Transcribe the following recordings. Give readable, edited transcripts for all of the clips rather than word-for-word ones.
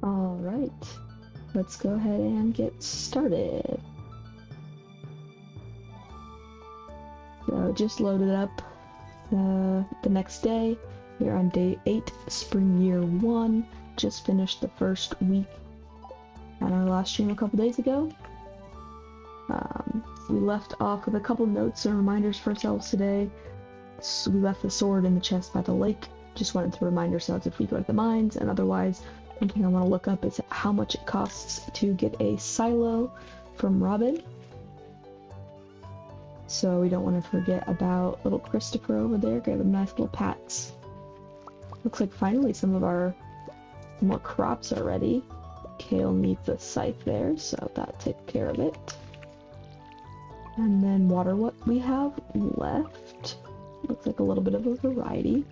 Alright, let's go ahead and get started. So just loaded up the next day. We're on day 8, spring year 1. Just finished the first week on our last stream a couple days ago. We left off with a couple notes and reminders for ourselves today. So we left the sword in the chest by the lake. Just wanted to remind ourselves if we go to the mines, and otherwise, one thing I want to look up is how much it costs to get a silo from Robin. So we don't want to forget about little Christopher over there. Give him nice little pats. Looks like finally some of our more crops are ready. Kale needs a scythe there, so that takes care of it. And then water what we have left. Looks like a little bit of a variety.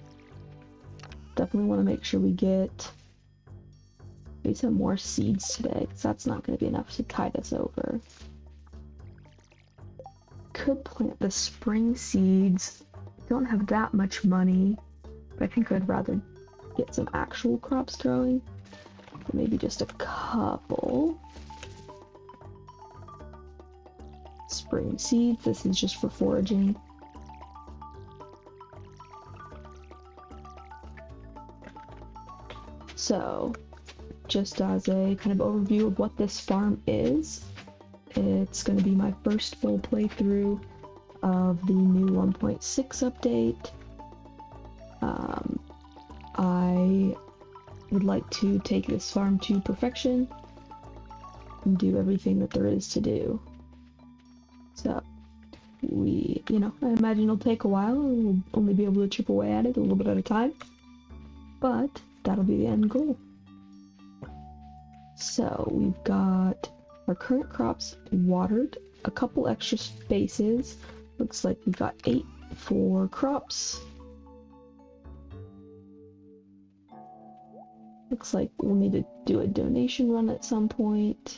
Definitely want to make sure we get maybe some more seeds today, because that's not going to be enough to tide us over. Could plant the spring seeds. Don't have that much money, but I think I'd rather get some actual crops growing. Maybe just a couple. Spring seeds, this is just for foraging. So, just as a kind of overview of what this farm is, it's going to be my first full playthrough of the new 1.6 update. I would like to take this farm to perfection and do everything that there is to do. So, I imagine it'll take a while, and we'll only be able to chip away at it a little bit at a time, but that'll be the end goal. So, we've got our current crops watered, a couple extra spaces. Looks like we've got 8 for crops. Looks like we'll need to do a donation run at some point.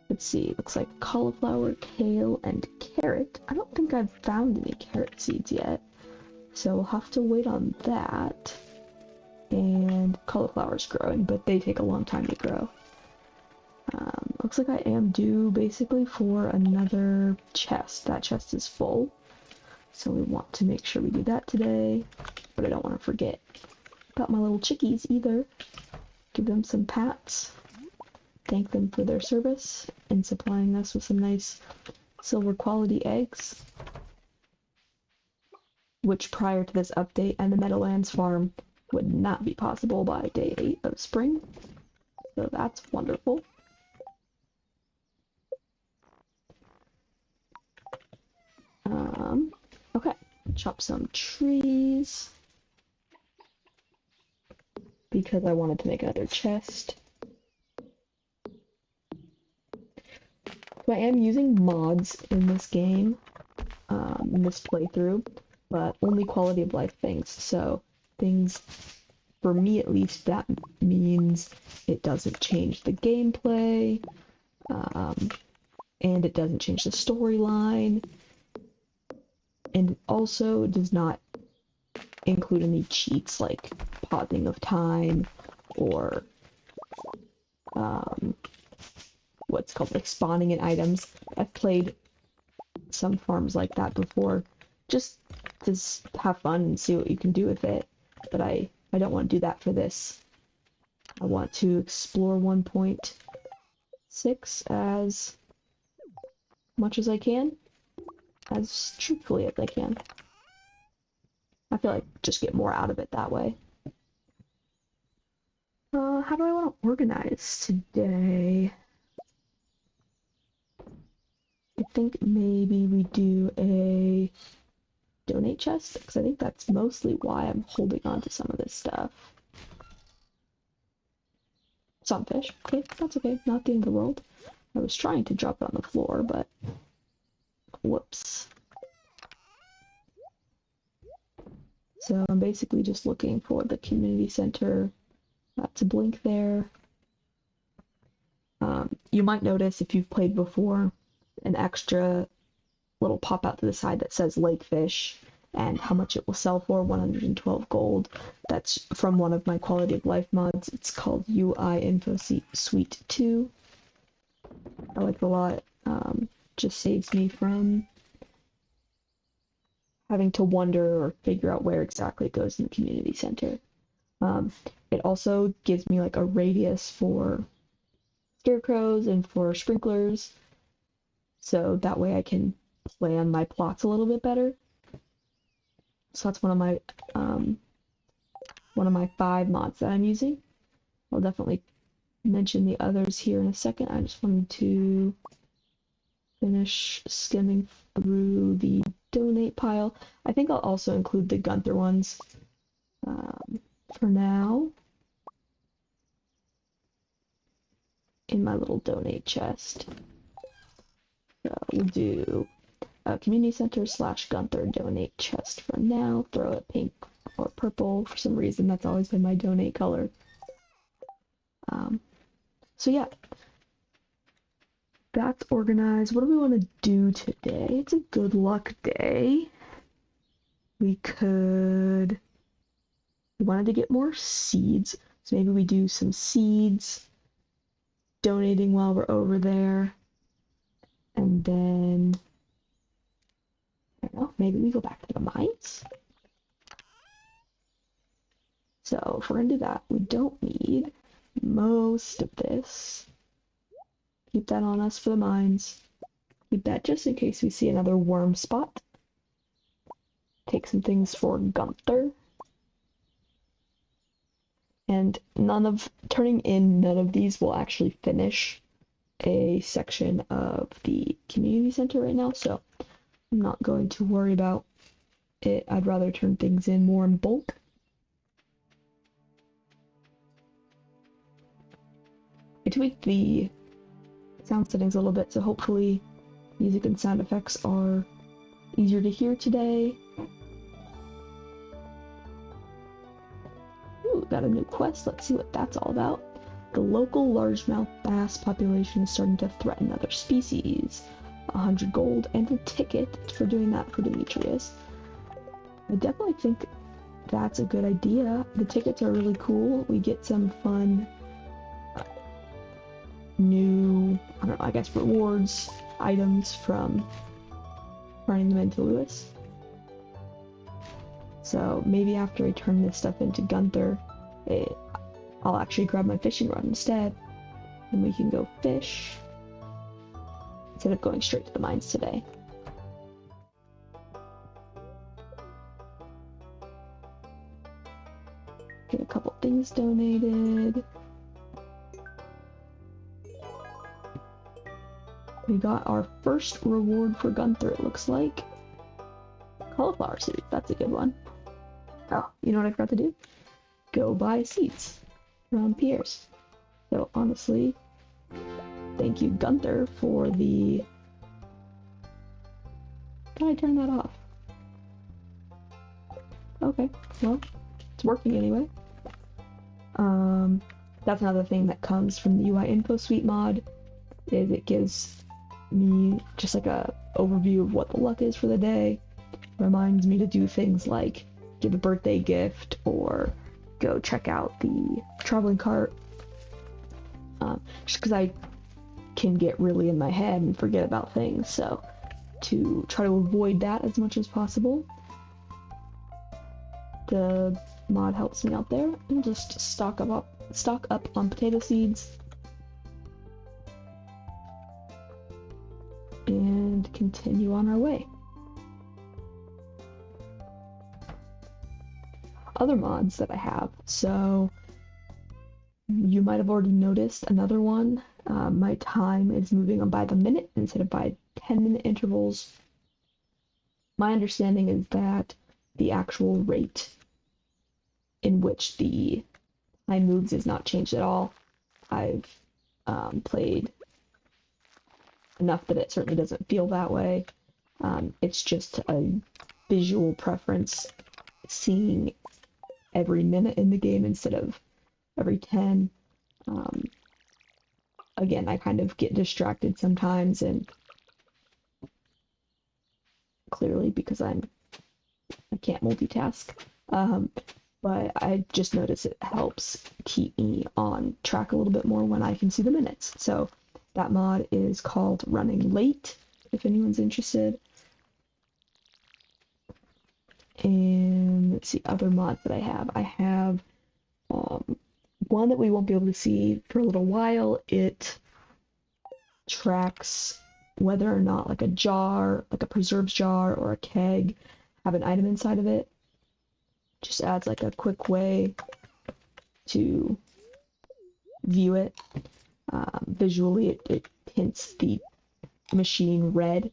Let's see, looks like cauliflower, kale, and carrot. I don't think I've found any carrot seeds yet, so we'll have to wait on that. And cauliflower's growing, but they take a long time to grow. Looks like I am due basically for another chest. That chest is full, so we want to make sure we do that today, but I don't want to forget about my little chickies either. Give them some pats. Thank them for their service in supplying us with some nice silver quality eggs, which prior to this update and the Meadowlands farm would not be possible by day 8 of spring. So that's wonderful. Okay, chop some trees because I wanted to make another chest. So I am using mods in this game, in this playthrough, but only quality of life things. So things, for me at least, that means it doesn't change the gameplay, and it doesn't change the storyline, and it also does not include any cheats like pausing of time or what's called like spawning in items. I've played some farms like that before, just to have fun and see what you can do with it, but I don't want to do that for this. I want to explore 1.6 as much as I can, as truthfully as I can. I feel like just get more out of it that way. How do I want to organize today? I think maybe we do a donate chest, because I think that's mostly why I'm holding on to some of this stuff. Some fish. Okay, that's okay. Not the end of the world. I was trying to drop it on the floor, but whoops. So I'm basically just looking for the community center to blink there. You might notice if you've played before, an extra little pop out to the side that says lake fish and how much it will sell for, 112 gold. That's from one of my quality of life mods. It's called UI Info Suite 2. I like it a lot. Just saves me from having to wonder or figure out where exactly it goes in the community center. It also gives me like a radius for scarecrows and for sprinklers, so that way I can plan my plots a little bit better. So that's one of my 5 mods that I'm using. I'll definitely mention the others here in a second. I just wanted to finish skimming through the donate pile. I think I'll also include the Gunther ones for now in my little donate chest. So we'll do community center / Gunther donate chest for now. Throw it pink or purple for some reason. That's always been my donate color. So yeah, that's organized. What do we want to do today? It's a good luck day. We wanted to get more seeds, so maybe we do some seeds, donating while we're over there, and then, I don't know, maybe we go back to the mines? So if we're gonna do that, we don't need most of this. Keep that on us for the mines. Keep that just in case we see another worm spot. Take some things for Gunther. And none of these will actually finish a section of the community center right now, so I'm not going to worry about it. I'd rather turn things in more in bulk. I tweaked the sound settings a little bit, so hopefully music and sound effects are easier to hear today. Ooh, got a new quest. Let's see what that's all about. The local largemouth bass population is starting to threaten other species. 100 gold and a ticket for doing that for Demetrius. I definitely think that's a good idea. The tickets are really cool. We get some fun new, I don't know, I guess rewards, items from turning them into Lewis. So maybe after I turn this stuff into Gunther, I'll actually grab my fishing rod instead, and we can go fish instead of going straight to the mines today. Get a couple things donated. We got our first reward for Gunther, it looks like. Cauliflower seed, that's a good one. Oh, you know what I forgot to do? Go buy seeds from Pierre's. So honestly, thank you Gunther for the... Can I turn that off? Okay, well, it's working anyway. That's another thing that comes from the UI Info Suite mod, is it gives me just like a overview of what the luck is for the day. Reminds me to do things like give a birthday gift or go check out the traveling cart. Just because I can get really in my head and forget about things, so to try to avoid that as much as possible, the mod helps me out there. And just stock up on potato seeds and continue on our way. Other mods that I have, so you might have already noticed another one. My time is moving on by the minute instead of by 10-minute intervals. My understanding is that the actual rate in which the time moves is not changed at all. I've played enough that it certainly doesn't feel that way. It's just a visual preference, seeing every minute in the game instead of every 10. Again, I kind of get distracted sometimes, and clearly because I'm I can't multitask. Um, but I just noticed it helps keep me on track a little bit more when I can see the minutes. So that mod is called Running Late, if anyone's interested. And let's see, other mods that I have. I have one that we won't be able to see for a little while. It tracks whether or not like a jar, like a preserves jar or a keg, have an item inside of it. Just adds like a quick way to view it. Visually, it hints the machine red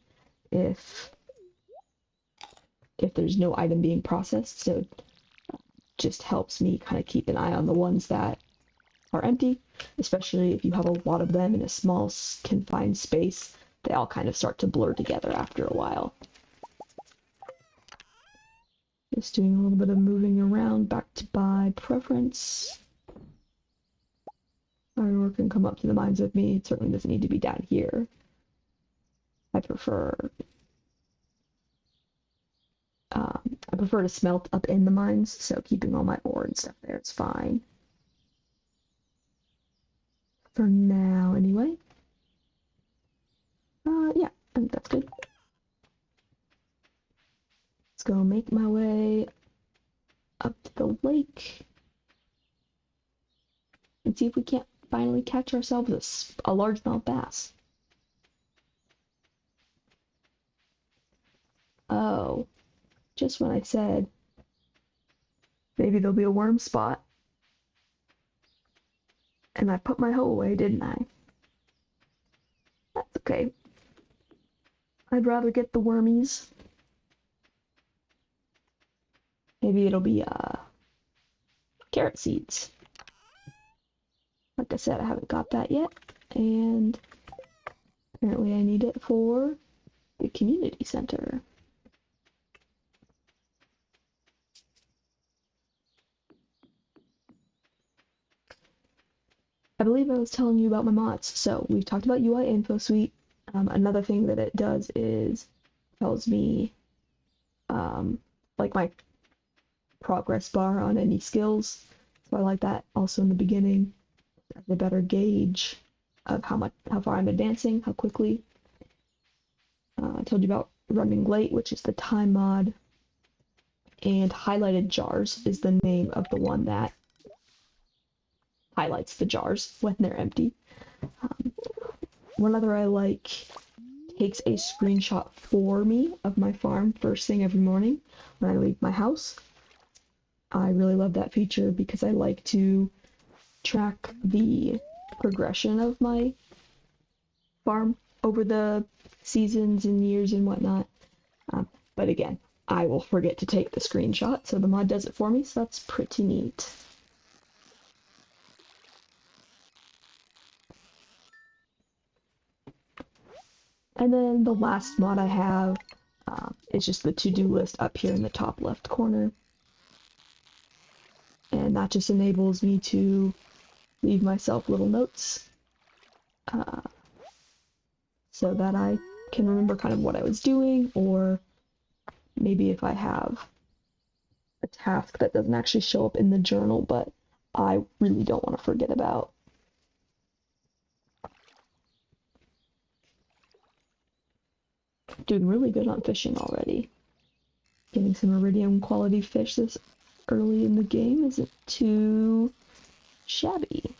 if there's no item being processed. So just helps me kind of keep an eye on the ones that are empty, especially if you have a lot of them in a small confined space. They all kind of start to blur together after a while. Just doing a little bit of moving around back to by preference. Everyone can come up to the mines with me. It certainly doesn't need to be down here. I prefer to smelt up in the mines, so keeping all my ore and stuff there is fine. For now, anyway. Yeah, I think that's good. Let's go make my way up to the lake and see if we can't finally catch ourselves a largemouth bass. Oh, just when I said maybe there'll be a worm spot. And I put my hoe away, didn't I? That's okay. I'd rather get the wormies. Maybe it'll be carrot seeds. Like I said, I haven't got that yet, and apparently I need it for the community center. I believe I was telling you about my mods. So we've talked about UI Info Suite. Another thing that it does is tells me like my progress bar on any skills. So I like that also in the beginning. As a better gauge of how far I'm advancing, how quickly. I told you about running late, which is the time mod, and highlighted jars is the name of the one that highlights the jars when they're empty. One other I like takes a screenshot for me of my farm first thing every morning when I leave my house. I really love that feature because I like to track the progression of my farm over the seasons and years and whatnot. But again, I will forget to take the screenshot, so the mod does it for me, so that's pretty neat. And then the last mod I have is just the to-do list up here in the top left corner. And that just enables me to leave myself little notes so that I can remember kind of what I was doing, or maybe if I have a task that doesn't actually show up in the journal, but I really don't want to forget about. Doing really good on fishing already. Getting some iridium quality fish this early in the game isn't too shabby.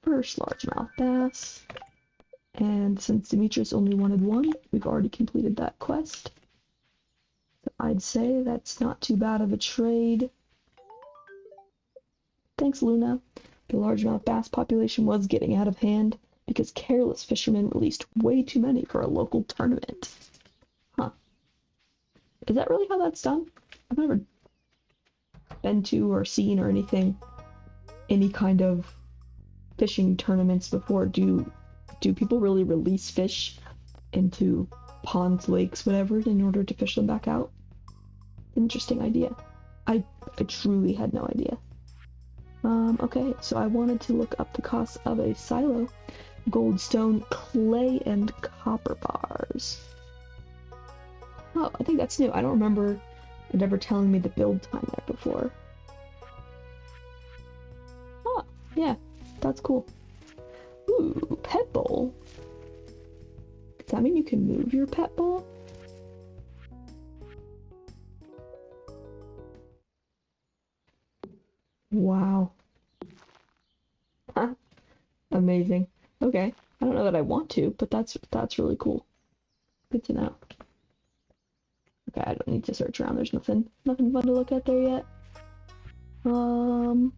First largemouth bass. And since Demetrius only wanted one, we've already completed that quest. So I'd say that's not too bad of a trade. Thanks, Luna. The largemouth bass population was getting out of hand because careless fishermen released way too many for a local tournament. Huh. Is that really how that's done? I've never been to or seen or anything, any kind of fishing tournaments before. Do people really release fish into ponds, lakes, whatever, in order to fish them back out? Interesting idea. I truly had no idea. Okay, so I wanted to look up the cost of a silo, goldstone, clay, and copper bars. Oh, I think that's new. I don't remember it ever telling me the build time there before. Oh, yeah, that's cool. Ooh, pet bowl. Does that mean you can move your pet bowl? Wow. Amazing. Okay. I don't know that I want to, but that's really cool. Good to know. Okay, I don't need to search around. There's nothing fun to look at there yet. Um,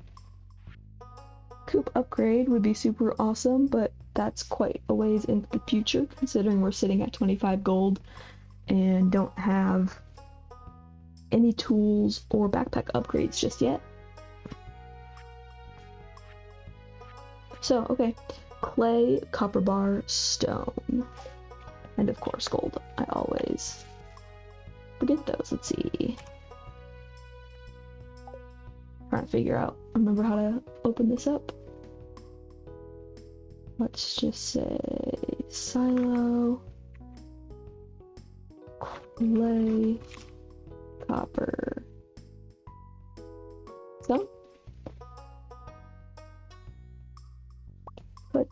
Coop upgrade would be super awesome, but that's quite a ways into the future, considering we're sitting at 25 gold and don't have any tools or backpack upgrades just yet. So, okay, clay, copper bar, stone, and of course gold. I always forget those. Let's see. Trying to figure out, remember how to open this up. Let's just say silo, clay, copper, stone. But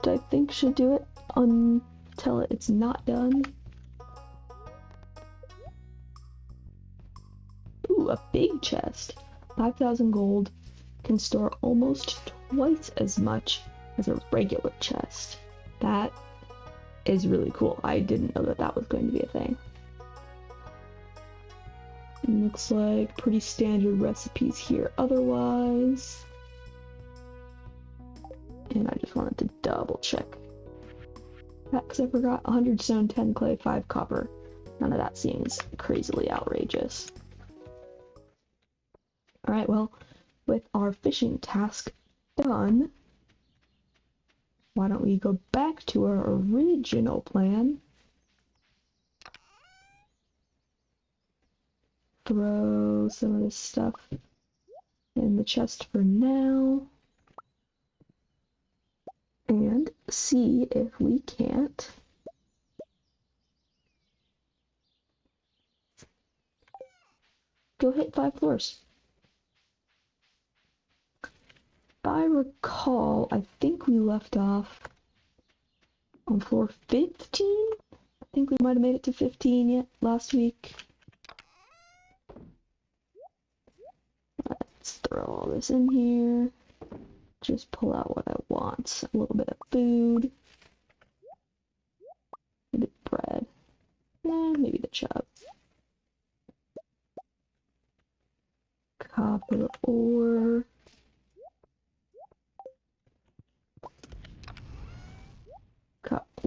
I think should do it until it's not done. Ooh, a big chest. 5,000 gold can store almost twice as much as a regular chest. That is really cool. I didn't know that that was going to be a thing. Looks like pretty standard recipes here otherwise. And I just wanted to double check that because I forgot 100 stone, 10 clay, 5 copper. None of that seems crazily outrageous. Alright, well, with our fishing task done, why don't we go back to our original plan? Throw some of this stuff in the chest for now. And see if we can't go hit 5 floors. If I recall, I think we left off on floor 15? I think we might have made it to 15 yet last week. Let's throw all this in here. Just pull out what I want. A little bit of food. Maybe bread. Maybe the chub. Copper ore.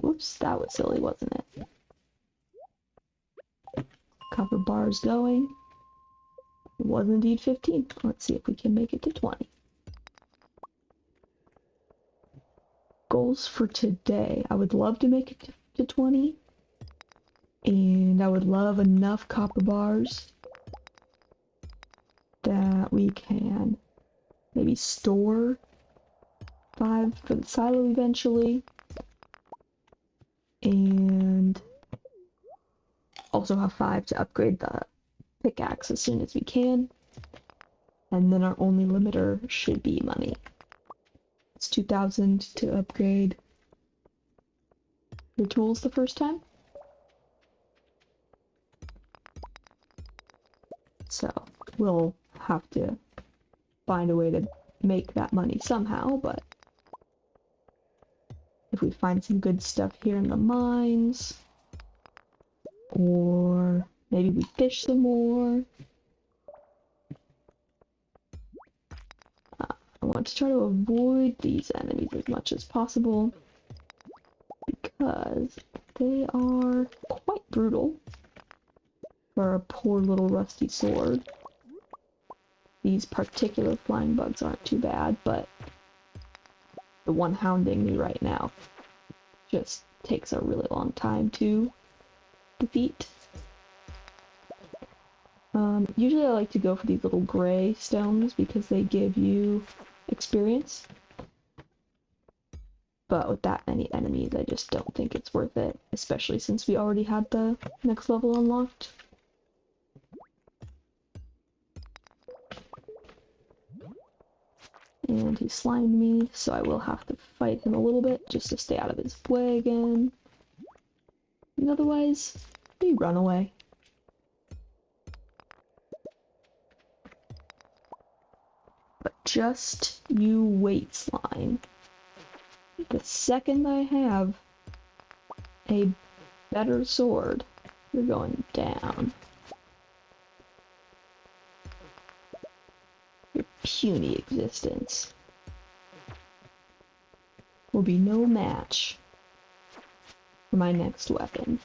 Whoops, that was silly, wasn't it? Copper bars going. It was indeed 15. Let's see if we can make it to 20. Goals for today. I would love to make it to 20. And I would love enough copper bars that we can maybe store 5 for the silo eventually. And also have 5 to upgrade the pickaxe as soon as we can. And then our only limiter should be money. It's 2,000 to upgrade your tools the first time. So we'll have to find a way to make that money somehow, but if we find some good stuff here in the mines, or maybe we fish some more. I want to try to avoid these enemies as much as possible because they are quite brutal for a poor little rusty sword. These particular flying bugs aren't too bad, but the one hounding me right now just takes a really long time to defeat. Usually I like to go for these little gray stones because they give you experience. But with that many enemies, I just don't think it's worth it, especially since we already had the next level unlocked. And he slimed me, so I will have to fight him a little bit just to stay out of his way again. And otherwise, we run away. But just you wait, slime. The second I have a better sword, you're going down. Your puny existence will be no match for my next weapon.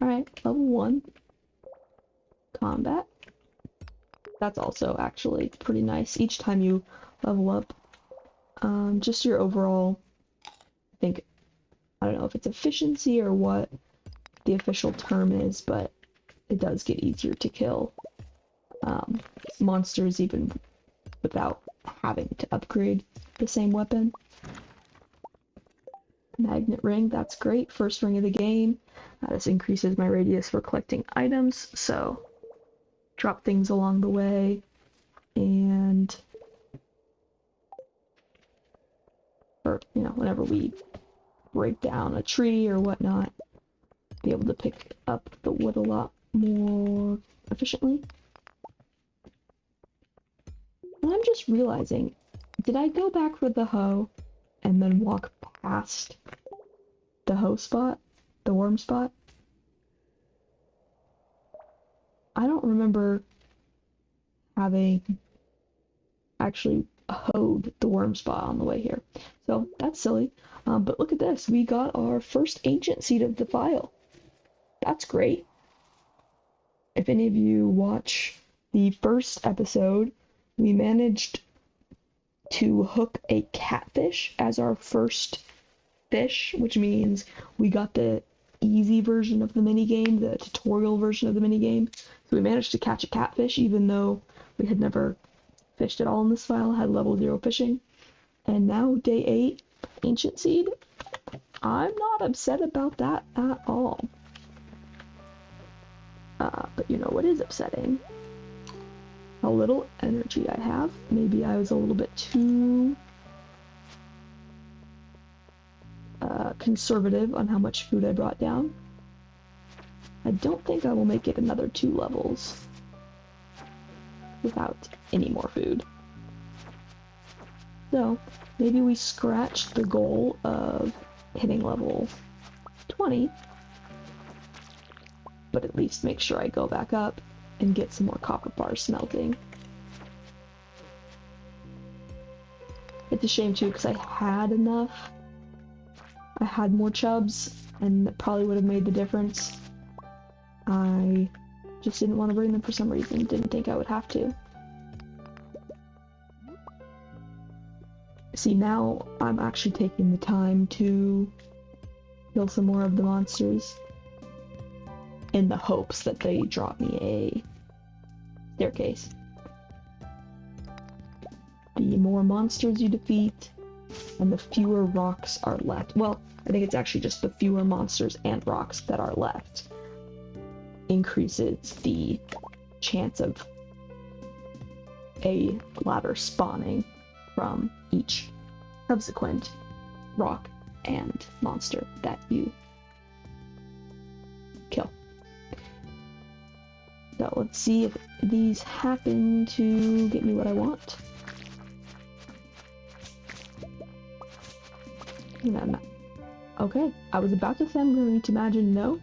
Alright, level 1. Combat. That's also actually pretty nice. Each time you level up, just your overall, I don't know if it's efficiency or what the official term is, but it does get easier to kill monsters even without having to upgrade the same weapon. Magnet ring, that's great. First ring of the game. This increases my radius for collecting items, so drop things along the way, and whenever we break down a tree or whatnot, be able to pick up the wood a lot more efficiently. And I'm just realizing, did I go back for the hoe and then walk past the hoe spot? The worm spot? I don't remember having actually hoed the worm spot on the way here. So that's silly. But look at this. We got our first ancient seed of the file. That's great. If any of you watch the first episode, we managed to hook a catfish as our first fish, which means we got the easy version of the minigame, the tutorial version of the minigame. So we managed to catch a catfish even though we had never fished at all in this file, had level 0 fishing. And now day 8, ancient seed. I'm not upset about that at all. But you know what is upsetting? How little energy I have. Maybe I was a little bit too conservative on how much food I brought down. I don't think I will make it another 2 levels without any more food. So maybe we scratch the goal of hitting level 20, but at least make sure I go back up and get some more copper bars smelting. It's a shame too, because I had enough. I had more chubs, and that probably would have made the difference. I just didn't want to bring them for some reason. Didn't think I would have to. See, now I'm actually taking the time to kill some more of the monsters in the hopes that they drop me a staircase. The more monsters you defeat, and the fewer rocks are left. Well, I think it's actually just the fewer monsters and rocks that are left increases the chance of a ladder spawning from each subsequent rock and monster that you kill. So let's see if these happen to get me what I want. No. Okay, I was about to say I'm going to imagine no.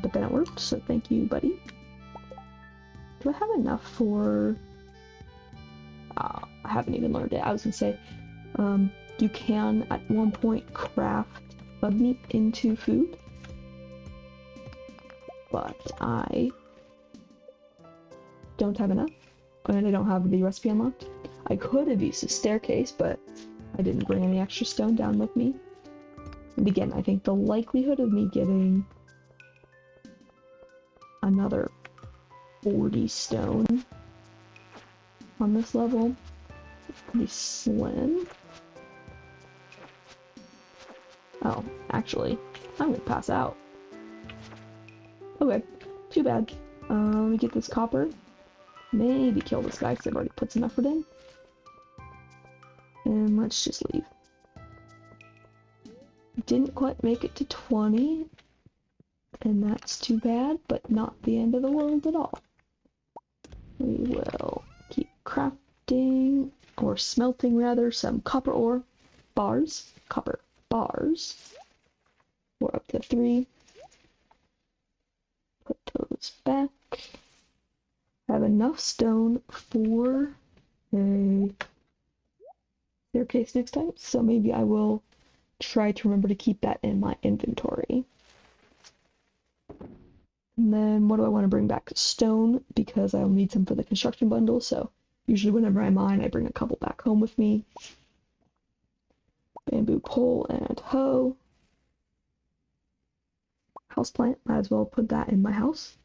But then it worked, so thank you, buddy. Do I have enough for... I haven't even learned it. I was gonna say, you can at one point craft bug meat into food, but I don't have enough, and I don't have the recipe unlocked. I could have used a staircase, but I didn't bring any extra stone down with me. And again, I think the likelihood of me getting another 40 stone on this level pretty slim. Oh, actually, I'm gonna pass out. Okay, too bad. Let me get this copper. Maybe kill this guy because I've already put some effort in. And let's just leave. Didn't quite make it to 20. And that's too bad, but not the end of the world at all. We will keep crafting, or smelting rather, some copper ore bars. Copper bars. We're up to 3. Put those back. I have enough stone for a staircase next time, so maybe I will try to remember to keep that in my inventory. And then what do I want to bring back? Stone, because I'll need some for the construction bundle, so usually whenever I mine, I bring a couple back home with me. Bamboo pole and hoe. Houseplant, might as well put that in my house.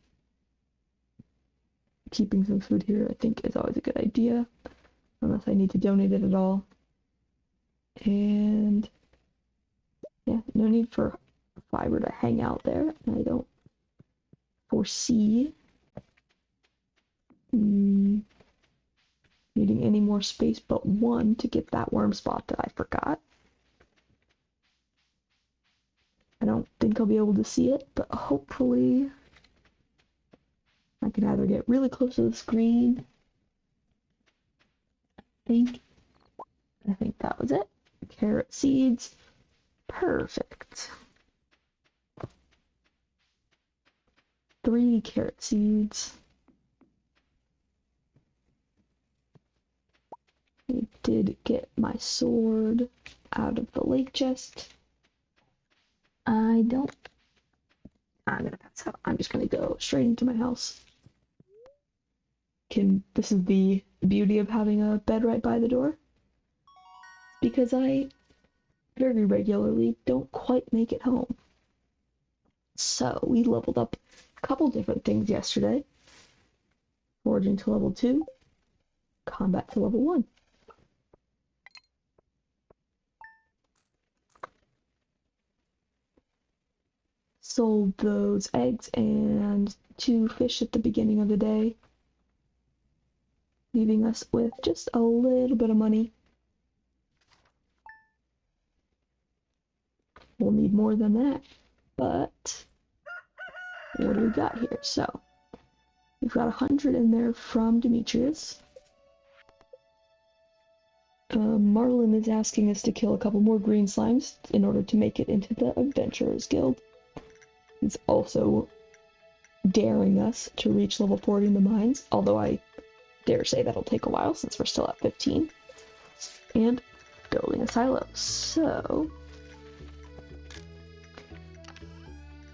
Keeping some food here, I think, is always a good idea, unless I need to donate it at all. And yeah, no need for fiber to hang out there. I don't foresee needing any more space but one to get that worm spot that I forgot. I don't think I'll be able to see it, but hopefully I can either get really close to the screen. I think that was it. Carrot seeds. Perfect. 3 carrot seeds. I did get my sword out of the lake chest. I'm gonna pass out. I'm just gonna go straight into my house. This is the beauty of having a bed right by the door. Because I very regularly don't quite make it home. So we leveled up a couple different things yesterday. Foraging to level 2, combat to level 1. Sold those eggs and 2 fish at the beginning of the day, leaving us with just a little bit of money. We'll need more than that, but what do we got here? So we've got 100 in there from Demetrius. Marlin is asking us to kill a couple more green slimes in order to make it into the Adventurers Guild. He's also daring us to reach level 40 in the mines, although I dare say that'll take a while since we're still at 15. And building a silo. So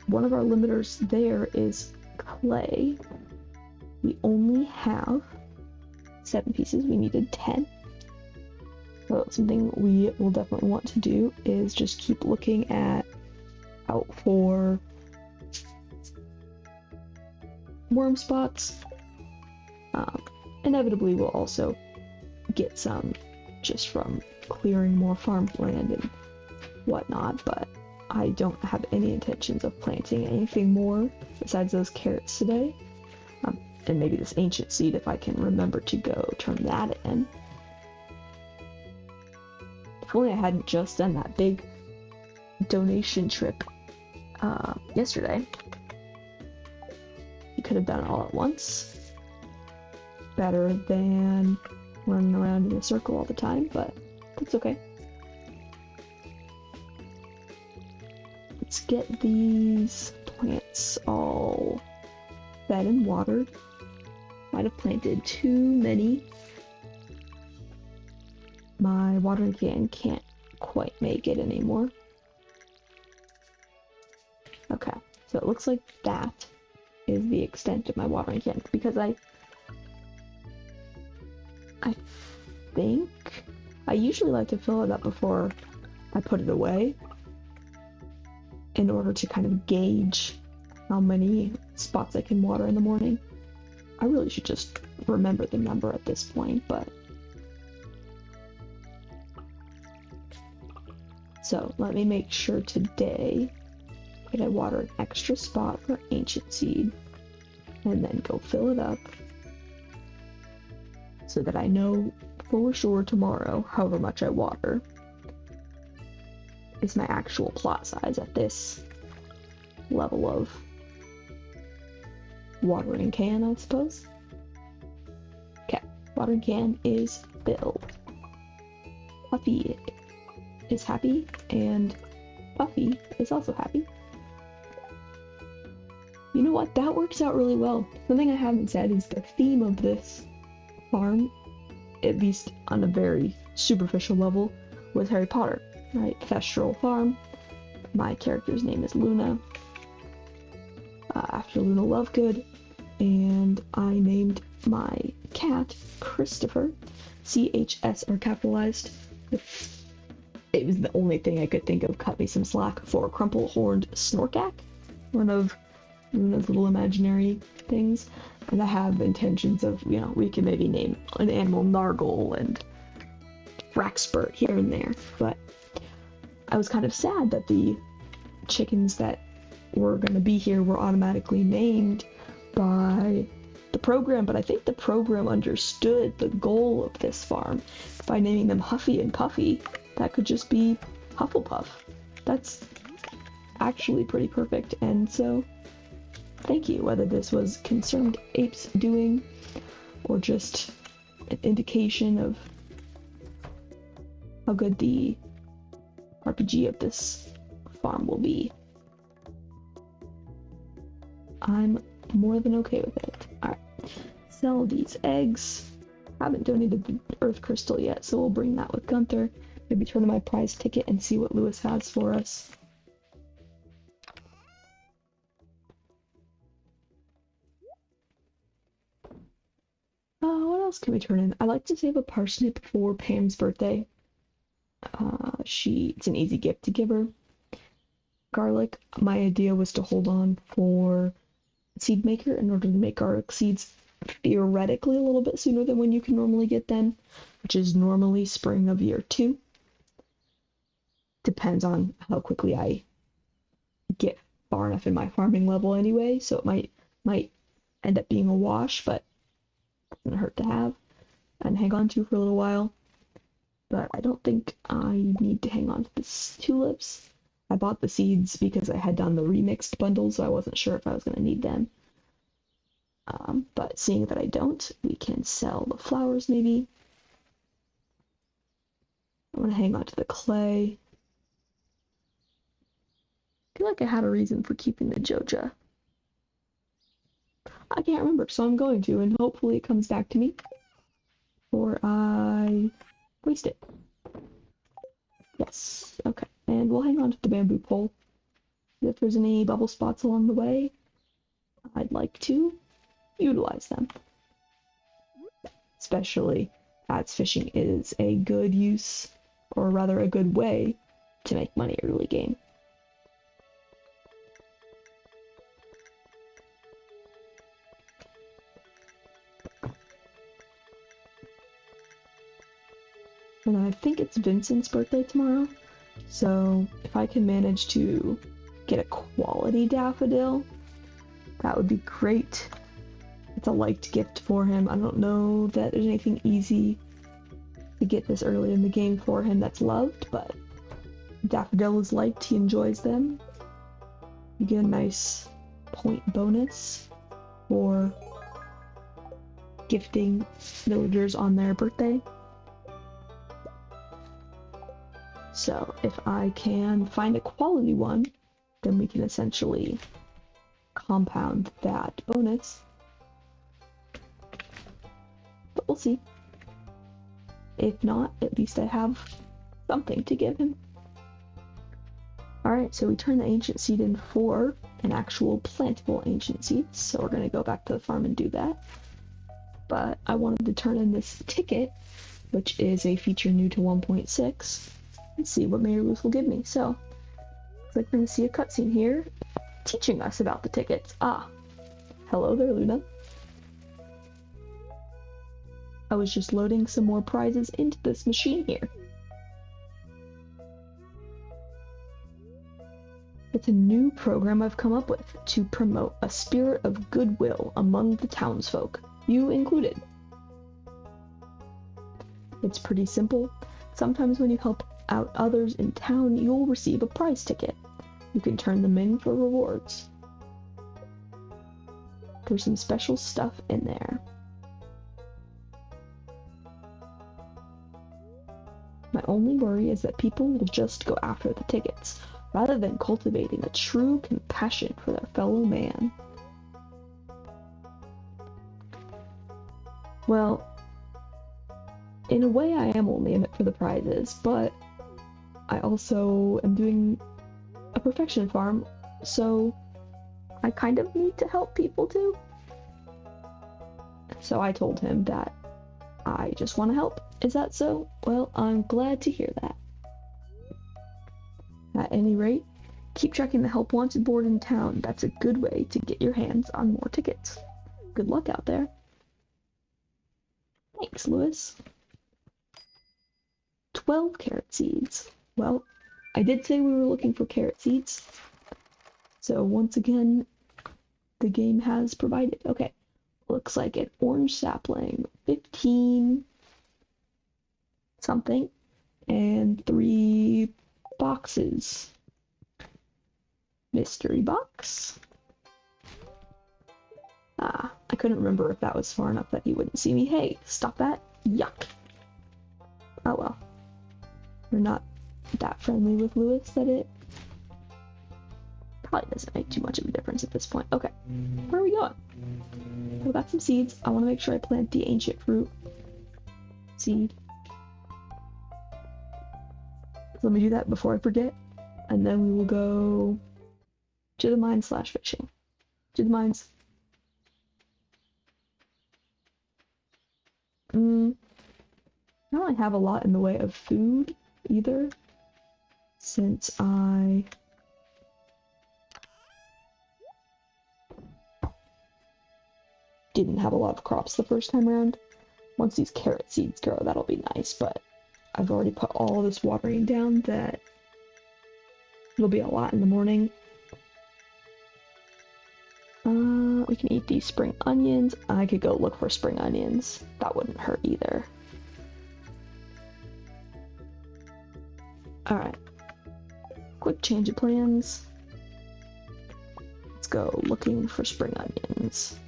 one of our limiters there is clay. We only have 7 pieces. We needed 10. So something we will definitely want to do is just keep looking out for worm spots. Inevitably, we'll also get some just from clearing more farmland and whatnot, but I don't have any intentions of planting anything more besides those carrots today. And maybe this ancient seed if I can remember to go turn that in. If only I hadn't just done that big donation trip yesterday. You could have done it all at once. Better than running around in a circle all the time, but that's okay. Let's get these plants all fed and watered. Might have planted too many. My watering can can't quite make it anymore. Okay, so it looks like that is the extent of my watering can, because I think I usually like to fill it up before I put it away in order to kind of gauge how many spots I can water in the morning. I really should just remember the number at this point, but So let me make sure today that I water an extra spot for ancient seed and then go fill it up so that I know for sure tomorrow, however much I water, is my actual plot size at this level of watering can, I suppose. Okay, watering can is filled. Puffy is happy, and Puffy is also happy. You know what? That works out really well. Something I haven't said is the theme of this farm, at least on a very superficial level, was Harry Potter, right? Thestral Farm. My character's name is Luna, after Luna Lovegood, and I named my cat Christopher. CHS are capitalized. It was the only thing I could think of, cut me some slack, for Crumple-Horned Snorkack, one of Luna's little imaginary things. And I have intentions of, you know, we can maybe name an animal Nargle and Fraxpert here and there, but I was kind of sad that the chickens that were going to be here were automatically named by the program, but I think the program understood the goal of this farm. By naming them Huffy and Puffy, that could just be Hufflepuff. That's actually pretty perfect, and so thank you, whether this was Concerned Apes doing or just an indication of how good the RPG of this farm will be. I'm more than okay with it. Alright, sell these eggs. Haven't donated the Earth Crystal yet, so we'll bring that with Gunther. Maybe turn in my prize ticket and see what Lewis has for us. What else can we turn in? I like to save a parsnip for Pam's birthday. It's an easy gift to give her. Garlic, my idea was to hold on for seed maker in order to make garlic seeds theoretically a little bit sooner than when you can normally get them, which is normally spring of year 2. Depends on how quickly I get far enough in my farming level anyway, so it might end up being a wash, but it doesn't hurt to have and hang on to for a little while. But I don't think I need to hang on to the tulips. I bought the seeds because I had done the remixed bundles, so I wasn't sure if I was going to need them. But seeing that I don't, we can sell the flowers maybe. I want to hang on to the clay. I feel like I had a reason for keeping the Joja. I can't remember, so I'm going to, and hopefully it comes back to me. Or I waste it. Yes, okay. And we'll hang on to the bamboo pole. If there's any bubble spots along the way, I'd like to utilize them. Especially as fishing is a good use, or rather a good way, to make money early game. And I think it's Vincent's birthday tomorrow, so if I can manage to get a quality daffodil, that would be great. It's a liked gift for him. I don't know that there's anything easy to get this early in the game for him that's loved, but daffodil is liked, he enjoys them. You get a nice point bonus for gifting villagers on their birthday. So if I can find a quality one, then we can essentially compound that bonus. But we'll see. If not, at least I have something to give him. Alright, so we turn the ancient seed in for an actual plantable ancient seed, so we're going to go back to the farm and do that. But I wanted to turn in this ticket, which is a feature new to 1.6, and see what Mayor Ruth will give me. So, looks like we're going to see a cutscene here teaching us about the tickets. Ah, hello there, Luna. I was just loading some more prizes into this machine here. It's a new program I've come up with to promote a spirit of goodwill among the townsfolk, you included. It's pretty simple. Sometimes when you help out others in town, you'll receive a prize ticket. You can turn them in for rewards. There's some special stuff in there. My only worry is that people will just go after the tickets, rather than cultivating a true compassion for their fellow man. Well, in a way I am only in it for the prizes, but I also am doing a perfection farm, so I kind of need to help people too. So I told him that I just want to help. Is that so? Well, I'm glad to hear that. At any rate, keep checking the help wanted board in town. That's a good way to get your hands on more tickets. Good luck out there. Thanks, Lewis. 12 carrot seeds. Well, I did say we were looking for carrot seeds. So once again, the game has provided. Okay, looks like an orange sapling, 15 something, and 3 boxes. Mystery box. Ah, I couldn't remember if that was far enough that he wouldn't see me. Hey, stop that. Yuck. Oh well. We're not that friendly with Lewis that it probably doesn't make too much of a difference at this point. Okay, where are we going? I've got some seeds. I want to make sure I plant the ancient fruit seed. Let me do that before I forget. And then we will go to the mines / fishing. To the mines. I don't really have a lot in the way of food either, since I didn't have a lot of crops the first time around. Once these carrot seeds grow, that'll be nice, but I've already put all this watering down that it'll be a lot in the morning. We can eat these spring onions. I could go look for spring onions. That wouldn't hurt either. Alright. Quick change of plans. Let's go looking for spring onions.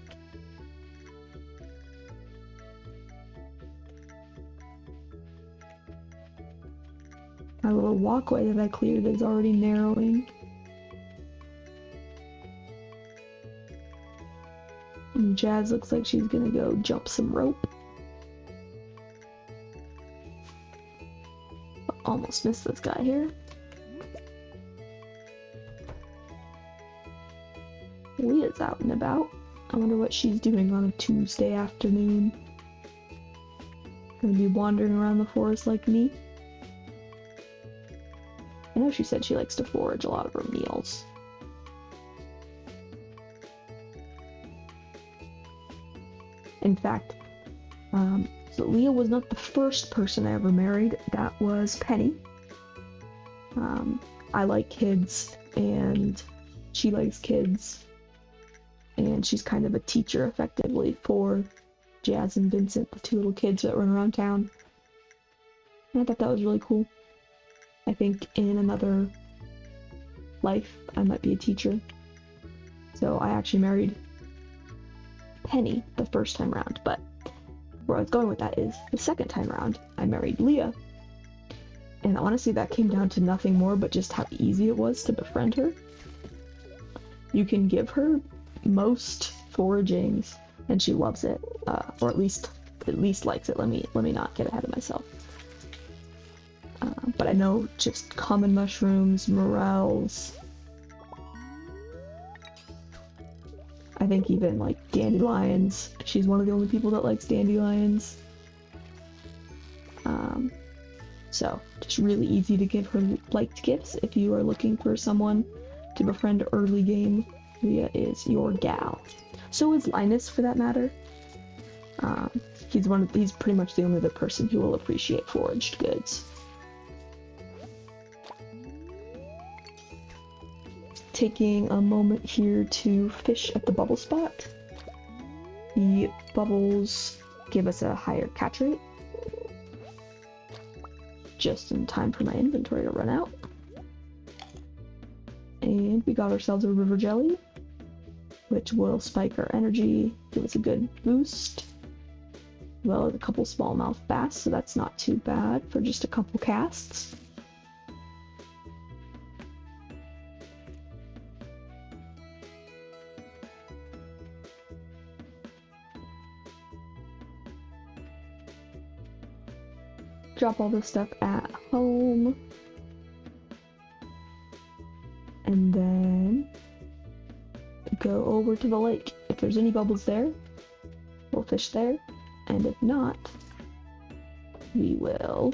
My little walkway that I cleared is already narrowing. And Jazz looks like she's gonna go jump some rope. Almost missed this guy here. Leah's out and about. I wonder what she's doing on a Tuesday afternoon. Gonna be wandering around the forest like me. I know she said she likes to forage a lot of her meals. In fact, so Leah was not the first person I ever married. That was Penny. I like kids, and she likes kids, and she's kind of a teacher, effectively, for Jazz and Vincent, the 2 little kids that run around town. And I thought that was really cool. I think in another life, I might be a teacher. So I actually married Penny the first time around, but where I was going with that is the second time around, I married Leah. And honestly, that came down to nothing more but just how easy it was to befriend her. You can give her most foragings, and she loves it, or at least likes it. Let me not get ahead of myself. But I know just common mushrooms, morels. I think even like dandelions. She's one of the only people that likes dandelions. So just really easy to give her liked gifts if you are looking for someone to befriend early game. Leah is your gal. So is Linus, for that matter. He's pretty much the only other person who will appreciate foraged goods. taking a moment here to fish at the bubble spot. The bubbles give us a higher catch rate. Just in time for my inventory to run out. And we got ourselves a river jelly, which will spike our energy, give us a good boost. As well as a couple smallmouth bass, so that's not too bad for just a couple casts. Drop all this stuff at home. And then go over to the lake. If there's any bubbles there, we'll fish there. And if not, we will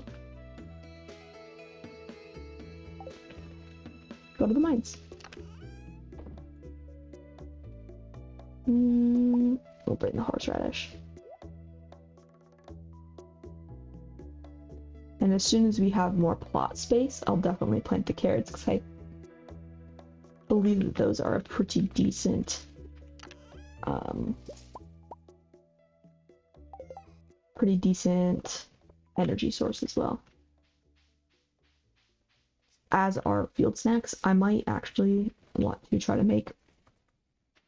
go to the mines. We'll bring the horseradish. And as soon as we have more plot space, I'll definitely plant the carrots because I believe that those are a pretty decent energy source as well. As our field snacks, I might actually want to try to make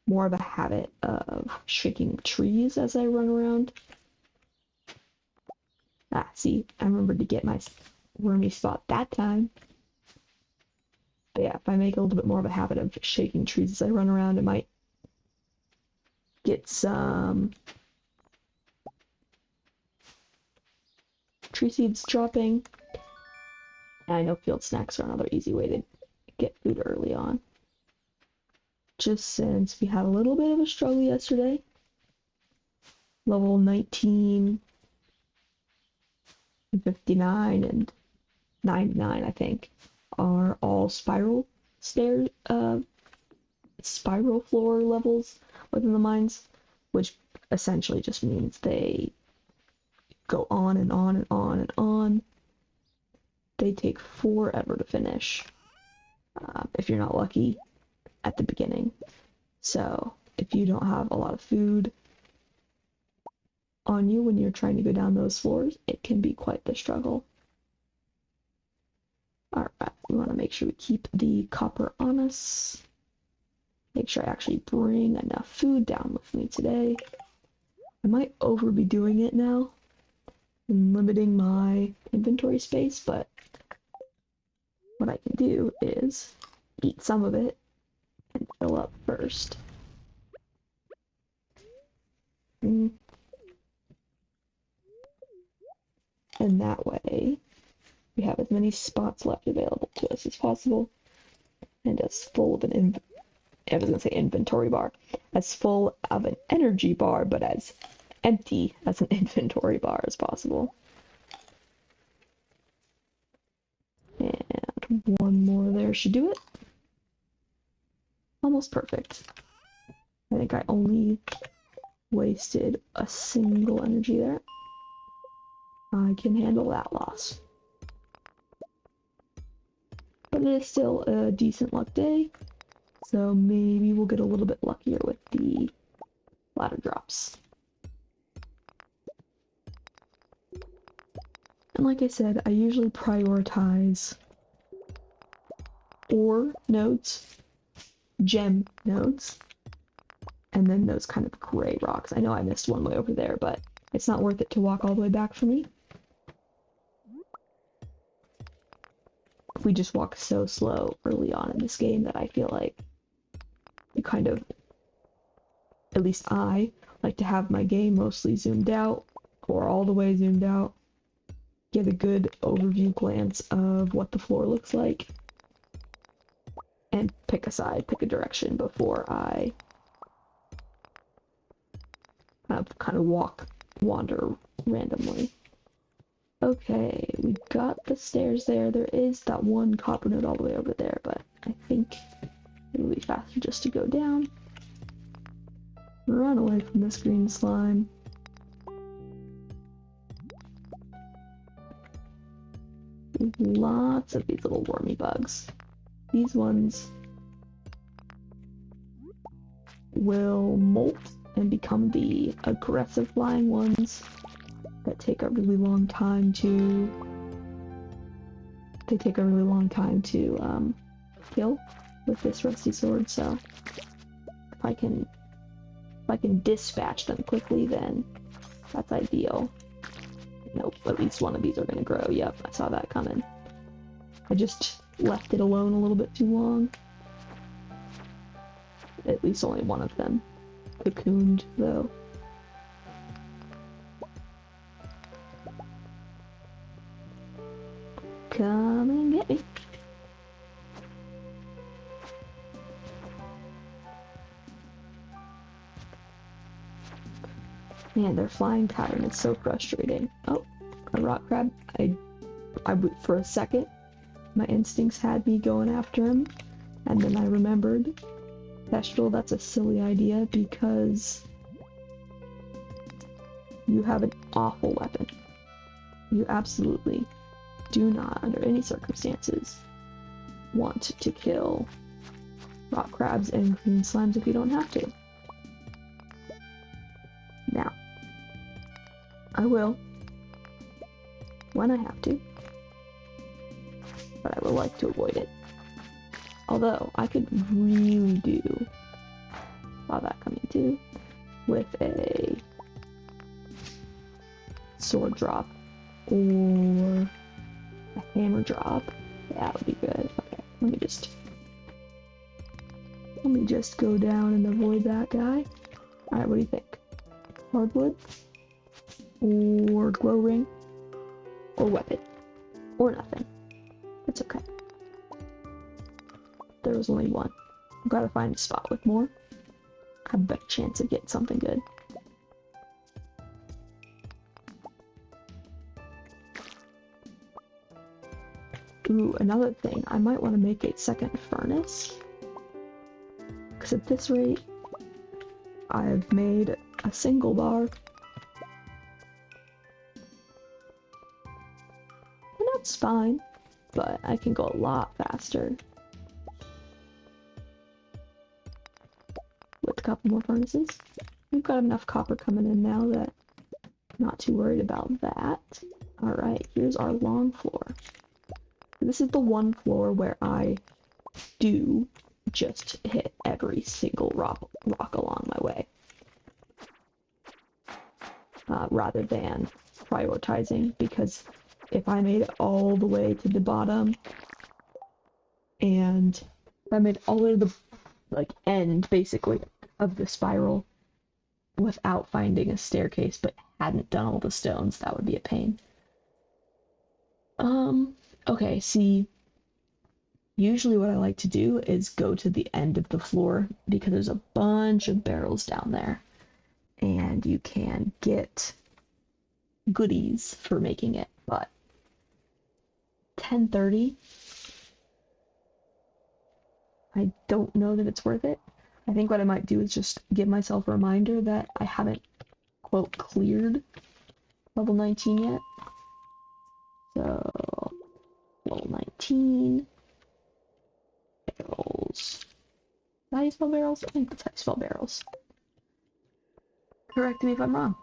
more of a habit of shaking trees as I run around. Ah, see, I remembered to get my wormy spot that time. But yeah, if I make a little bit more of a habit of shaking trees as I run around, I might get some tree seeds dropping. And I know field snacks are another easy way to get food early on. Just since we had a little bit of a struggle yesterday. Level 19, 59, and 99, I think, are all spiral floor levels within the mines, which essentially just means they go on and on and on and on. They take forever to finish, if you're not lucky at the beginning. So if you don't have a lot of food on you when you're trying to go down those floors, it can be quite the struggle. Alright, we want to make sure we keep the copper on us. Make sure I actually bring enough food down with me today. I might be doing it now and limiting my inventory space, but what I can do is eat some of it and fill up first. And that way we have as many spots left available to us as possible, and as full of an inventory bar, as full of an energy bar, but as empty as an inventory bar as possible. And one more there should do it. Almost perfect. I think I only wasted a single energy there. I can handle that loss. But it is still a decent luck day, so maybe we'll get a little bit luckier with the ladder drops. And like I said, I usually prioritize ore nodes, gem nodes, and then those kind of gray rocks. I know I missed one way over there, but it's not worth it to walk all the way back for me. We just walk so slow early on in this game that I feel like you kind of, at least I, like to have my game mostly zoomed out, or all the way zoomed out, get a good overview glance of what the floor looks like, and pick a side, pick a direction before I kind of wander randomly. Okay, we got the stairs there. There is that one copper node all the way over there, but I think it would be faster just to go down. Run away from this green slime. Lots of these little wormy bugs. These ones will molt and become the aggressive flying ones that take a really long time to kill with this rusty sword. So if I can dispatch them quickly, then that's ideal. Nope, at least one of these are gonna grow. Yep, I saw that coming. I just left it alone a little bit too long. At least only one of them cocooned, though. Come and get me. Man, their flying pattern is so frustrating. Oh, a rock crab. For a second, my instincts had me going after him, and then I remembered, Kestrel, that's a silly idea because you have an awful weapon. You absolutely do not, under any circumstances, want to kill rock crabs and green slimes if you don't have to. Now, I will when I have to, but I would like to avoid it. Although, I could really do, saw that coming too, with a sword drop or a hammer drop. That would be good. Okay, let me just go down and avoid that guy. Alright, what do you think? Hardwood? Or glow ring? Or weapon? Or nothing. It's okay. There was only one. I've got to find a spot with more. Have a better chance of getting something good. Ooh, another thing. I might want to make a second furnace. Because at this rate, I've made a single bar. And that's fine, but I can go a lot faster with a couple more furnaces. We've got enough copper coming in now that I'm not too worried about that. Alright, here's our long floor. This is the one floor where I do just hit every single rock along my way. Rather than prioritizing, because if I made it all the way to the bottom, and if I made it all the way to the end, basically, of the spiral without finding a staircase, but hadn't done all the stones, that would be a pain. Okay, see, usually what I like to do is go to the end of the floor, because there's a bunch of barrels down there, and you can get goodies for making it, but 10:30, I don't know that it's worth it. I think what I might do is just give myself a reminder that I haven't, quote, cleared level 19 yet. So, level 19, barrels. Is that how you spell barrels? I think that's how you spell barrels. Correct me if I'm wrong.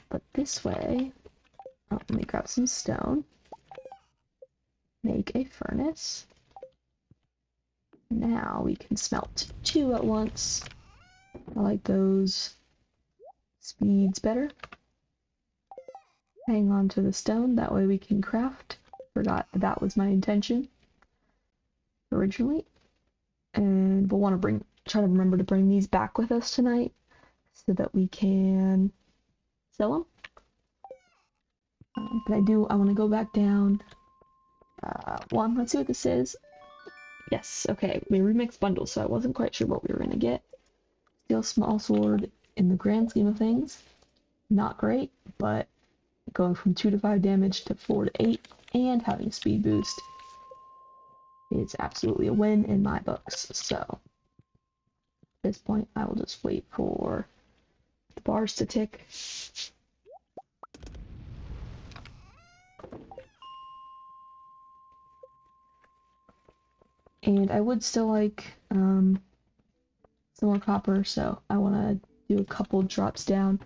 But this way, let me grab some stone, make a furnace. Now we can smelt 2 at once. I like those speeds better. Hang on to the stone, that way we can craft. Forgot that was my intention originally. And we'll want to try to remember to bring these back with us tonight so that we can sell them. But I want to go back down. One, let's see what this is. Yes, okay, we remixed bundles, so I wasn't quite sure what we were going to get. Steel small sword, in the grand scheme of things, not great, but going from 2 to 5 damage to 4 to 8, and having a speed boost is absolutely a win in my books. So, at this point, I will just wait for the bars to tick. And I would still like some more copper, so I want to do a couple drops down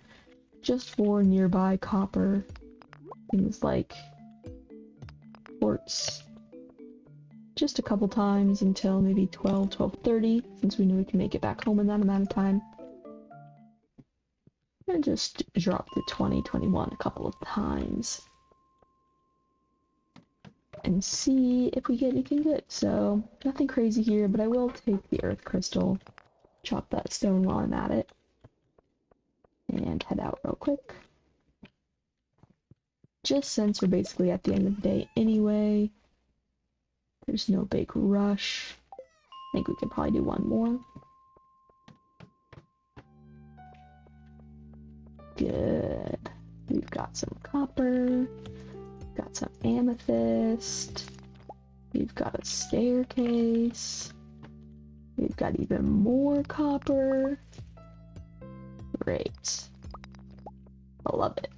just for nearby copper. Things like quartz. Just a couple times until maybe 12, 12:30, since we know we can make it back home in that amount of time. And just drop to 20, 21 a couple of times. And see if we get anything good. So, nothing crazy here, but I will take the earth crystal, chop that stone while I'm at it, and head out real quick. Just since we're basically at the end of the day anyway, there's no big rush. I think we could probably do one more. Good. We've got some copper, got some amethyst, we've got a staircase, we've got even more copper. Great. I love it.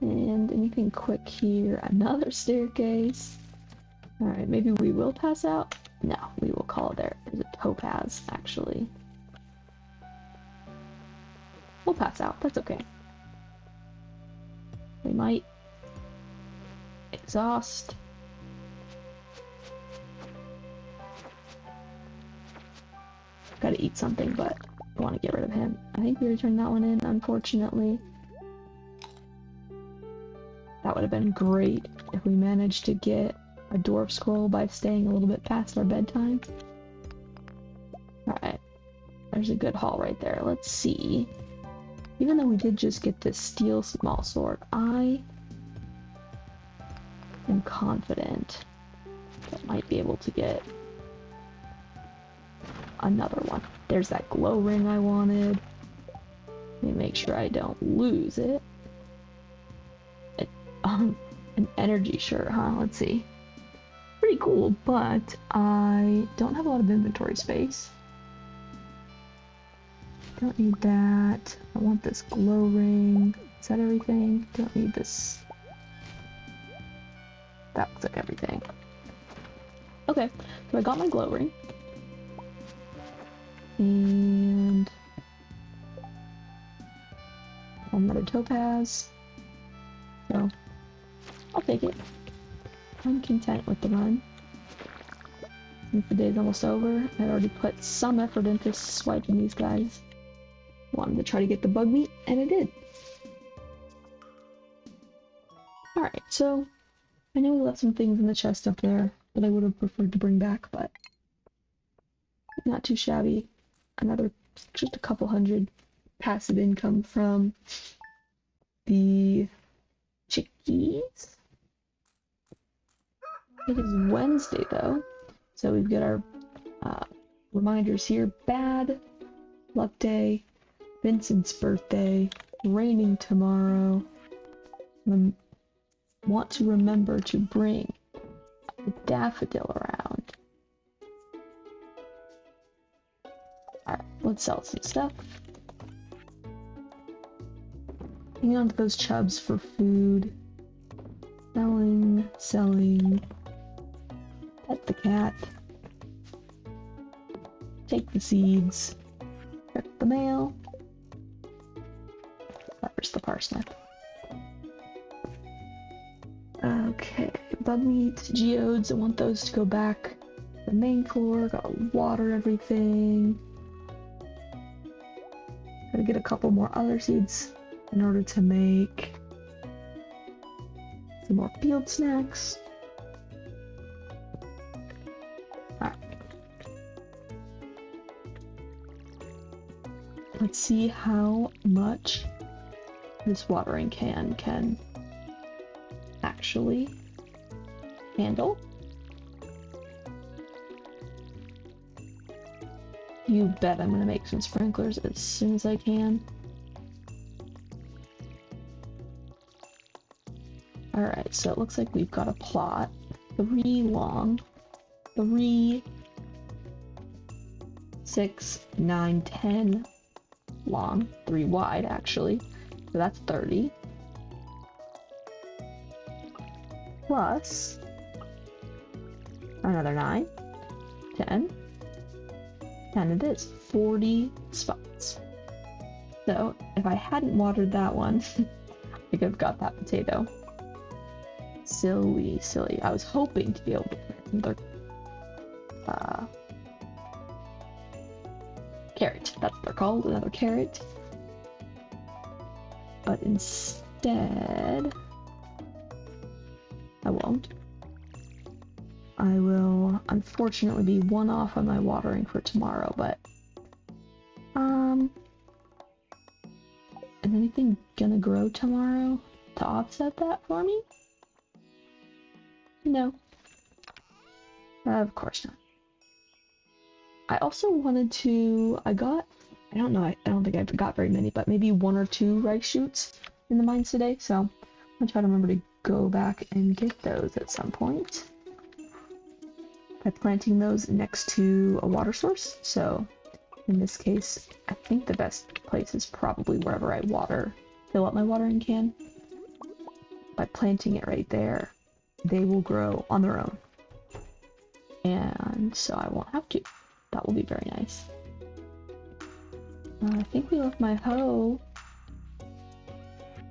And anything quick here? Another staircase. Alright, maybe we will pass out? No, we will call it there. There's a topaz, actually. We'll pass out, that's okay. We might exhaust. Gotta eat something, but I want to get rid of him. I think we returned that one in, unfortunately. That would have been great if we managed to get a dwarf scroll by staying a little bit past our bedtime. Alright, there's a good haul right there. Let's see. Even though we did just get this steel small sword, I am confident that I might be able to get another one. There's that glow ring I wanted. Let me make sure I don't lose it. An energy shirt, huh? Let's see. Pretty cool, but I don't have a lot of inventory space. Don't need that. I want this glow ring. Is that everything? Don't need this. That looks like everything. Okay, so I got my glow ring. And another topaz. So I'll take it. I'm content with the run. Since the day's almost over, I already put some effort into swiping these guys. Wanted to try to get the bug meat, and I did. Alright, so I know we left some things in the chest up there that I would have preferred to bring back, but not too shabby. Another, just a couple hundred passive income from the chickies. It is Wednesday though, so we've got our reminders here. Bad luck day, Vincent's birthday, raining tomorrow. Want to remember to bring a daffodil around. Alright, let's sell some stuff. Hang on to those chubs for food. Selling, selling. Pet the cat. Take the seeds. Check the mail. Where's the parsnip? Okay, bug meat, geodes, I want those to go back to the main floor. Gotta water everything. Gotta get a couple more other seeds in order to make some more field snacks. Alright. Let's see how much this watering can actually handle. You bet I'm gonna make some sprinklers as soon as I can. Alright, so it looks like we've got a plot. 3 long, 3, 6, 9, 10 long, 3 wide actually. So that's 30. Plus Another 9, 10, and it is 40 spots. So if I hadn't watered that one, I could have got that potato. Silly, silly. I was hoping to be able to plant another carrot. That's what they're called, another carrot. But instead, I won't. I will unfortunately be one off on my watering for tomorrow, but is anything gonna grow tomorrow to offset that for me? No. Of course not. I also wanted to, I don't know, I don't think I got very many, but maybe 1 or 2 rice shoots in the mines today, so I'm gonna try to remember to go back and get those at some point by planting those next to a water source. So in this case, I think the best place is probably wherever I fill up my watering can. By planting it right there, they will grow on their own. And so I won't have to. That will be very nice. I think we left my hoe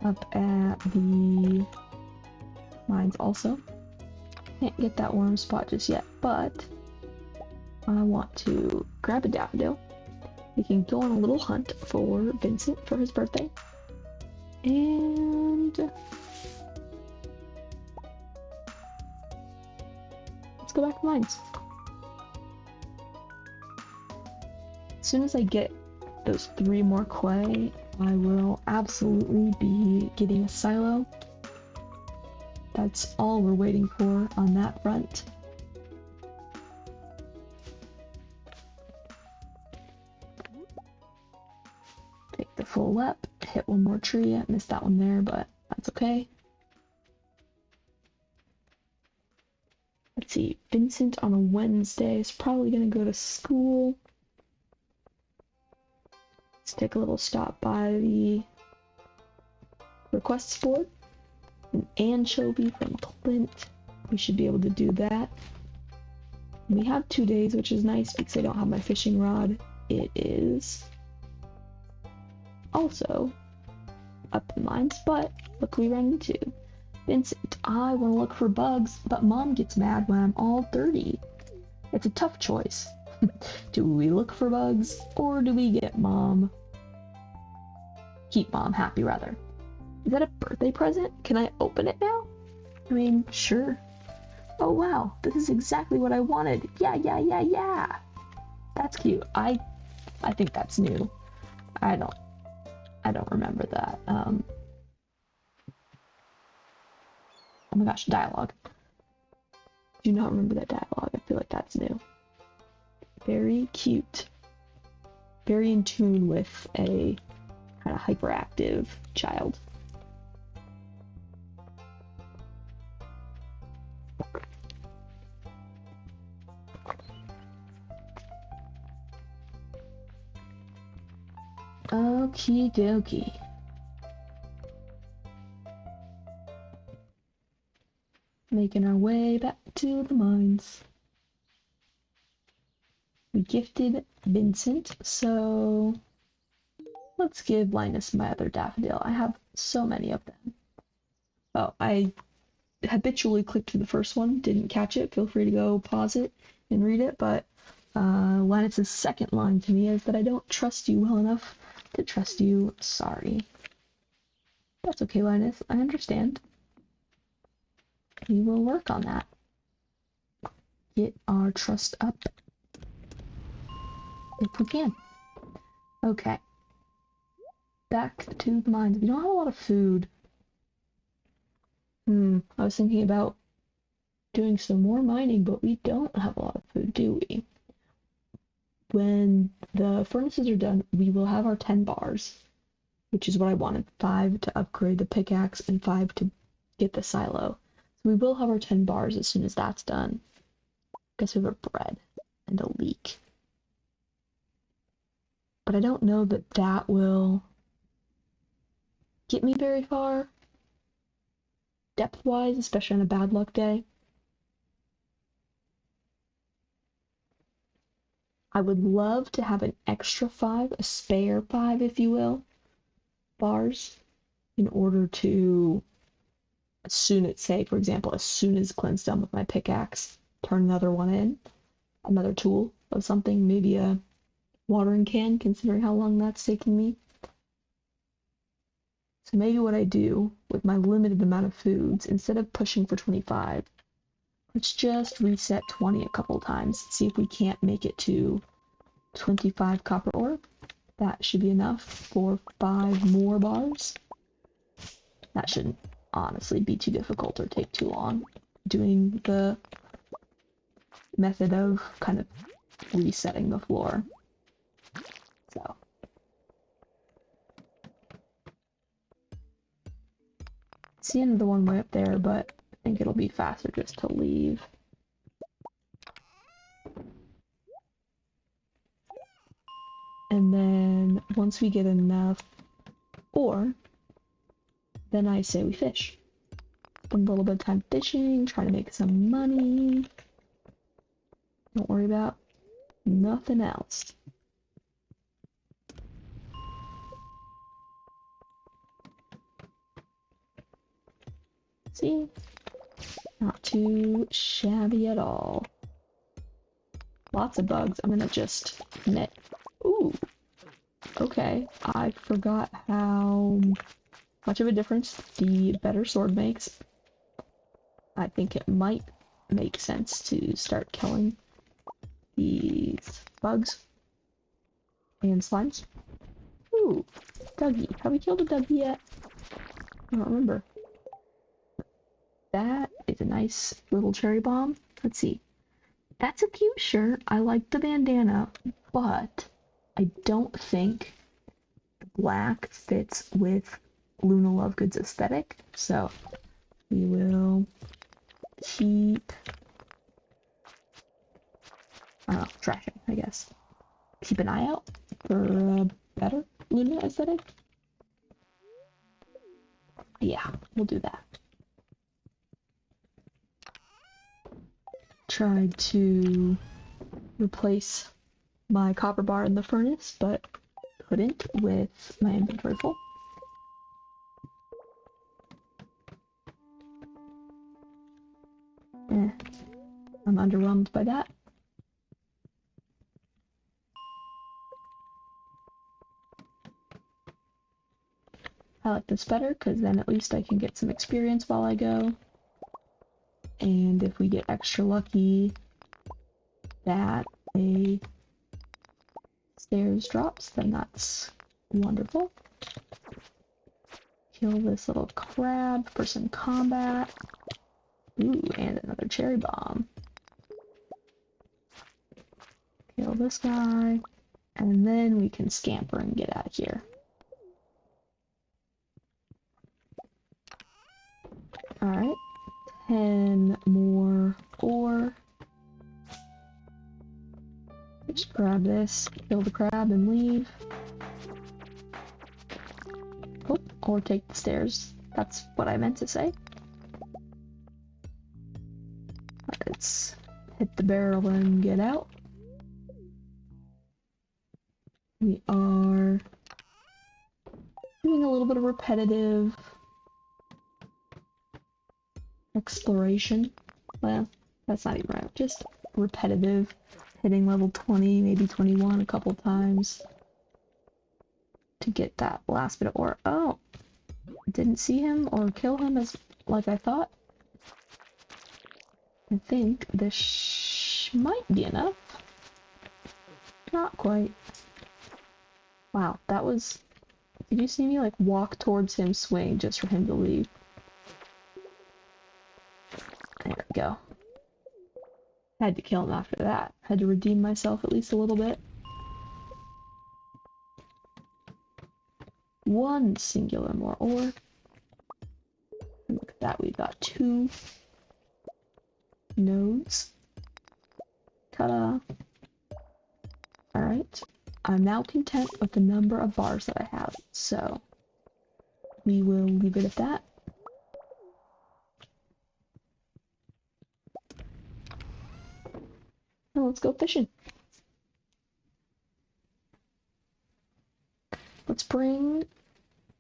up at the mines also. Can't get that warm spot just yet, but I want to grab a daffodil. We can go on a little hunt for Vincent for his birthday. And let's go back to mines. As soon as I get those 3 more clay, I will absolutely be getting a silo. That's all we're waiting for on that front. Take the full lap, hit 1 more tree. I missed that one there, but that's okay. Let's see, Vincent on a Wednesday is probably gonna go to school. Let's take a little stop by the requests board. An anchovy from Clint. We should be able to do that. We have 2 days, which is nice because I don't have my fishing rod. It is also up in mines, but look who we run into. Vincent, I want to look for bugs, but Mom gets mad when I'm all dirty. It's a tough choice. Do we look for bugs, or do we get Mom? Keep Mom happy, rather. Is that a birthday present? Can I open it now? I mean, sure. Oh wow, this is exactly what I wanted. Yeah, yeah, yeah, yeah. That's cute. I think that's new. I don't remember that. Oh my gosh, dialogue. Do not remember that dialogue. I feel like that's new. Very cute. Very in tune with a kind of hyperactive child. Okie dokie. Making our way back to the mines. We gifted Vincent, so let's give Linus my other daffodil. I have so many of them. Oh, I habitually clicked to the first one, didn't catch it. Feel free to go pause it and read it, but Linus's second line to me is that I don't trust you well enough to trust you. Sorry. That's okay, Linus. I understand. We will work on that. Get our trust up if we can. Okay. Back to the mines. We don't have a lot of food. I was thinking about doing some more mining, but we don't have a lot of food, do we? When the furnaces are done, we will have our 10 bars, which is what I wanted. 5 to upgrade the pickaxe and 5 to get the silo. So we will have our 10 bars as soon as that's done. Guess we have a bread and a leek. But I don't know that that will get me very far, depth-wise, especially on a bad luck day. I would love to have an extra 5, a spare 5, if you will, bars, in order to, as soon as, say, for example, as soon as Clint's done with my pickaxe, turn another one in, another tool of something, maybe a watering can, considering how long that's taking me. So maybe what I do with my limited amount of foods, instead of pushing for 25, let's just reset 20 a couple times, see if we can't make it to 25 copper ore. That should be enough for 5 more bars. That shouldn't honestly be too difficult or take too long, doing the method of kind of resetting the floor. So it's the end of the one way up there, but I think it'll be faster just to leave. And then once we get enough ore, then I say we fish. Spend a little bit of time fishing, try to make some money. Don't worry about nothing else. See? Not too shabby at all. Lots of bugs. I'm gonna just knit. Ooh. Okay. I forgot how much of a difference the better sword makes. I think it might make sense to start killing these bugs and slimes. Ooh, Dougie. Have we killed a Dougie yet? I don't remember. That is a nice little cherry bomb. Let's see. That's a cute shirt. I like the bandana, but I don't think black fits with Luna Lovegood's aesthetic. So we will keep trashing, I guess. Keep an eye out for a better Luna aesthetic. Yeah, we'll do that. Tried to replace my copper bar in the furnace, but couldn't with my inventory full. I'm underwhelmed by that. I like this better because then at least I can get some experience while I go. And if we get extra lucky that a stairs drops, then that's wonderful. Kill this little crab for some combat. Ooh, and another cherry bomb. Kill this guy. And then we can scamper and get out of here. Alright. 10 more ore. Just grab this, kill the crab, and leave. Oh, or take the stairs. That's what I meant to say. Let's hit the barrel and get out. We are doing a little bit of repetitive exploration. Well, that's not even right. Just repetitive. Hitting level 20, maybe 21 a couple times to get that last bit of ore. Oh, didn't see him or kill him as like I thought. I think this might be enough. Not quite. Wow, that was... Did you see me like walk towards him, swing just for him to leave? There we go. Had to kill him after that. Had to redeem myself at least a little bit. One singular more ore. And look at that, we got 2 nodes. Ta-da! Alright. I'm now content with the number of bars that I have, so we will leave it at that. Now let's go fishing. Let's bring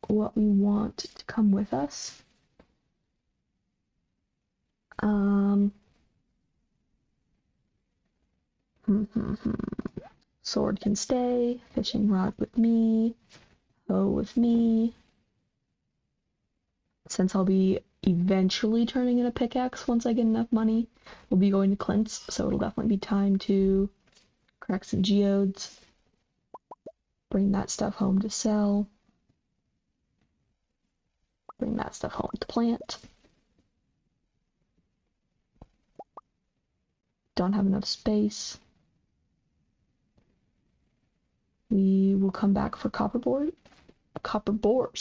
what we want to come with us. Sword can stay, fishing rod with me, hoe with me. Since I'll be eventually turning in a pickaxe once I get enough money, we'll be going to Clint's, so it'll definitely be time to crack some geodes, bring that stuff home to sell, bring that stuff home to plant. Don't have enough space. We will come back for copper bores,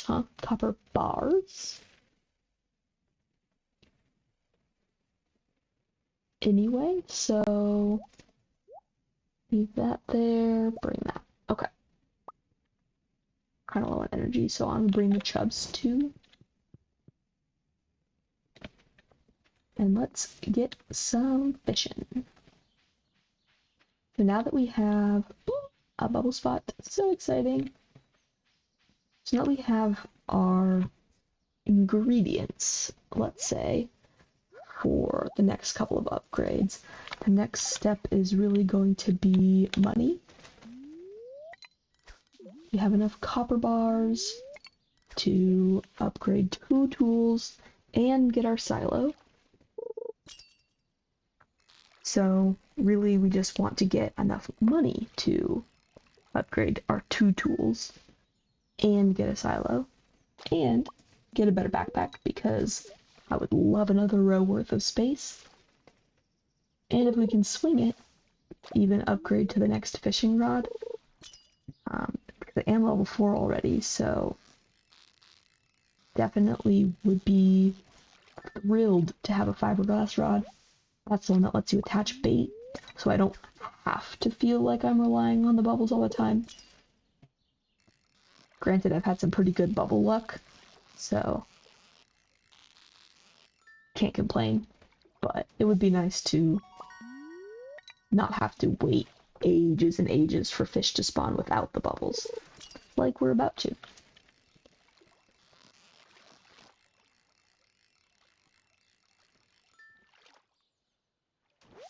huh? Copper bars. Anyway, so leave that there, bring that. Okay. Kind of low on energy, so I'm gonna bring the chubs too. And let's get some fishing. So now that we have a bubble spot, so exciting. So now we have our ingredients, let's say, for the next couple of upgrades. The next step is really going to be money. We have enough copper bars to upgrade 2 tools and get our silo. So really we just want to get enough money to upgrade our 2 tools and get a silo and get a better backpack because I would love another row worth of space. And if we can swing it, even upgrade to the next fishing rod. Because I am level 4 already, so definitely would be thrilled to have a fiberglass rod. That's the one that lets you attach bait, so I don't have to feel like I'm relying on the bubbles all the time. Granted, I've had some pretty good bubble luck, so can't complain, but it would be nice to not have to wait ages and ages for fish to spawn without the bubbles, like we're about to.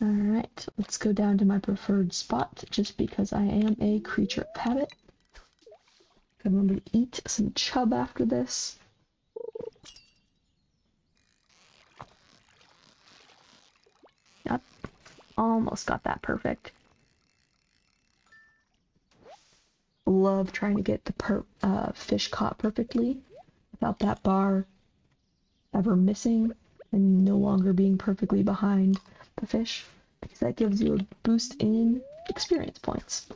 Alright, let's go down to my preferred spot, just because I am a creature of habit. I'm going to eat some chub after this. Yep, almost got that perfect. Love trying to get the fish caught perfectly without that bar ever missing and no longer being perfectly behind the fish, because that gives you a boost in experience points.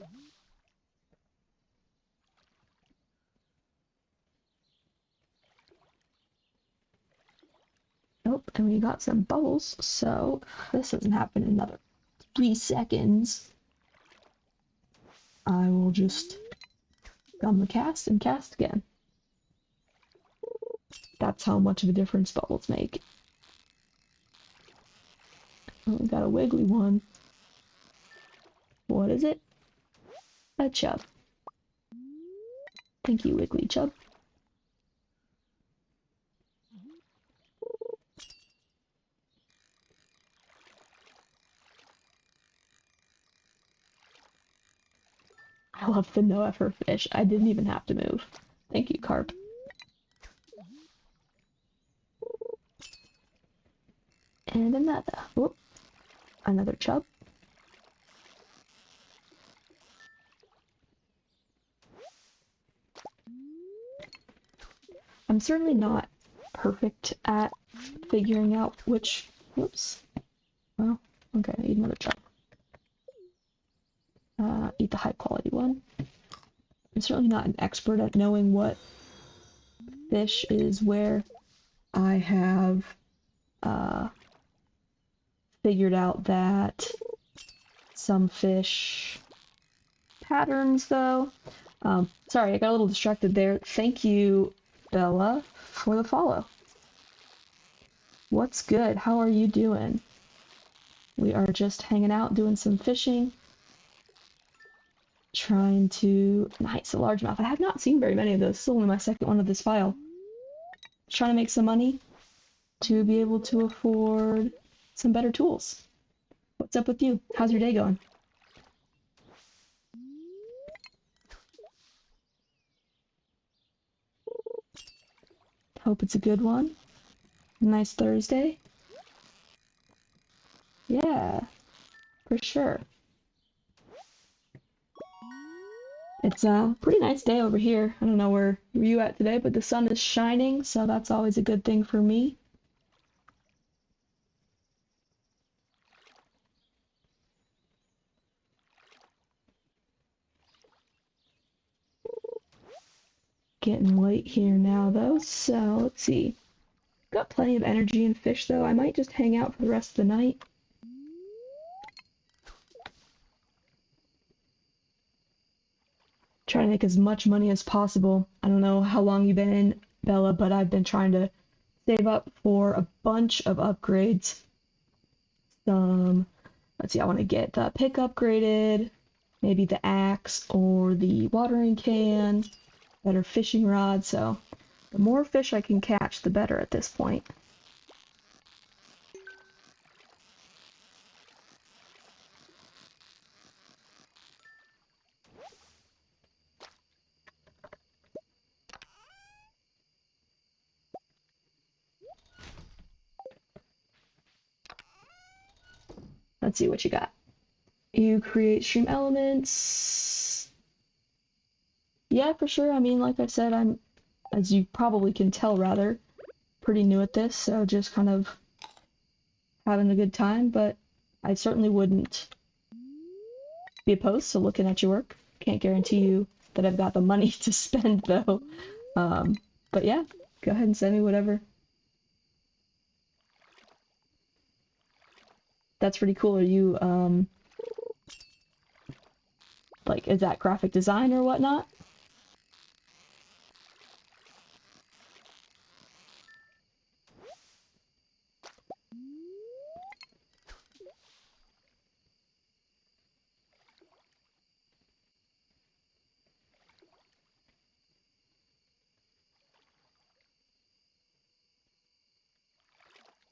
Oh, and we got some bubbles, so if this doesn't happen in another 3 seconds, I will just gum the cast and cast again. That's how much of a difference bubbles make. Oh, we got a wiggly one. What is it? A chub. Thank you, wiggly chub. I love the no effort fish. I didn't even have to move. Thank you, carp. And another chub. I'm certainly not perfect at figuring out which, whoops. Well, okay, eat another chub. Eat the high quality one. I'm certainly not an expert at knowing what fish is where. I have figured out that some fish patterns though. Sorry, I got a little distracted there. Thank you, Bella, for the follow. What's good? How are you doing? We are just hanging out, doing some fishing. Trying to... Nice, a largemouth. I have not seen very many of those. This is only my second one of this file. Trying to make some money to be able to afford some better tools. What's up with you? How's your day going? Hope it's a good one. Nice Thursday. Yeah, for sure. It's a pretty nice day over here. I don't know where you at today, but the sun is shining, so that's always a good thing for me. Getting late here now, though, so let's see. Got plenty of energy and fish, though. I might just hang out for the rest of the night. Try to make as much money as possible. I don't know how long you've been in, Bella, but I've been trying to save up for a bunch of upgrades. Let's see, I want to get the pick upgraded, maybe the axe or the watering can, better fishing rod, so the more fish I can catch, the better at this point. Let's see what you got. You create stream elements. Yeah, for sure. I mean, like I said, I'm, as you probably can tell, rather, pretty new at this, so just kind of having a good time, but I certainly wouldn't be opposed to looking at your work. Can't guarantee you that I've got the money to spend, though. But yeah, go ahead and send me whatever. That's pretty cool. Are you, like, is that graphic design or whatnot?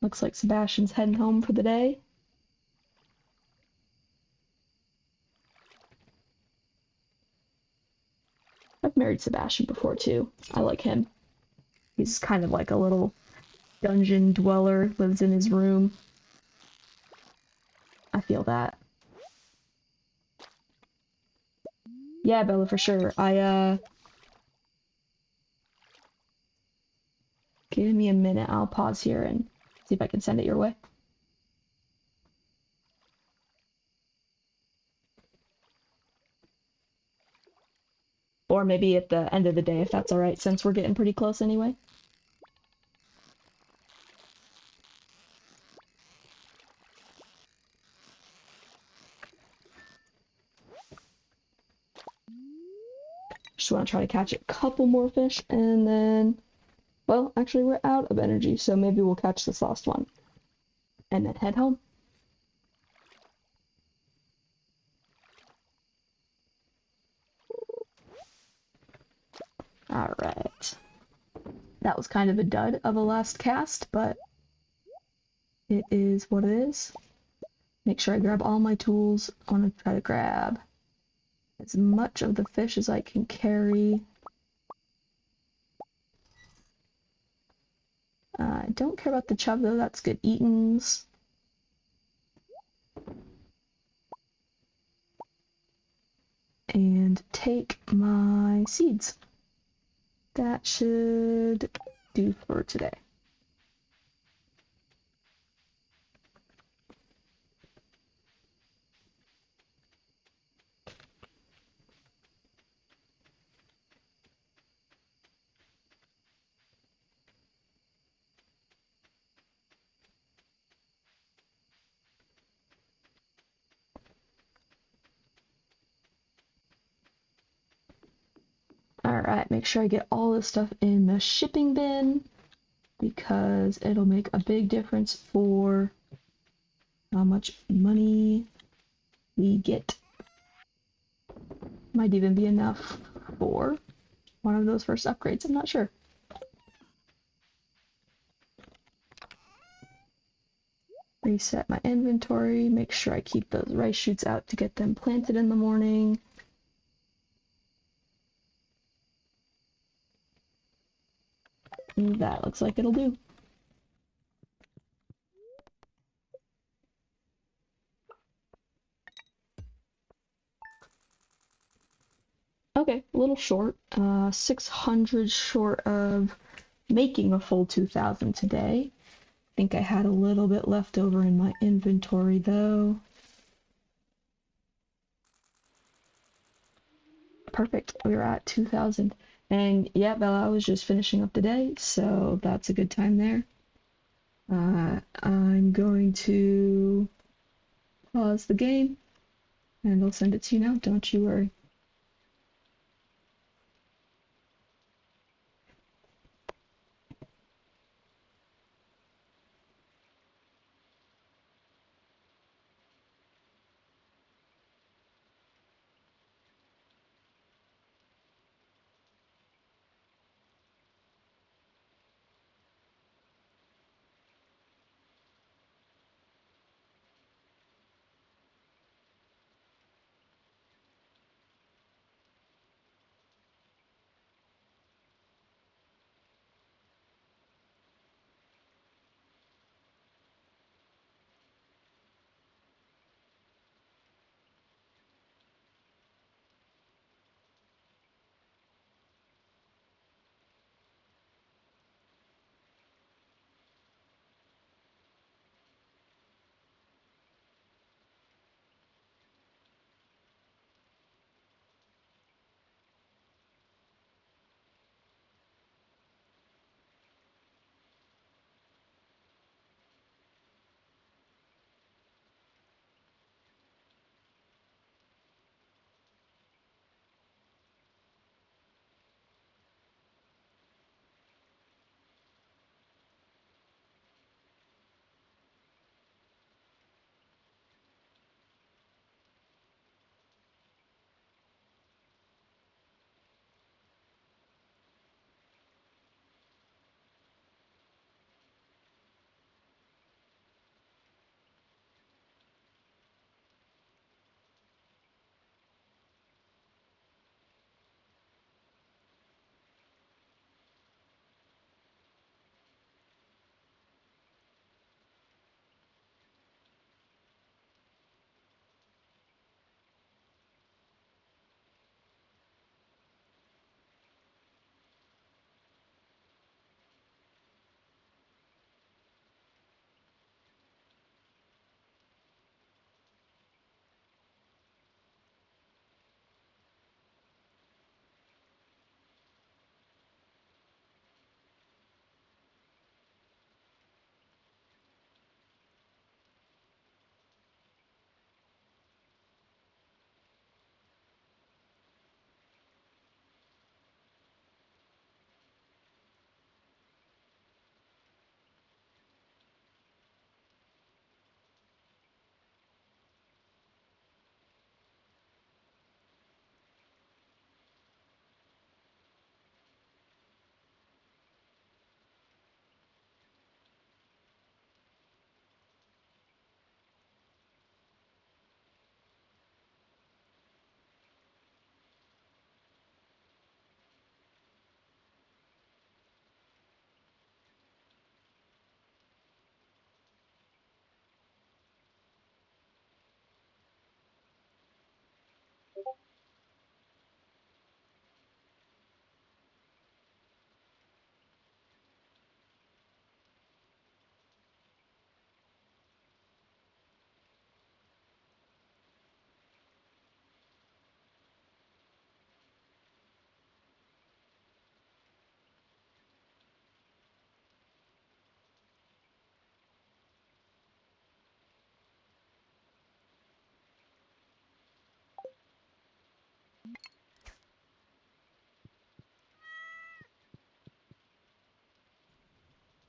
Looks like Sebastian's heading home for the day. I've married Sebastian before too. I like him. He's kind of like a little dungeon dweller, lives in his room. I feel that. Yeah, Bella, for sure. Give me a minute. I'll pause here and see if I can send it your way. Or maybe at the end of the day, if that's alright, since we're getting pretty close anyway. Just want to try to catch a couple more fish, and then, well, actually we're out of energy, so maybe we'll catch this last one. And then head home. Alright. That was kind of a dud of a last cast, but it is what it is. Make sure I grab all my tools. I want to try to grab as much of the fish as I can carry. I don't care about the chub though, that's good eatings. And take my seeds. That should do for today. Alright, make sure I get all this stuff in the shipping bin because it'll make a big difference for how much money we get. Might even be enough for one of those first upgrades, I'm not sure. Reset my inventory, make sure I keep those rice shoots out to get them planted in the morning. And that looks like it'll do. Okay, a little short. 600 short of making a full 2,000 today. I think I had a little bit left over in my inventory though. Perfect, we were at 2,000. And yeah, Bella, I was just finishing up the day, so that's a good time there. I'm going to pause the game and I'll send it to you now, don't you worry.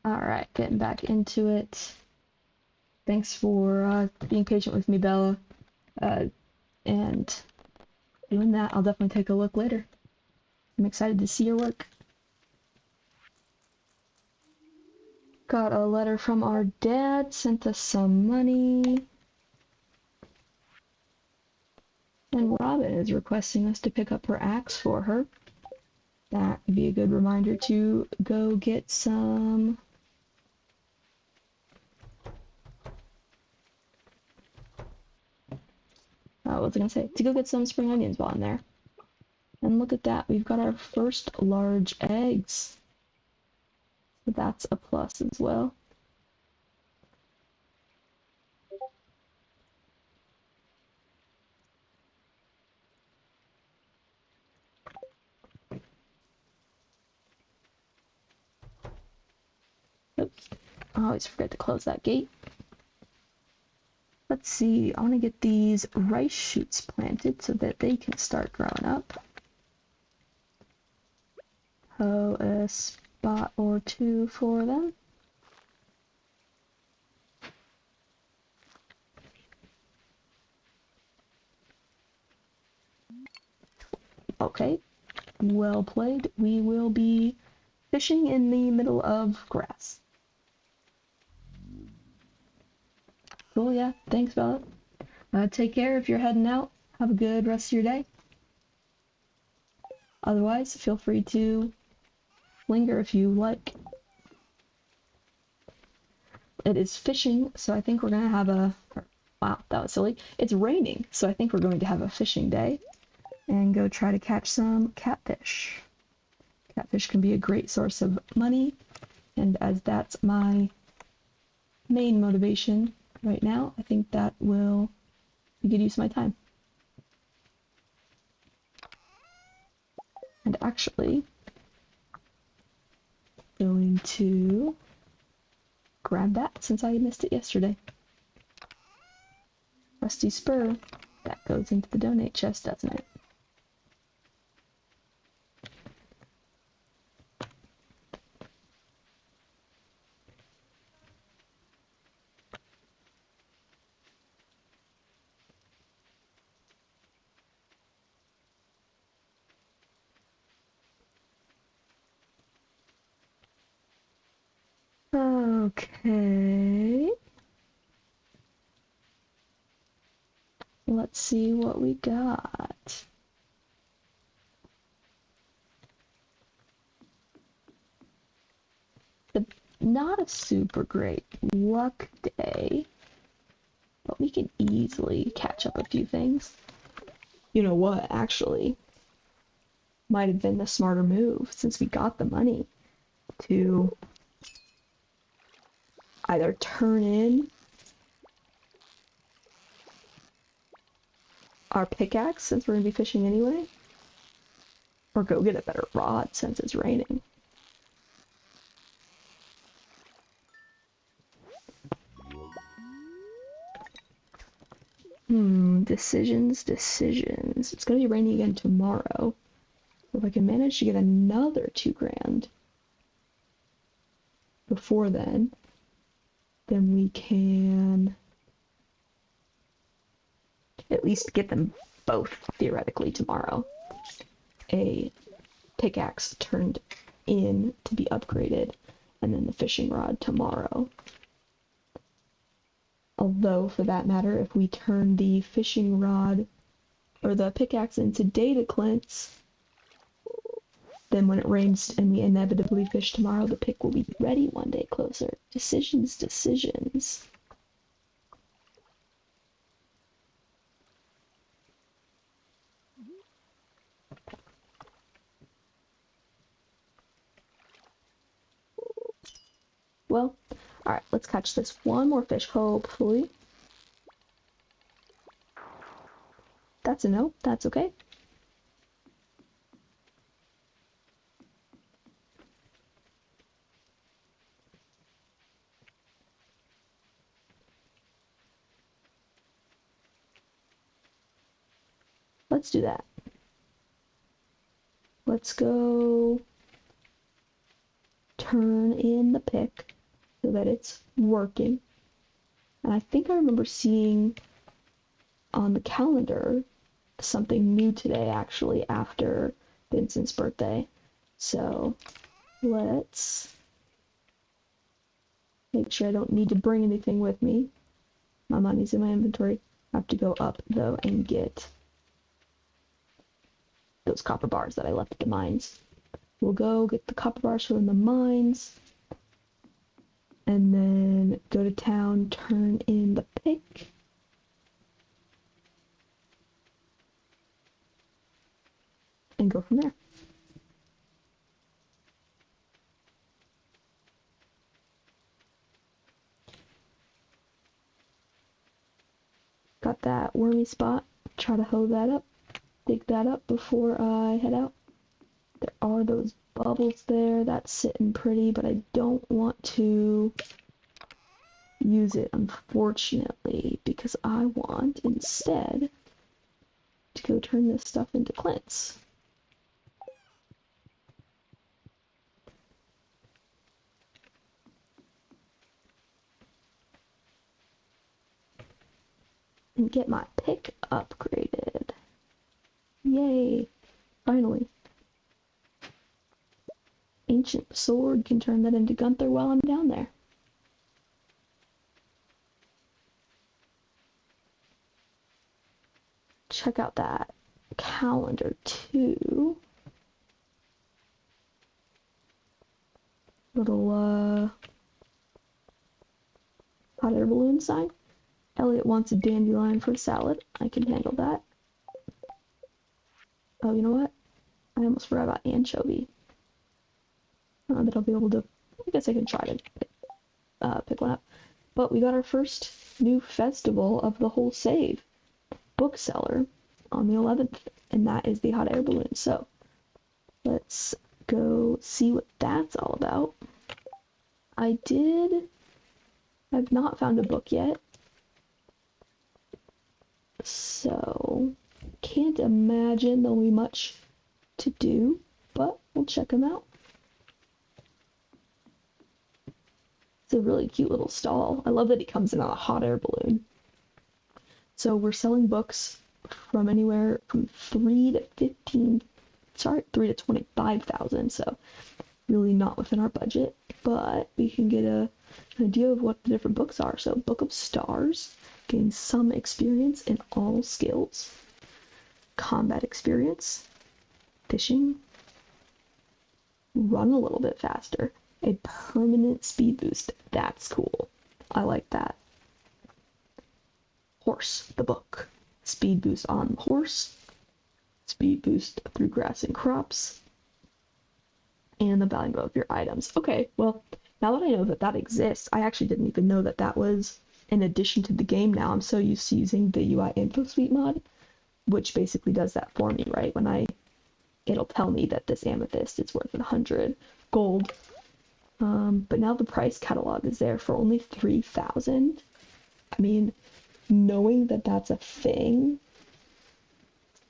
Alright, getting back into it. Thanks for being patient with me, Bella. And doing that. I'll definitely take a look later. I'm excited to see your work. Got a letter from our dad, sent us some money. And Robin is requesting us to pick up her axe for her. That would be a good reminder to go get some... what was I gonna say? To go get some spring onions while I'm there. And look at that, we've got our first large eggs. So that's a plus as well. Oops, I always forget to close that gate. Let's see, I want to get these rice shoots planted so that they can start growing up. Oh, a spot or two for them. Okay, well played. We will be fishing in the middle of grass. Cool, yeah. Thanks, Bella. Take care if you're heading out. Have a good rest of your day. Otherwise, feel free to linger if you like. It is fishing, so I think we're going to have a... Wow, that was silly. It's raining, so I think we're going to have a fishing day and go try to catch some catfish. Catfish can be a great source of money, and as that's my main motivation right now, I think that will be good use of my time. And actually, going to grab that since I missed it yesterday. Rusty spur. That goes into the donate chest, doesn't it? Okay. Let's see what we got. Not a super great luck day, but we can easily catch up a few things. You know what, actually, might have been the smarter move since we got the money to either turn in our pickaxe since we're going to be fishing anyway, or go get a better rod since it's raining. Decisions. It's going to be raining again tomorrow. If I can manage to get another 2 grand before then we can at least get them both theoretically tomorrow. A pickaxe turned in to be upgraded, and then the fishing rod tomorrow. Although, for that matter, if we turn the fishing rod or the pickaxe in today to Clint's, then when it rains and we inevitably fish tomorrow, the pick will be ready one day closer. Decisions. Well, alright, let's catch this one more fish, hopefully. That's a no, that's okay. Let's do that. Let's go turn in the pick so that it's working. And I think I remember seeing on the calendar something new today, actually, after Vincent's birthday. So let's make sure I don't need to bring anything with me. My money's in my inventory. I have to go up, though, and get those copper bars that I left at the mines. We'll go get the copper bars from the mines, and then go to town, turn in the pick, and go from there. Got that wormy spot. Try to hoe that up, dig that up before I head out. There are those bubbles there. That's sitting pretty, but I don't want to use it, unfortunately, because I want instead to go turn this stuff into Clint's. And get my pick upgraded. Yay! Finally. Ancient sword, can turn that into Gunther while I'm down there. Check out that calendar too. Little hot air balloon sign. Elliot wants a dandelion for salad. I can handle that. Oh, you know what? I almost forgot about anchovy. That I'll be able to. I guess I can try to pick one up. But we got our first new festival of the whole save, bookseller, on the 11th, and that is the hot air balloon. So let's go see what that's all about. I've not found a book yet, so can't imagine there'll be much to do, but we'll check them out. It's a really cute little stall. I love that he comes in on a hot air balloon. So we're selling books from anywhere from 3 to 25,000, so really not within our budget, but we can get an idea of what the different books are. So Book of Stars, gain some experience in all skills, combat experience, fishing, run a little bit faster, a permanent speed boost. That's cool. I like that. Horse, the book. Speed boost on the horse, speed boost through grass and crops, and the value of your items. Okay, well, now that I know that that exists, I actually didn't even know that that was an addition to the game now. I'm so used to using the UI Info Suite mod, which basically does that for me, right? It'll tell me that this amethyst is worth 100 gold. But now the price catalog is there for only 3,000. I mean, knowing that that's a thing,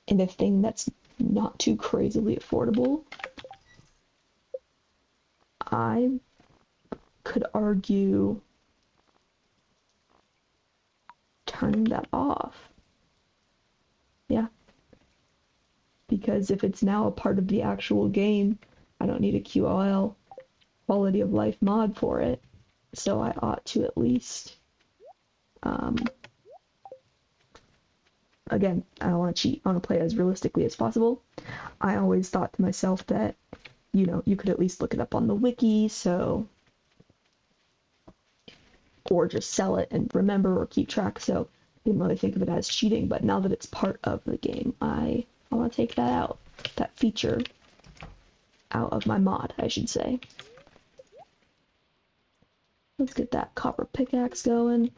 and a thing that's not too crazily affordable, I could argue turning that off. Yeah. Because if it's now a part of the actual game, I don't need a QOL quality of life mod for it. So I ought to at least, again, I don't want to cheat. I want to play as realistically as possible. I always thought to myself that, you could at least look it up on the wiki, or just sell it and remember or keep track. So I didn't really think of it as cheating, but now that it's part of the game, I want to take that out, that feature out of my mod, I should say. Let's get that copper pickaxe going.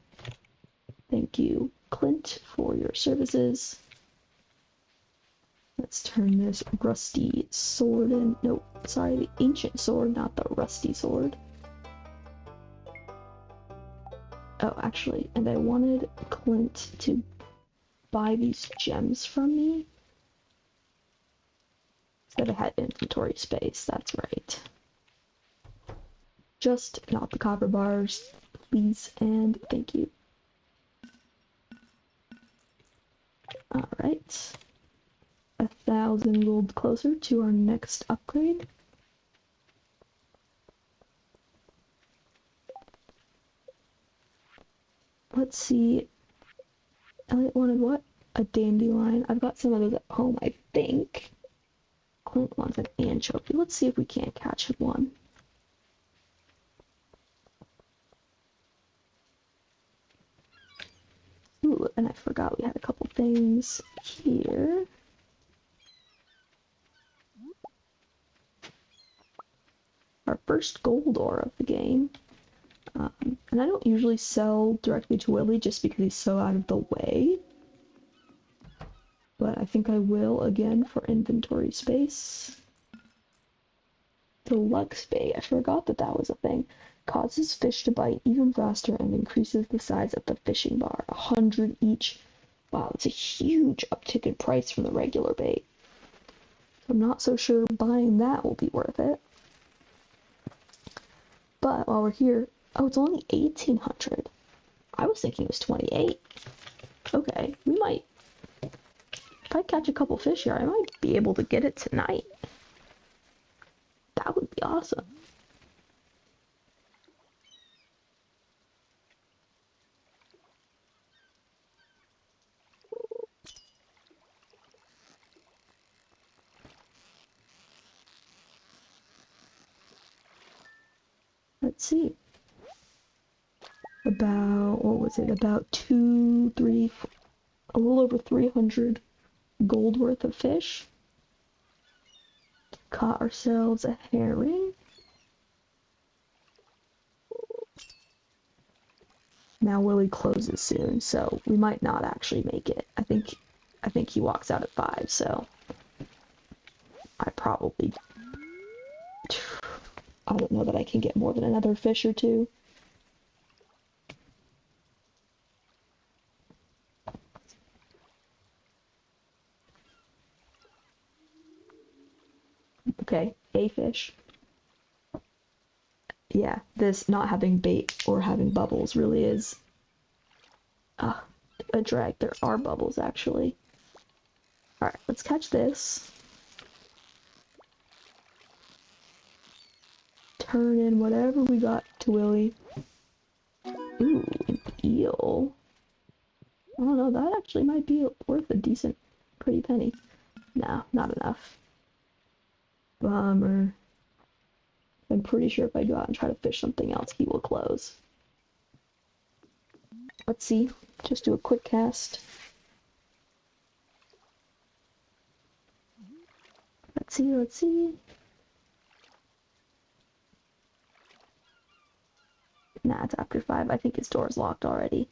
Thank you, Clint, for your services. Let's turn this rusty sword in. No, sorry, the ancient sword, not the rusty sword. Oh, actually, and I wanted Clint to buy these gems from me. Instead I had inventory space, that's right. Just not the copper bars, please and thank you. Alright. 1,000 gold closer to our next upgrade. Let's see. Elliot wanted what? A dandelion. I've got some of those at home, I think. Clint wants an anchovy. Let's see if we can't catch one. Ooh, and I forgot we had a couple things here. Our first gold ore of the game. And I don't usually sell directly to Willie just because he's so out of the way. But I think I will again for inventory space. The Lux Bait, I forgot that that was a thing. Causes fish to bite even faster and increases the size of the fishing bar. 100 each. Wow, it's a huge uptick in price from the regular bait. I'm not so sure buying that will be worth it. But while we're here, oh, it's only 1,800. I was thinking it was 28. Okay, we might, if I catch a couple fish here, I might be able to get it tonight. That would be awesome. Let's see. About, what was it? About a little over 300 gold worth of fish. Caught ourselves a herring. Now Willie closes soon, so we might not actually make it. I think he walks out at 5, so I probably, I don't know that I can get more than another fish or two. Okay, a fish. Yeah, this not having bait or having bubbles really is a drag. There are bubbles, actually. Alright, let's catch this. Turn in whatever we got to Willie. Ooh, an eel. I don't know, that actually might be worth a decent, pretty penny. No, not enough. Bummer. I'm pretty sure if I go out and try to fish something else, he will close. Let's see. Just do a quick cast. Let's see, let's see. Nah, it's after 5. I think his door's locked already.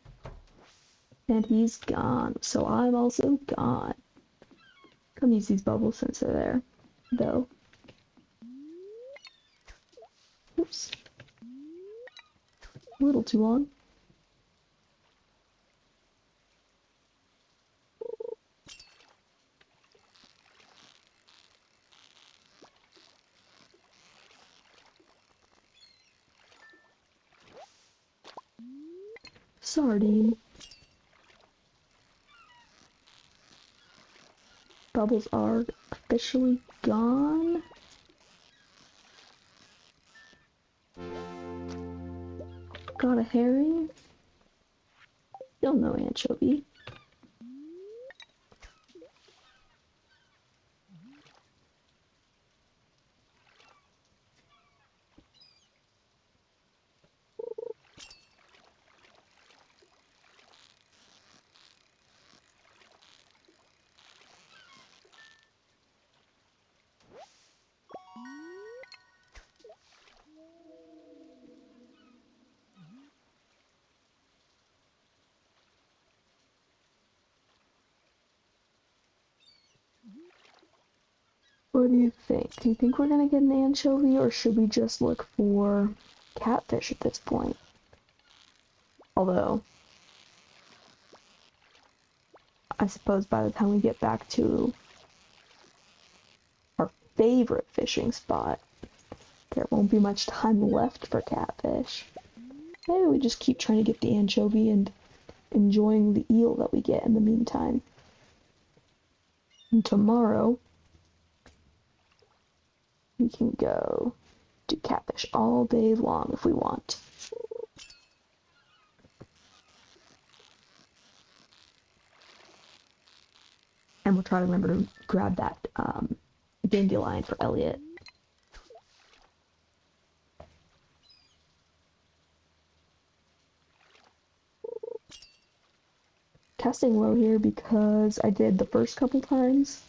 And he's gone, so I'm also gone. Come use these bubbles since they're there, though. Oops. A little too long. Sardine. Bubbles are officially gone. Got a herring. Still no anchovy. What do you think? Do you think we're gonna get an anchovy, or should we just look for catfish at this point? Although, I suppose by the time we get back to our favorite fishing spot, there won't be much time left for catfish. Maybe we just keep trying to get the anchovy and enjoying the eel that we get in the meantime. And tomorrow, we can go do catfish all day long if we want. And we'll try to remember to grab that dandelion for Elliot. Casting low here because I did the first couple times.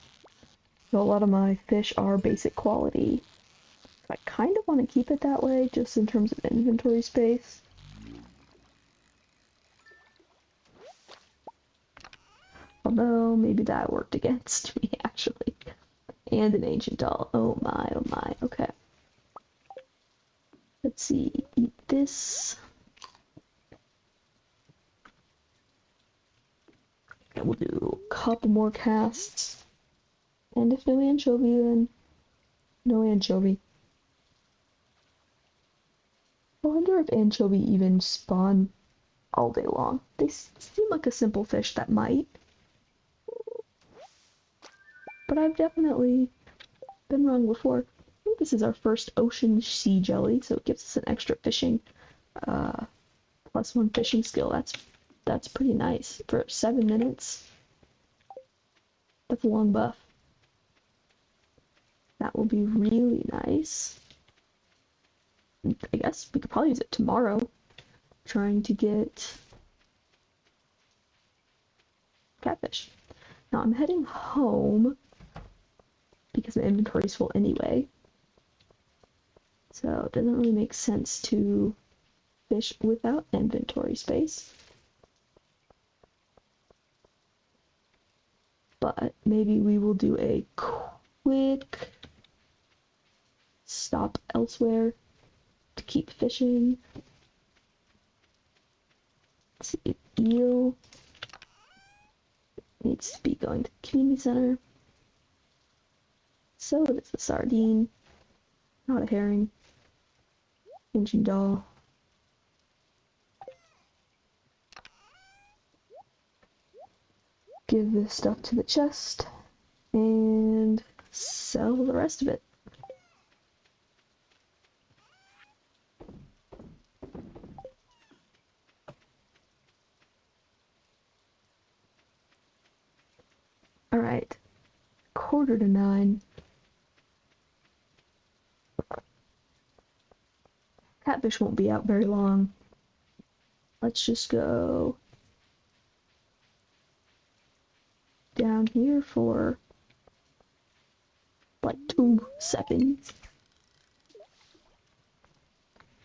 So a lot of my fish are basic quality. I kind of want to keep it that way just in terms of inventory space. Although maybe that worked against me actually. And an ancient doll. Oh my, oh my. Okay. Let's see. Eat this. And we'll do a couple more casts. And if no anchovy, then no anchovy. I wonder if anchovy even spawn all day long. They seem like a simple fish that might. But I've definitely been wrong before. I think this is our first ocean sea jelly, so it gives us an extra fishing, +1 fishing skill. That's pretty nice for 7 minutes. That's a long buff. That will be really nice. I guess we could probably use it tomorrow, trying to get catfish. Now I'm heading home because my inventory's full anyway. So it doesn't really make sense to fish without inventory space. But maybe we will do a quick stop elsewhere to keep fishing. Let's see, eel needs to be going to the community center. So does the sardine, not a herring. Ancient doll. Give this stuff to the chest and sell the rest of it. Alright, 8:45. Catfish won't be out very long. Let's just go down here for like 2 seconds.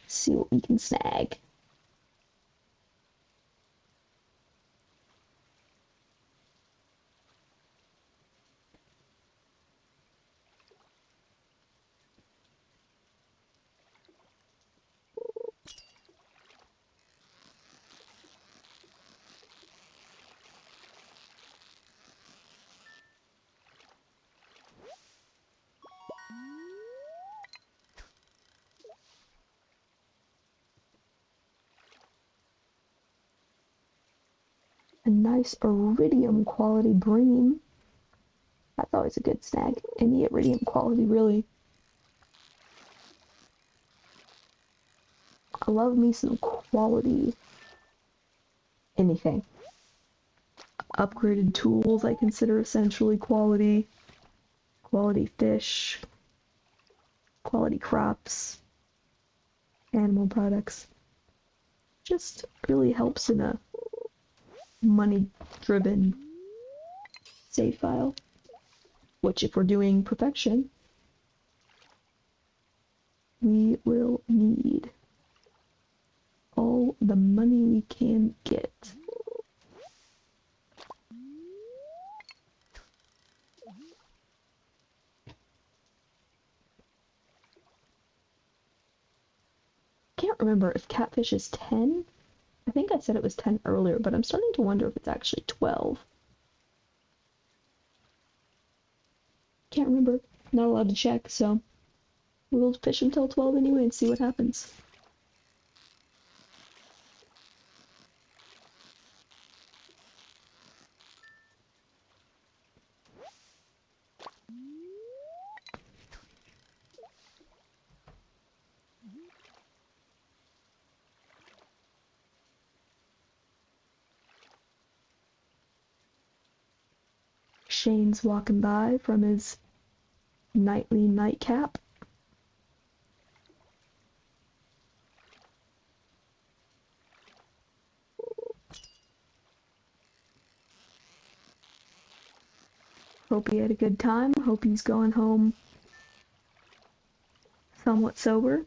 See what we can snag. A nice iridium quality bream. That's always a good snag. Any iridium quality, really. I love me some quality anything. Upgraded tools I consider essentially quality. Quality fish. Quality crops. Animal products. Just really helps in a money-driven save file. Which, if we're doing perfection, we will need all the money we can get. Can't remember if catfish is 10. I think I said it was 10 earlier, but I'm starting to wonder if it's actually 12. Can't remember. Not allowed to check, so we'll fish until 12 anyway and see what happens. Shane's walking by from his nightly nightcap. Hope he had a good time. Hope he's going home somewhat sober.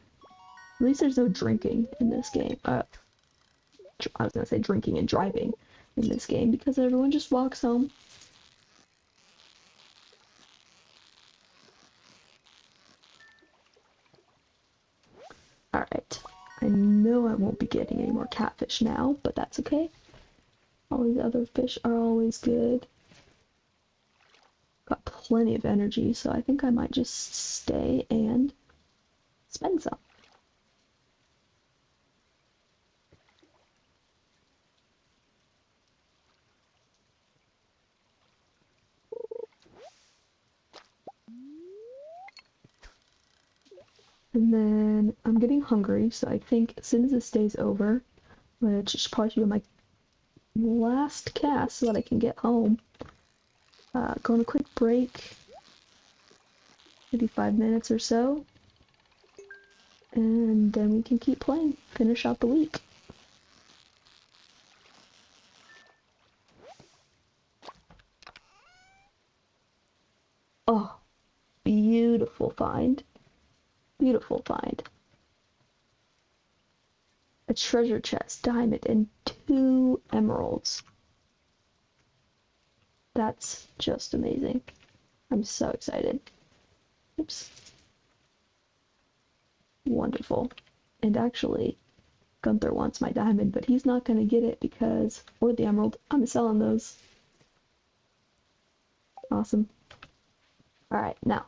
At least there's no drinking in this game. I was gonna say drinking and driving in this game because everyone just walks home. Alright. I know I won't be getting any more catfish now, but that's okay. All these other fish are always good. Got plenty of energy, so I think I might just stay and spend some. And then I'm getting hungry, so I think as soon as this day's over, which should probably be my last cast so that I can get home, go on a quick break, maybe 5 minutes or so, and then we can keep playing, finish out the week. Oh, beautiful find. Beautiful find. A treasure chest, diamond, and 2 emeralds. That's just amazing. I'm so excited. Oops. Wonderful. And actually, Gunther wants my diamond, but he's not going to get it because, or the emerald, I'm selling those. Awesome. Alright, now,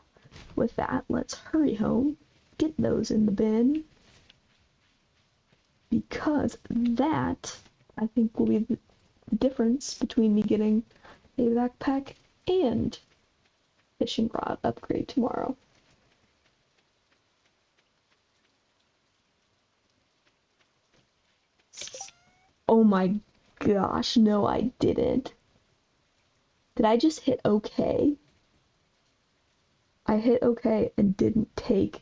with that, let's hurry home, get those in the bin, because that, I think, will be the difference between me getting a backpack and fishing rod upgrade tomorrow. Oh my gosh, no I didn't. Did I just hit OK? I hit OK and didn't take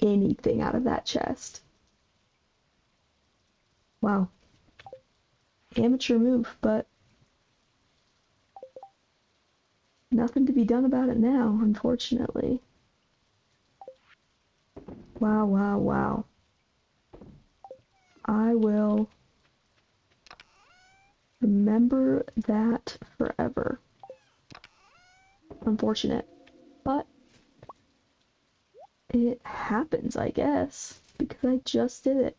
anything out of that chest. Wow. Amateur move, but nothing to be done about it now, unfortunately. Wow, wow, wow. I will remember that forever. Unfortunate, but it happens, I guess, because I just did it.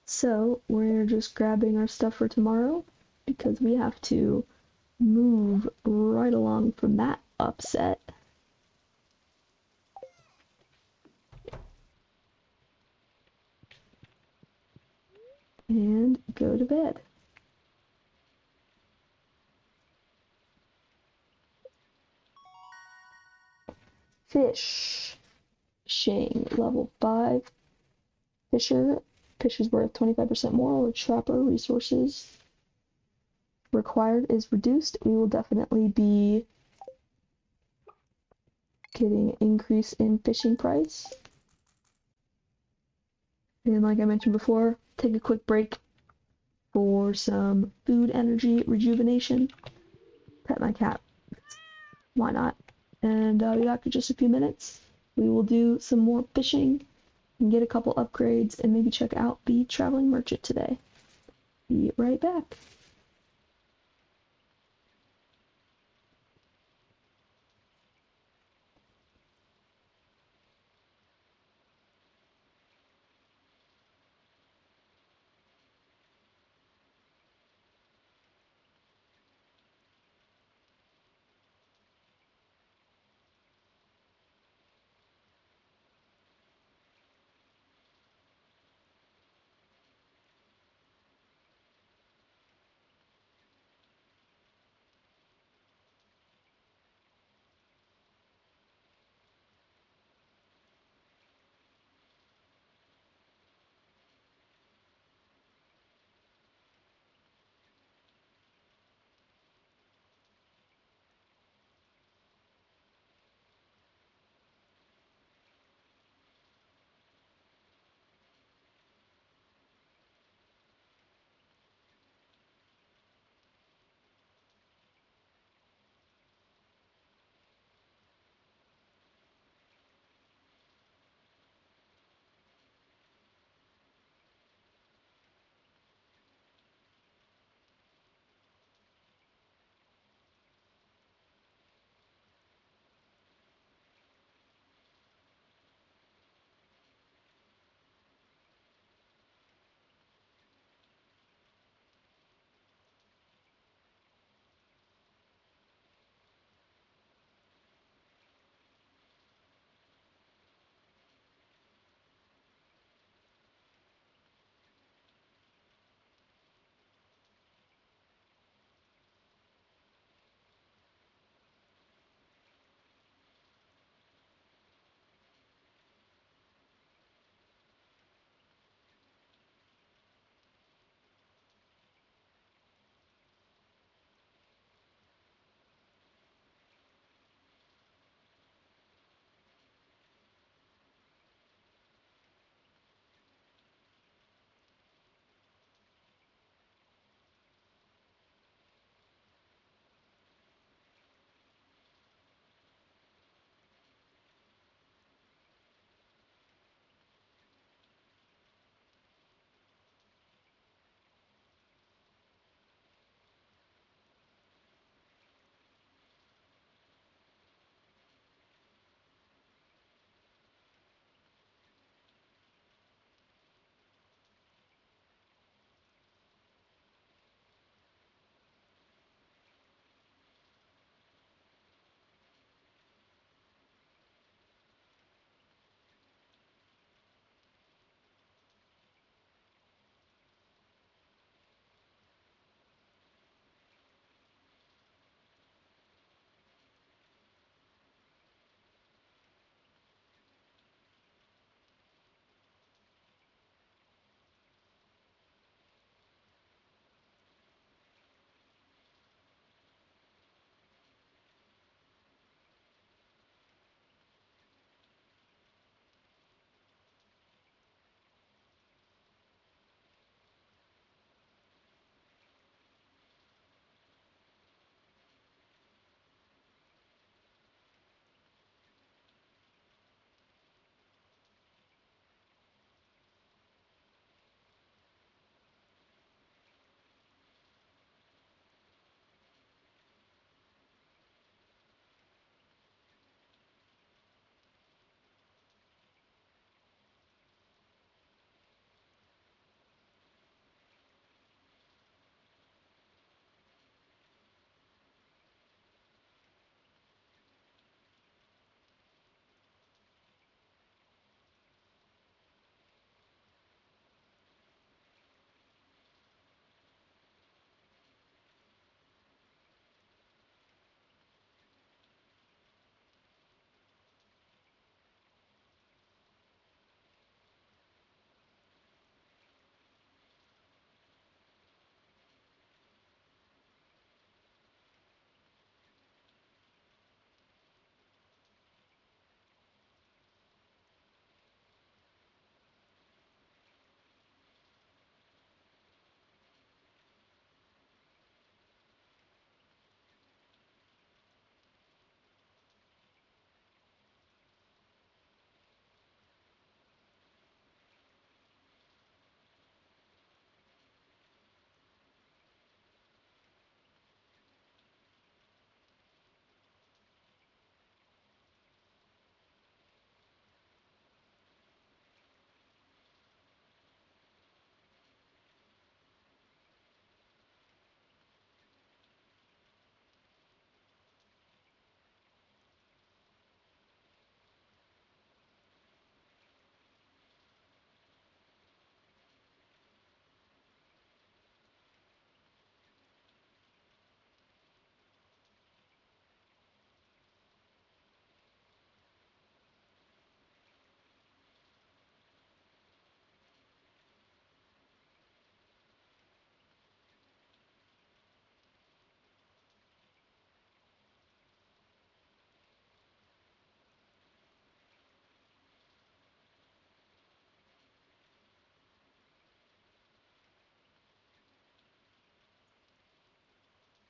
So we're just grabbing our stuff for tomorrow because we have to move right along from that upset. And go to bed. Fish. Fishing. Level 5. Fisher. Fisher's worth 25% more, or trapper resources required is reduced. We will definitely be getting an increase in fishing price. And like I mentioned before, take a quick break for some food energy rejuvenation. Pet my cat. Why not? And I'll be back in just a few minutes. We will do some more fishing and get a couple upgrades and maybe check out the traveling merchant today. Be right back.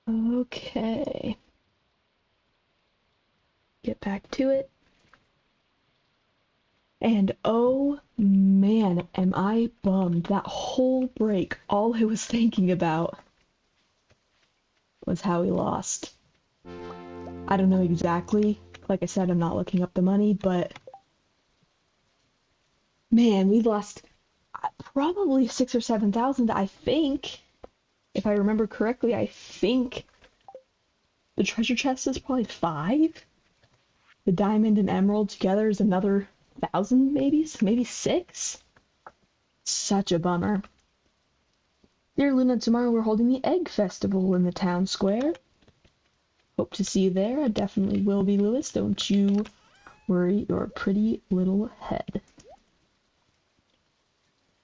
Okay. Get back to it. And oh man, am I bummed. That whole break, all I was thinking about was how we lost. I don't know exactly. Like I said, I'm not looking up the money, but man, we lost probably 6 or 7 thousand, I think. If I remember correctly, I think the treasure chest is probably 5. The diamond and emerald together is another 1,000, maybe 6. Such a bummer. Dear Luna, tomorrow we're holding the Egg Festival in the town square. Hope to see you there. I definitely will be, Lewis. Don't you worry your pretty little head.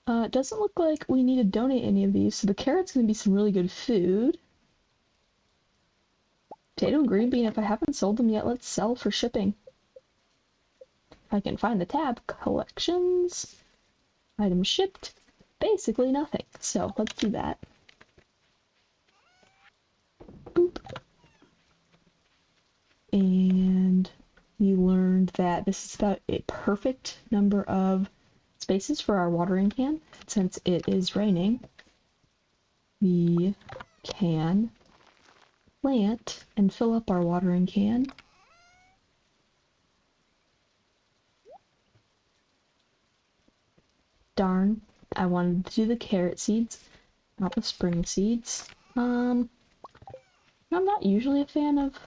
It doesn't look like we need to donate any of these, so the carrot's gonna be some really good food. Potato and green bean, if I haven't sold them yet, let's sell for shipping. If I can find the tab. Collections. Items shipped. Basically nothing. So let's do that. Boop. And we learned that this is about a perfect number of spaces for our watering can. Since it is raining, we can plant and fill up our watering can. Darn, I wanted to do the carrot seeds, not the spring seeds. I'm not usually a fan of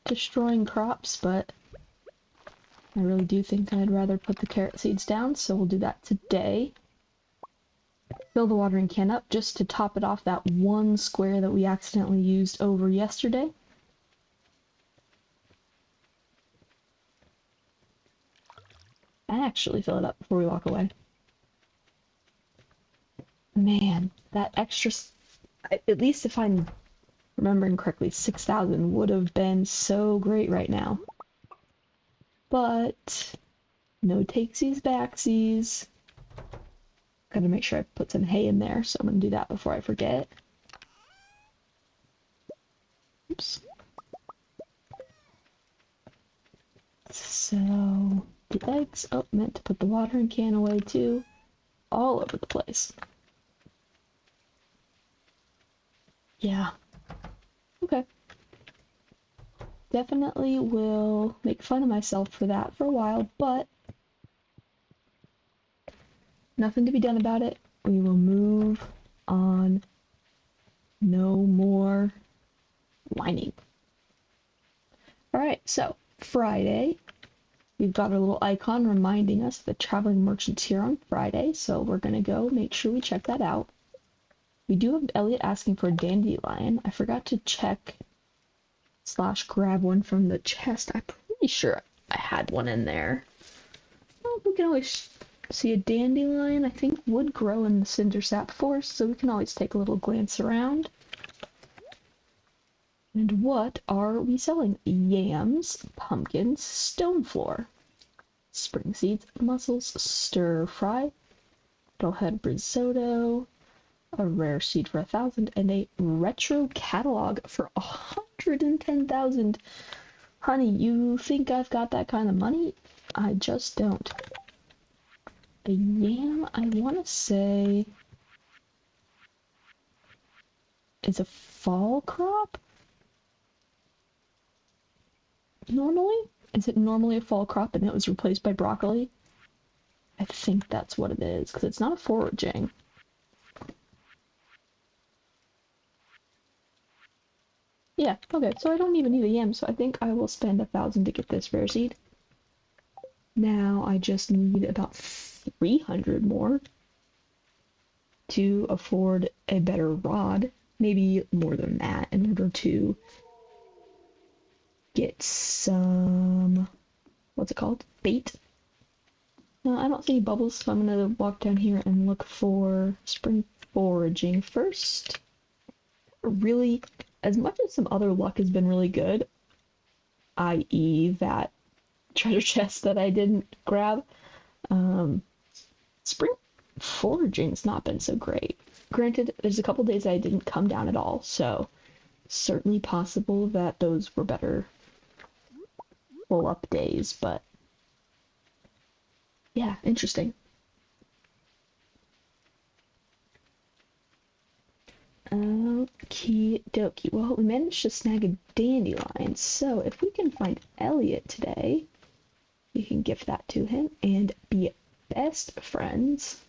destroying crops, but I really do think I'd rather put the carrot seeds down, so we'll do that today. Fill the watering can up just to top it off that one square that we accidentally used over yesterday. Actually fill it up before we walk away. Man, that extra, at least if I'm remembering correctly, 6,000 would have been so great right now. But no takesies backsies. Gotta make sure I put some hay in there, so I'm gonna do that before I forget. Oops. So the eggs, oh, meant to put the watering can away too. All over the place. Yeah. Okay. Definitely will make fun of myself for that for a while, but nothing to be done about it. We will move on. No more whining. Alright, so Friday. We've got our little icon reminding us that traveling merchant's here on Friday, so we're gonna go make sure we check that out. We do have Elliot asking for a dandelion. I forgot to check / grab one from the chest. I'm pretty sure I had one in there. Well, we can always see a dandelion. I think would grow in the cinder sap forest, so we can always take a little glance around. And what are we selling? Yams, pumpkins, stone floor, spring seeds, mussels, stir fry, metalhead risotto, a rare seed for 1,000, and a retro catalog for 110,000. Honey, you think I've got that kind of money? I just don't. A yam, I want to say, is a fall crop? Normally? Is it normally a fall crop and it was replaced by broccoli? I think that's what it is, because it's not a foraging. Yeah, okay, so I don't even need a yam, so I think I will spend 1,000 to get this rare seed. Now I just need about 300 more to afford a better rod. Maybe more than that in order to get some, what's it called? Bait. No, I don't see any bubbles, so I'm gonna walk down here and look for spring foraging first. Really, as much as some other luck has been really good, i.e. that treasure chest that I didn't grab, spring foraging's not been so great. Granted, there's a couple days I didn't come down at all, so certainly possible that those were better full up days, but yeah, interesting. Okie dokie. Well, we managed to snag a dandelion, so if we can find Elliot today, we can gift that to him and be best friends.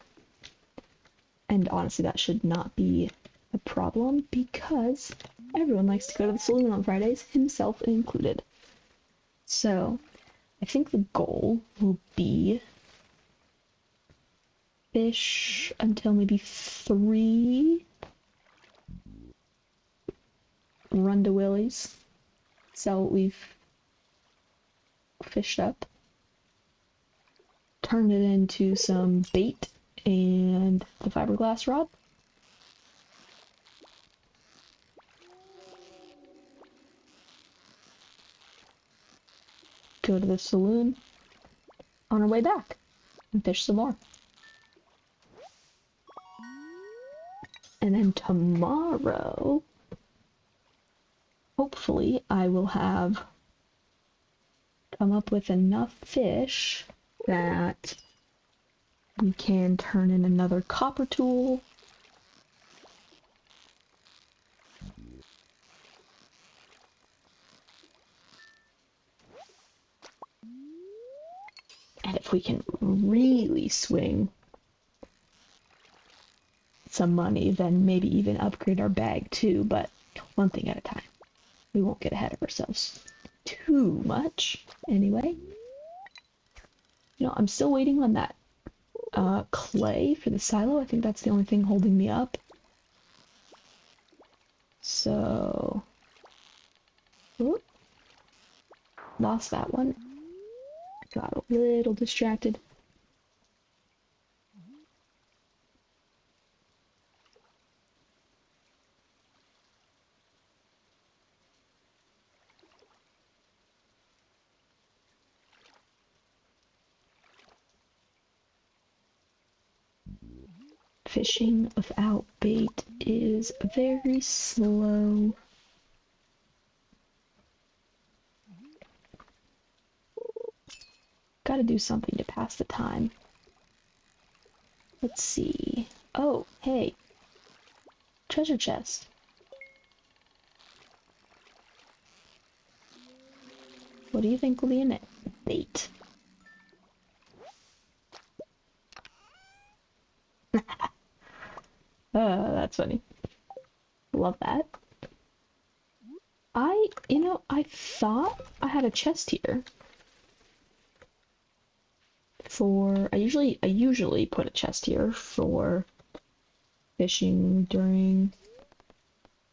And honestly, that should not be a problem because everyone likes to go to the saloon on Fridays, himself included. So, I think the goal will be fish until maybe 3 Runda Willies. So we've fished up, turned it into some bait and the fiberglass rod. Go to the saloon on our way back and fish some more. And then tomorrow, hopefully, I will have come up with enough fish that we can turn in another copper tool. And if we can really swing some money, then maybe even upgrade our bag too, but one thing at a time. We won't get ahead of ourselves too much. Anyway, I'm still waiting on that clay for the silo. I think that's the only thing holding me up. So, whoop, lost that one. Got a little distracted. Fishing without bait is very slow. Gotta do something to pass the time. Let's see. Oh, hey. Treasure chest. What do you think will be in it? Bait. That's funny. Love that. I thought I had a chest here for, I usually put a chest here for fishing during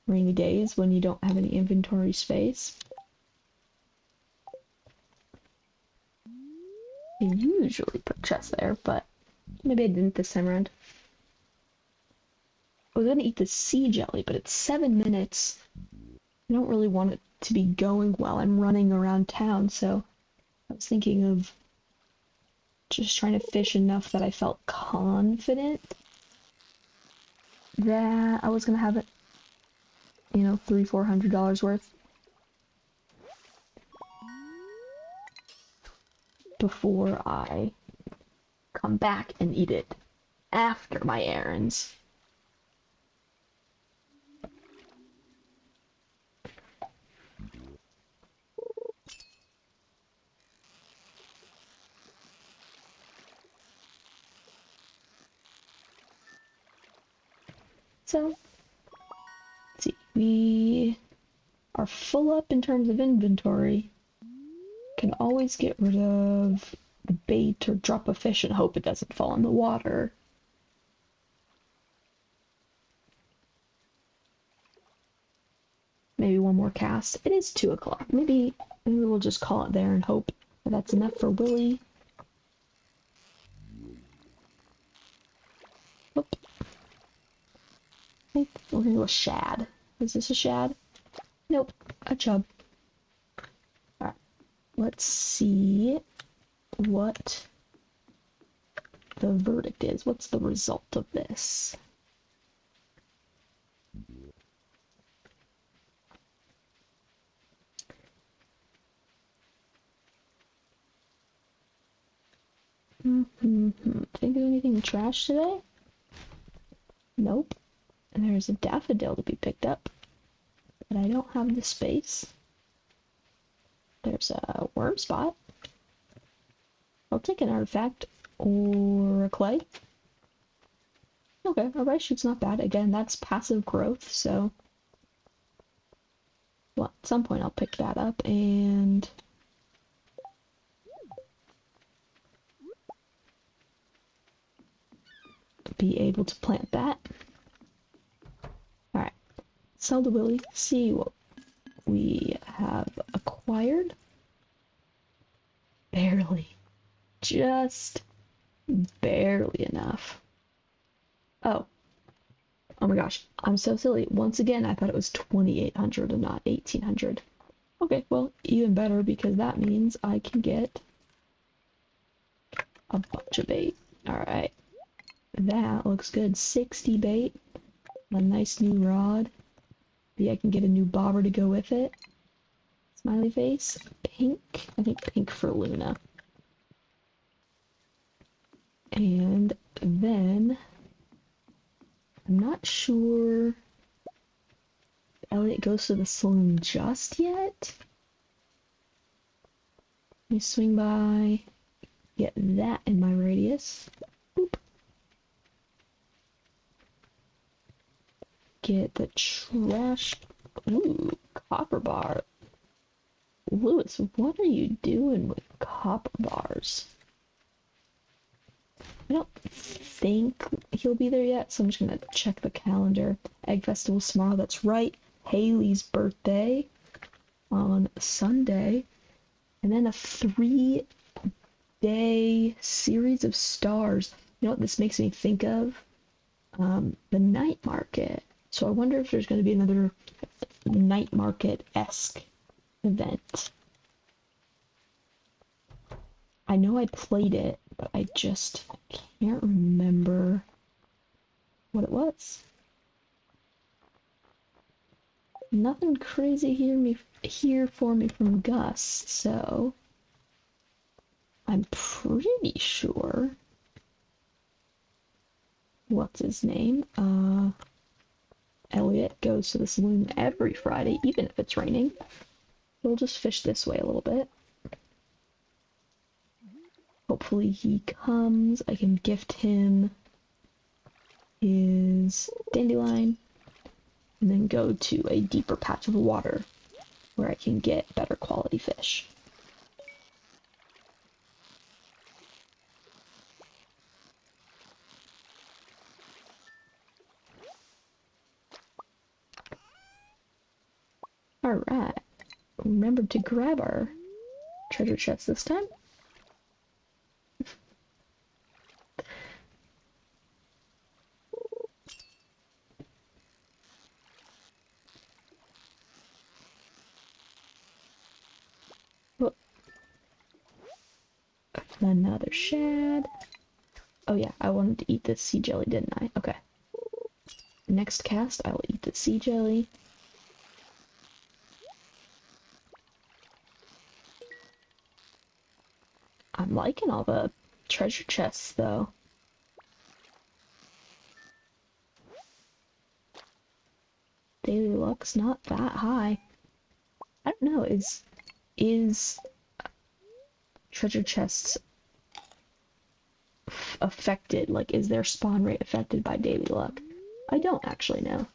rainy days when you don't have any inventory space. I usually put chests there, but maybe I didn't this time around. I was gonna eat the sea jelly, but it's 7 minutes. I don't really want it to be going while I'm running around town, so I was thinking of just trying to fish enough that I felt confident that I was gonna have it, $300-400 worth before I come back and eat it after my errands. So, let's see, we are full up in terms of inventory. Can always get rid of the bait or drop a fish and hope it doesn't fall in the water. Maybe one more cast. It is 2 o'clock. Maybe we'll just call it there and hope that that's enough for Willy. Whoop. I think we're gonna go with shad. Is this a shad? Nope, a chub. Alright, let's see what the verdict is. What's the result of this? Think of anything in trash today? Nope. And there's a daffodil to be picked up, but I don't have the space. There's a worm spot. I'll take an artifact or a clay. Okay, a rice shoot's not bad. Again, that's passive growth, so well, at some point I'll pick that up and be able to plant that. Alright, sell the willy, see what we have acquired. Barely. Just barely enough. Oh. Oh my gosh, I'm so silly. Once again, I thought it was 2,800 and not 1,800. Okay, well, even better because that means I can get a bunch of bait. Alright. That looks good. 60 bait. A nice new rod. Maybe I can get a new bobber to go with it. Smiley face. Pink. I think pink for Luna. And then I'm not sure if Elliot goes to the saloon just yet. Let me swing by, get that in my radius. Boop. Get the trash. Ooh, copper bar. Lewis, what are you doing with copper bars? I don't think he'll be there yet, so I'm just gonna check the calendar. Egg Festival's tomorrow, that's right. Haley's birthday on Sunday. And then a 3-day series of stars. You know what this makes me think of? The night market. So I wonder if there's going to be another night market-esque event. I know I played it, but I just can't remember what it was. Nothing crazy here for me from Gus, so I'm pretty sure. What's his name? Elliot goes to the saloon every Friday, even if it's raining. We'll just fish this way a little bit. Hopefully he comes. I can gift him his dandelion and then go to a deeper patch of water where I can get better quality fish. Alright. Remember to grab our treasure chest this time. Whoop. Another shad. Oh yeah, I wanted to eat this sea jelly, didn't I? Okay. Next cast, I will eat the sea jelly. I'm liking all the treasure chests, though. Daily luck's not that high. I don't know, is treasure chests affected? Like, is their spawn rate affected by daily luck? I don't actually know.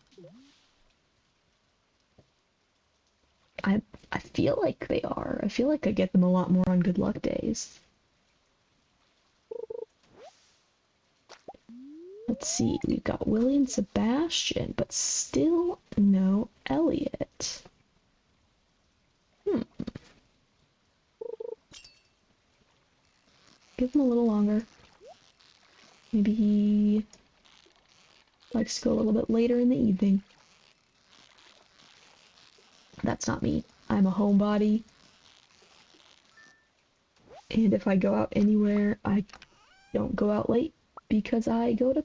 I feel like they are. I feel like I get them a lot more on good luck days. Let's see, we've got Willie and Sebastian, but still no Elliot. Give him a little longer. Maybe he likes to go a little bit later in the evening. That's not me. I'm a homebody. And if I go out anywhere, I don't go out late because I go to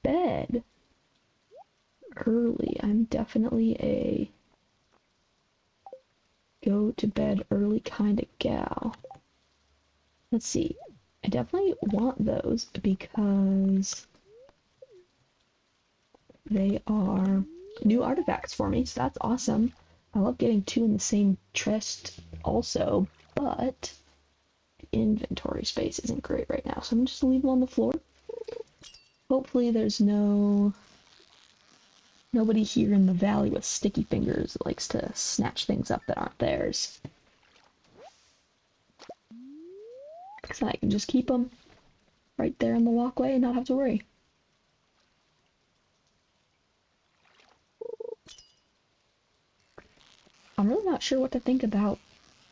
bed early. I'm definitely a go to bed early kind of gal. Let's see. I definitely want those because they are new artifacts for me, so that's awesome. I love getting two in the same chest also, but inventory space isn't great right now, so I'm just gonna leave them on the floor. Hopefully there's nobody here in the valley with sticky fingers that likes to snatch things up that aren't theirs. Because I can just keep them right there in the walkway and not have to worry. I'm really not sure what to think about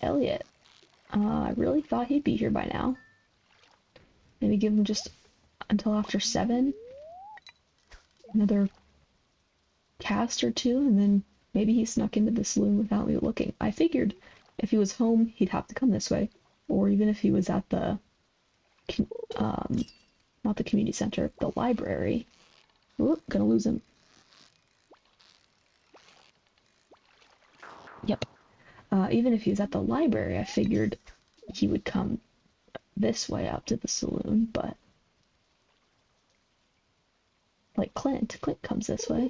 Elliot. I really thought he'd be here by now. Maybe give him just until after 7. Another cast or two, and then maybe he snuck into the saloon without me looking. I figured if he was home, he'd have to come this way. Or even if he was at the, not the community center, the library. Oop, gonna lose him. Yep. Even if he was at the library, I figured he would come this way up to the saloon, but like Clint comes this way.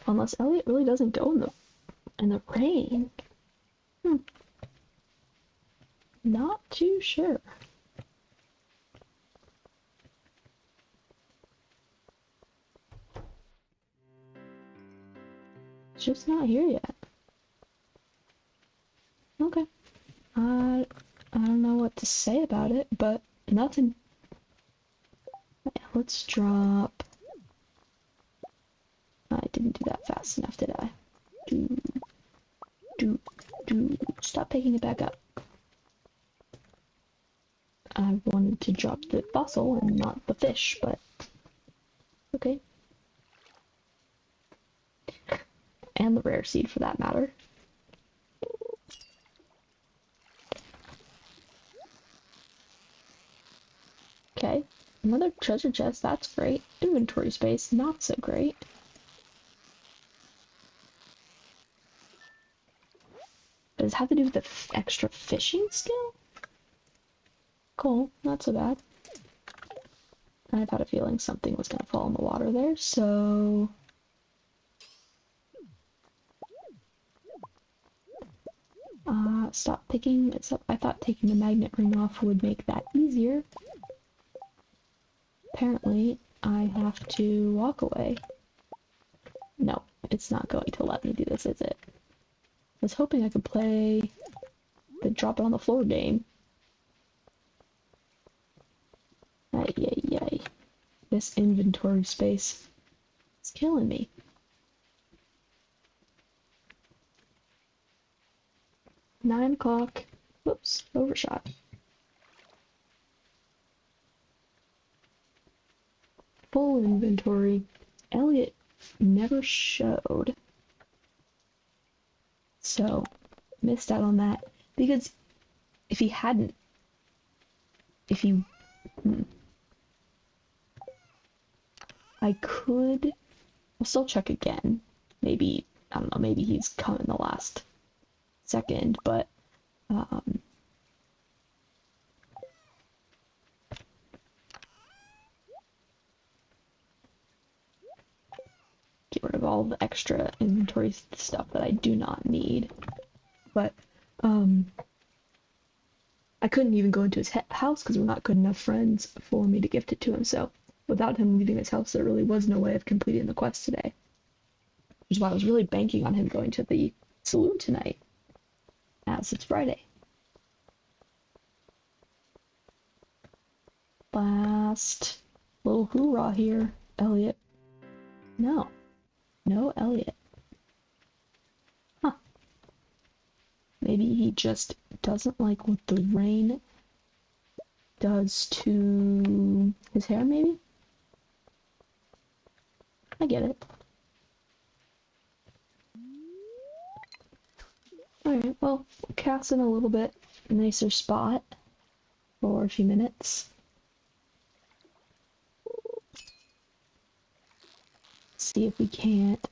Unless Elliot really doesn't go in the rain. Not too sure. It's just not here yet. Okay. I don't know what to say about it, but nothing. Let's drop. I didn't do that fast enough, did I? Stop picking it back up. I wanted to drop the fossil and not the fish, but okay. And the rare seed for that matter. Okay, another treasure chest, that's great. Inventory space, not so great. Does it have to do with the extra fishing skill? Cool, not so bad. I've had a feeling something was gonna fall in the water there, so... stop picking it up. I thought taking the magnet ring off would make that easier. Apparently, I have to walk away. No, it's not going to let me do this, is it? I was hoping I could play the drop it on the floor game. Ay, ay, ay. This inventory space is killing me. 9 o'clock. Whoops, overshot. Full inventory. Elliot never showed. So, missed out on that. Because if he hadn't... If he... I could... I'll still check again. Maybe, I don't know, maybe he's come in the last second, but... get rid of all the extra inventory stuff that I do not need. But, I couldn't even go into his house because we're not good enough friends for me to gift it to him, so without him leaving his house, there really was no way of completing the quest today. Which is why I was really banking on him going to the saloon tonight, as it's Friday. Last little hoorah here, Elliot. No. No Elliot. Huh. Maybe he just doesn't like what the rain does to his hair, maybe? I get it. Alright, well, we'll cast in a little bit nicer spot for a few minutes. See if we can't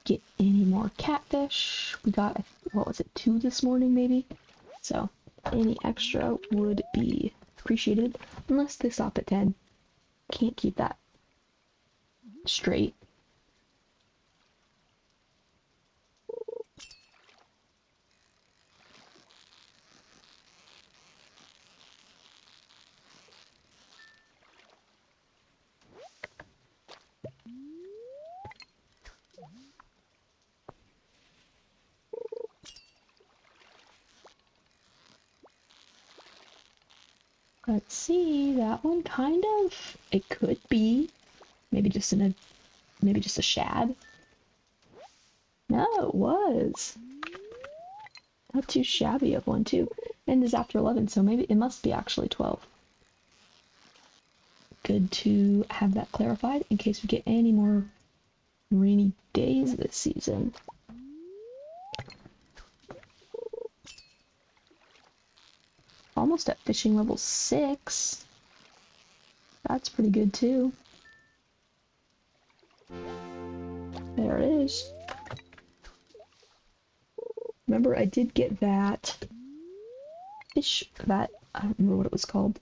get any more catfish. We got, what was it, 2 this morning maybe? So any extra would be appreciated, unless they stop at 10. Can't keep that straight. Let's see, that one kind of, it could be, maybe just a shad. No, it was. Not too shabby of one too. And is after 11, so maybe it must be actually 12. Good to have that clarified in case we get any more rainy days this season. Almost at fishing level 6. That's pretty good too. There it is. Remember, I did get that fish, that, I don't remember what it was called.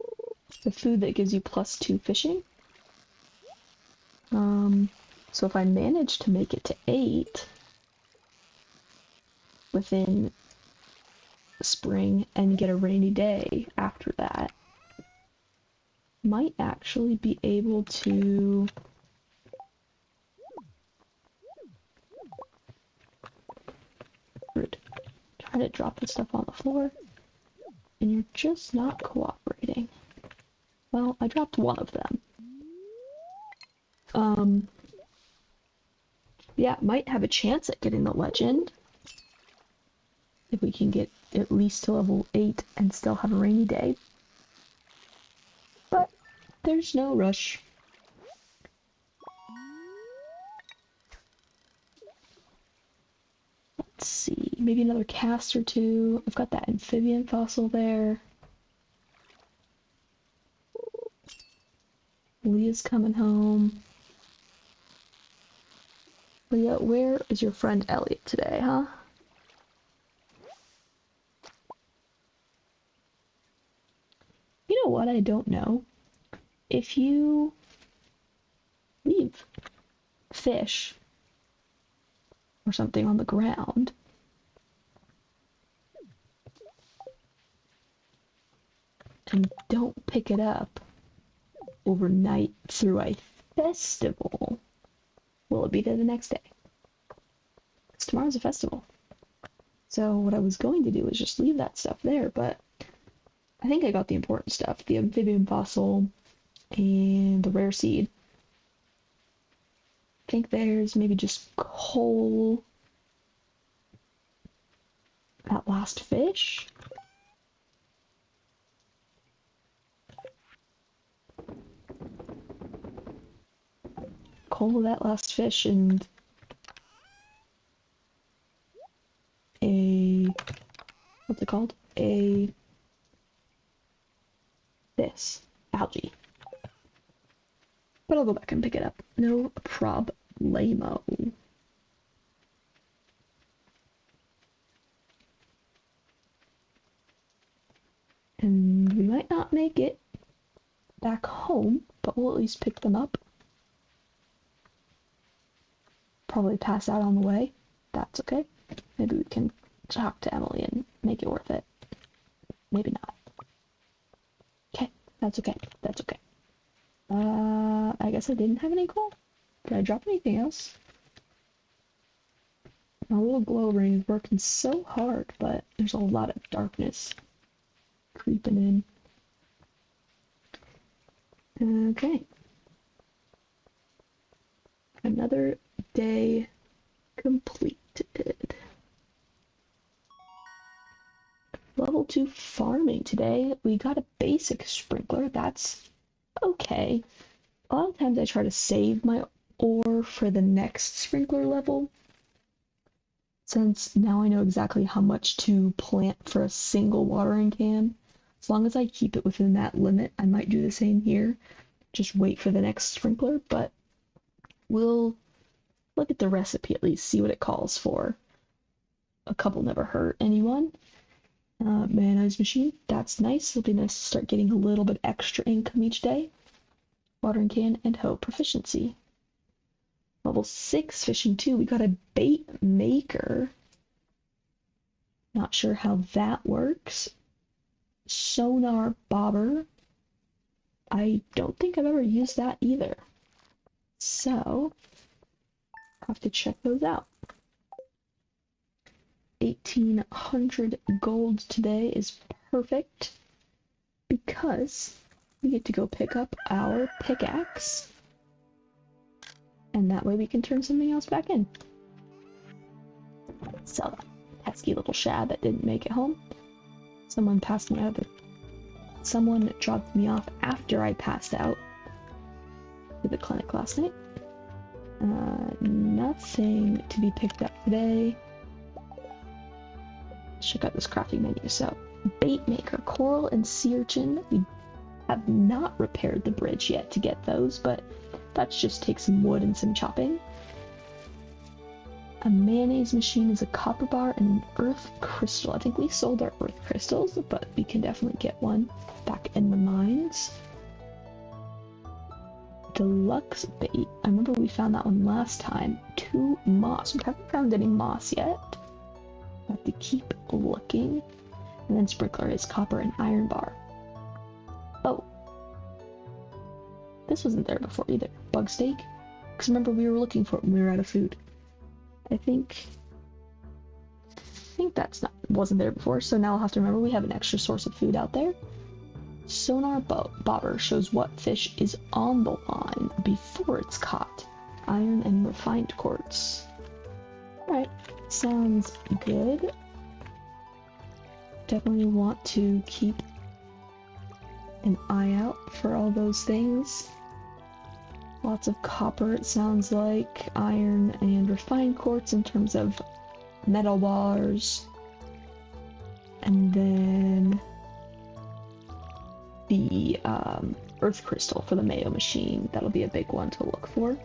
The food that gives you +2 fishing. So if I manage to make it to 8 within spring and get a rainy day after that, might actually be able to try to drop this stuff on the floor, and you're just not cooperating. Well, I dropped one of them. Yeah, might have a chance at getting the legend if we can get at least to level 8 and still have a rainy day. But there's no rush. Let's see, maybe another cast or 2. I've got that amphibian fossil there. Leah's coming home. Leah, where is your friend Elliot today, huh? You know what? I don't know. If you leave fish or something on the ground, and don't pick it up overnight through a festival, will it be there the next day? Because tomorrow's a festival. So what I was going to do is just leave that stuff there, but I think I got the important stuff. The amphibian fossil and the rare seed. I think there's maybe just coal. That last fish. Coal, that last fish, and a, what's it called? This algae. But I'll go back and pick it up. No problemo. And we might not make it back home, but we'll at least pick them up. Probably pass out on the way. That's okay. Maybe we can talk to Emily and make it worth it. Maybe not. Okay, that's okay. That's okay. I guess I didn't have any coal. Did I drop anything else? My little glow ring is working so hard, but there's a lot of darkness creeping in. Okay. Another day completed. Level 2 farming today. We got a basic sprinkler. That's okay. A lot of times I try to save my ore for the next sprinkler level, since now I know exactly how much to plant for a single watering can. As long as I keep it within that limit, I might do the same here. Just wait for the next sprinkler, but we'll look at the recipe at least, see what it calls for. A couple never hurt anyone. Mayonnaise machine, that's nice. It'll be nice to start getting a little bit extra income each day. Watering can and hoe proficiency. Level 6 fishing 2, we got a bait maker. Not sure how that works. Sonar bobber. I don't think I've ever used that either. So, I'll have to check those out. 1,800 gold today is perfect because we get to go pick up our pickaxe, and that way we can turn something else back in. Sell that pesky little shad that didn't make it home. Someone dropped me off after I passed out to the clinic last night. Nothing to be picked up today. Let's check out this crafting menu. So, bait maker, coral and sea urchin. We have not repaired the bridge yet to get those, but that just takes some wood and some chopping. A mayonnaise machine is a copper bar and an earth crystal. I think we sold our earth crystals, but we can definitely get one back in the mines. Deluxe bait. I remember we found that one last time. 2 moss. We haven't found any moss yet. I have to keep looking. And then sprinkler is copper and iron bar. Oh. This wasn't there before either. Bug steak. Because remember we were looking for it when we were out of food. I think wasn't there before, so now I'll have to remember we have an extra source of food out there. Sonar bobber shows what fish is on the line before it's caught. Iron and refined quartz. Alright, sounds good. Definitely want to keep an eye out for all those things. Lots of copper, it sounds like, iron and refined quartz in terms of metal bars. And then the earth crystal for the mayo machine. That'll be a big one to look for.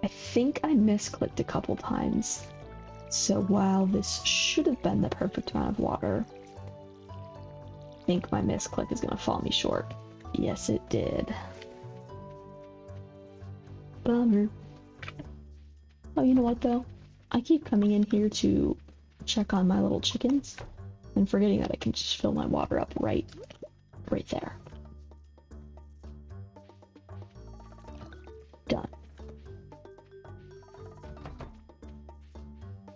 I think I misclicked a couple times. So while this should have been the perfect amount of water, I think my misclick is going to fall me short. Yes, it did. Bummer. Oh, you know what though? I keep coming in here to check on my little chickens and forgetting that I can just fill my water up right there. Done.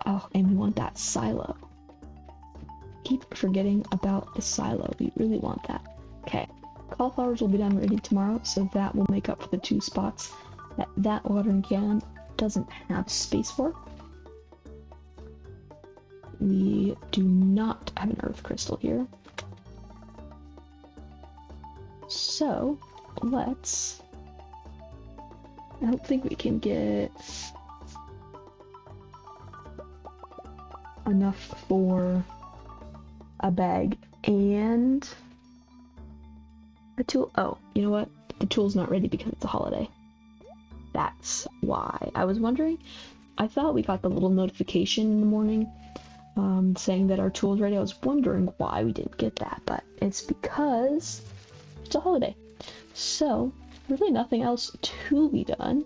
Oh, and we want that silo. Keep forgetting about the silo. We really want that. Okay. Cauliflowers will be done ready tomorrow, so that will make up for the 2 spots that watering can doesn't have space for. We do not have an earth crystal here. So, let's... I don't think we can get enough for a bag and a tool. Oh, you know what? The tool's not ready because it's a holiday. That's why. I was wondering, I thought we got the little notification in the morning saying that our tool's ready. I was wondering why we didn't get that, but it's because it's a holiday. So, really nothing else to be done.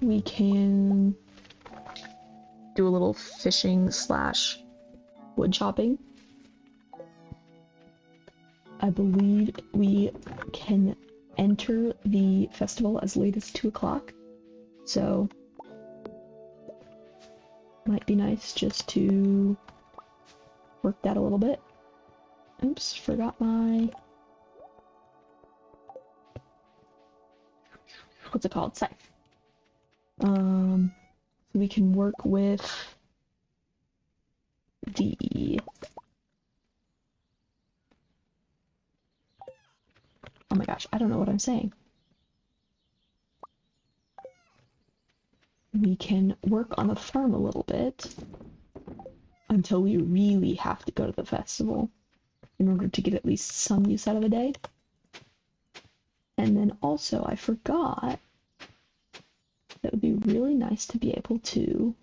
We can do a little fishing / wood chopping. I believe we can enter the festival as late as 2 o'clock. So, might be nice just to work that a little bit. Oops, forgot my... what's it called? Scythe. So we can work with the... oh my gosh, I don't know what I'm saying. We can work on the farm a little bit until we really have to go to the festival in order to get at least some use out of the day. And then also, I forgot that would be really nice to be able to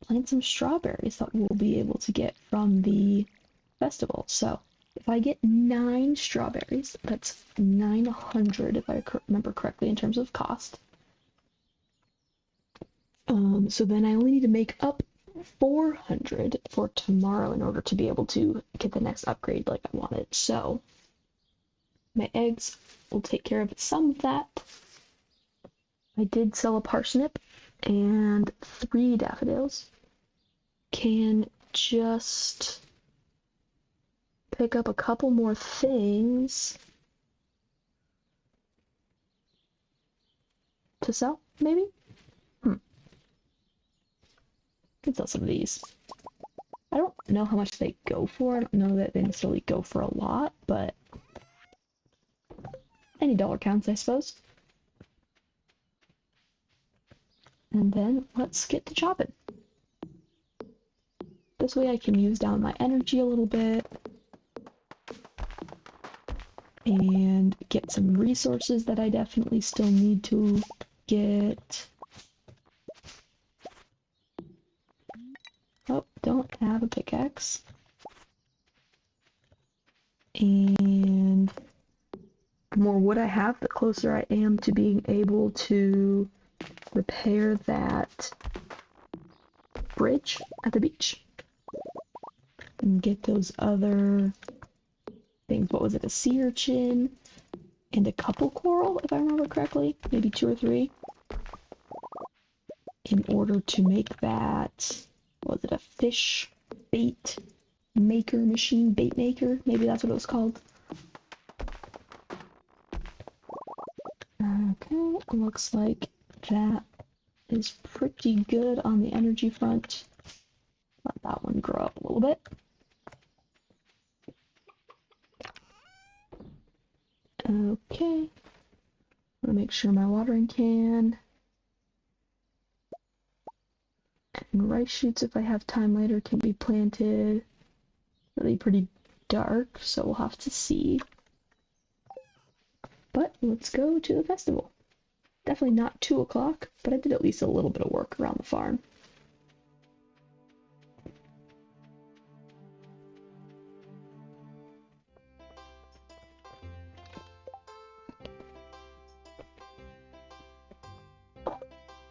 plant some strawberries that we'll be able to get from the festival. So if I get 9 strawberries, that's 900 if I remember correctly in terms of cost. So then I only need to make up 400 for tomorrow in order to be able to get the next upgrade like I wanted. So my eggs will take care of some of that. I did sell a parsnip and 3 daffodils. Can just pick up a couple more things to sell, maybe? Can sell some of these. I don't know how much they go for. I don't know that they necessarily go for a lot, but any dollar counts, I suppose. And then let's get to chopping. This way I can use down my energy a little bit and get some resources that I definitely still need to get. Oh, don't have a pickaxe. And the more wood I have, the closer I am to being able to repair that bridge at the beach. And get those other things. What was it? A sea urchin and a couple coral, if I remember correctly. Maybe 2 or 3. In order to make that, was it a fish bait maker machine? Bait maker? Maybe that's what it was called. Okay, looks like that is pretty good on the energy front. Let that one grow up a little bit. Okay. I'm gonna make sure my watering can and rice shoots, if I have time later, can be planted. Really pretty dark, so we'll have to see. But let's go to the festival. Definitely not 2 o'clock, but I did at least a little bit of work around the farm.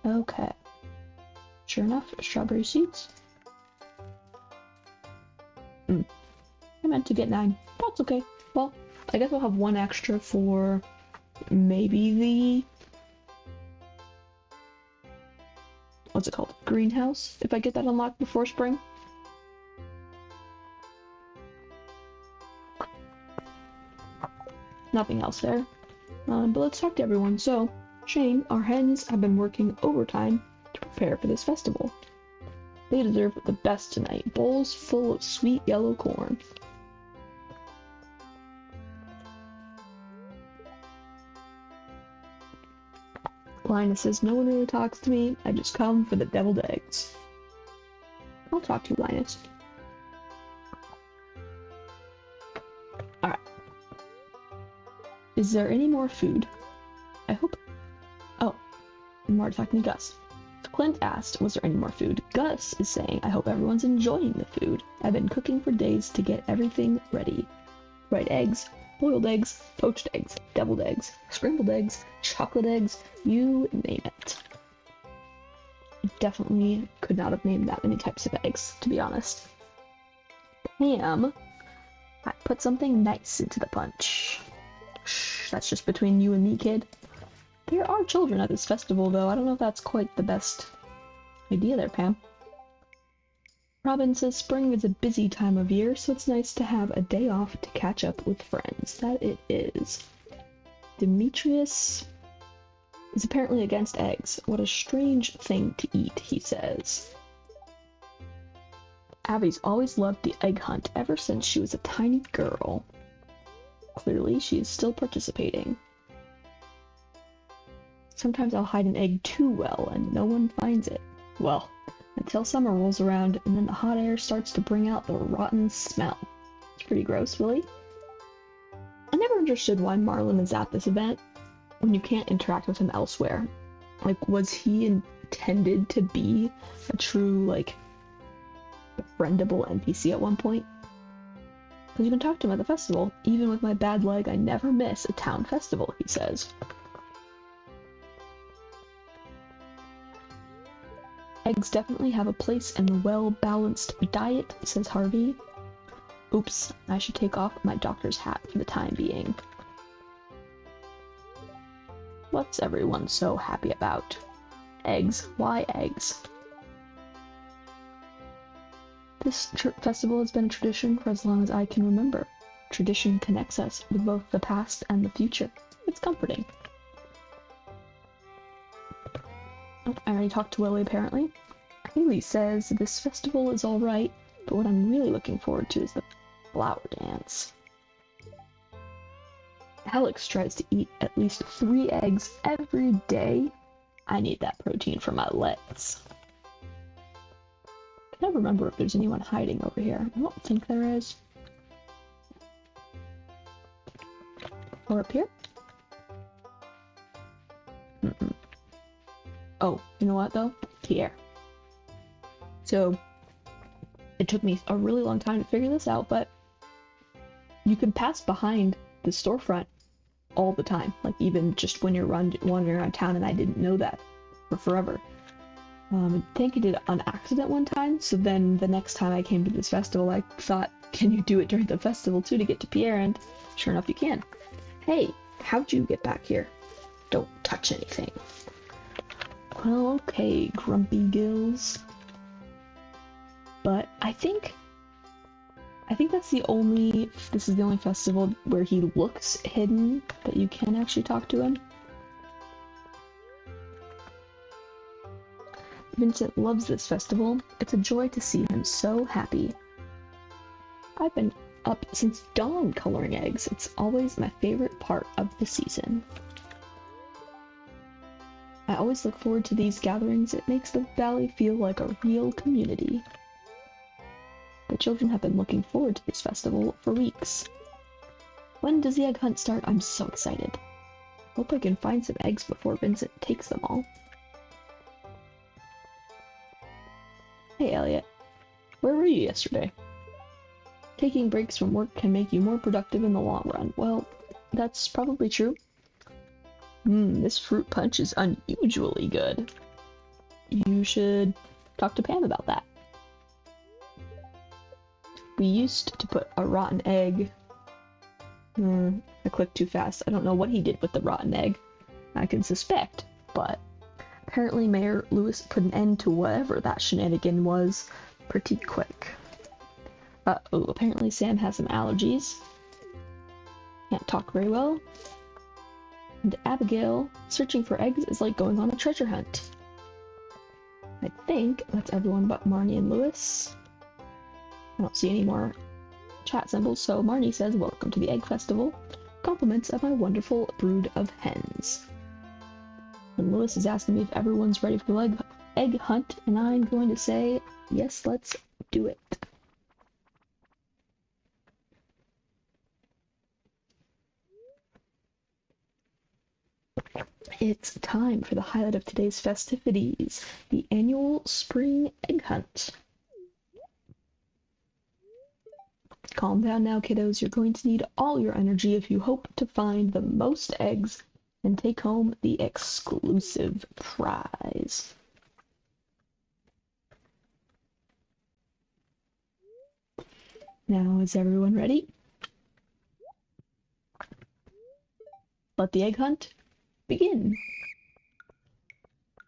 Okay. Sure enough, strawberry seeds. I meant to get 9. That's okay. Well, I guess I'll have 1 extra for maybe the... what's it called? Greenhouse, if I get that unlocked before spring. Nothing else there. But let's talk to everyone. So, Shane, our hens have been working overtime to prepare for this festival. They deserve the best tonight. Bowls full of sweet yellow corn. Linus says, no one really talks to me. I just come for the deviled eggs. I'll talk to you, Linus. Alright. Is there any more food? I hope... oh. More talking to Gus. Clint asked, was there any more food? Gus is saying, I hope everyone's enjoying the food. I've been cooking for days to get everything ready. Fried eggs, boiled eggs, poached eggs, deviled eggs, scrambled eggs, chocolate eggs, you name it. I definitely could not have named that many types of eggs, to be honest. Pam, I put something nice into the punch. Shh, that's just between you and me, kid. There are children at this festival, though. I don't know if that's quite the best idea there, Pam. Robin says spring is a busy time of year, so it's nice to have a day off to catch up with friends. That it is. Demetrius is apparently against eggs. What a strange thing to eat, he says. Abby's always loved the egg hunt ever since she was a tiny girl. Clearly, she is still participating. Sometimes I'll hide an egg too well and no one finds it. Well, until summer rolls around and then the hot air starts to bring out the rotten smell. It's pretty gross, really. I never understood why Marlin is at this event when you can't interact with him elsewhere. Like, was he intended to be a true, like, befriendable NPC at one point? Because you can talk to him at the festival. Even with my bad leg, I never miss a town festival, he says. Eggs definitely have a place in the well-balanced diet, says Harvey. Oops, I should take off my doctor's hat for the time being. What's everyone so happy about? Eggs. Why eggs? This festival has been a tradition for as long as I can remember. Tradition connects us with both the past and the future. It's comforting. Oh, I already talked to Willie, apparently. Haley says this festival is alright, but what I'm really looking forward to is the flower dance. Alex tries to eat at least 3 eggs every day. I need that protein for my legs. I can't remember if there's anyone hiding over here. I don't think there is. Or up here? Mm-mm. Oh, you know what though? Here. So, it took me a really long time to figure this out, but you can pass behind the storefront all the time. Like, even just when you're wandering around town, and I didn't know that for forever. I think I did it on accident one time, so then the next time I came to this festival, I thought, can you do it during the festival too to get to Pierre? And sure enough, you can. Hey, how'd you get back here? Don't touch anything. Well, okay, Grumpy Gills. But I think this is the only festival where he looks hidden, but you can actually talk to him. Vincent loves this festival. It's a joy to see him so happy. I've been up since dawn coloring eggs. It's always my favorite part of the season. I always look forward to these gatherings. It makes the valley feel like a real community. The children have been looking forward to this festival for weeks. When does the egg hunt start? I'm so excited. Hope I can find some eggs before Vincent takes them all. Hey Elliot, where were you yesterday? Taking breaks from work can make you more productive in the long run. Well, that's probably true. This fruit punch is unusually good. You should talk to Pam about that. We used to put a rotten egg... I clicked too fast. I don't know what he did with the rotten egg. I can suspect, but... Apparently Mayor Lewis put an end to whatever that shenanigan was pretty quick. Uh-oh, apparently Sam has some allergies. Can't talk very well. And Abigail, searching for eggs is like going on a treasure hunt. I think that's everyone but Marnie and Lewis. I don't see any more chat symbols, so Marnie says, welcome to the Egg Festival. Compliments of my wonderful brood of hens. And Lewis is asking me if everyone's ready for the egg hunt, and I'm going to say, yes, let's do it. It's time for the highlight of today's festivities, the annual spring egg hunt. Calm down now, kiddos. You're going to need all your energy if you hope to find the most eggs and take home the exclusive prize. Now, is everyone ready? Let the egg hunt begin.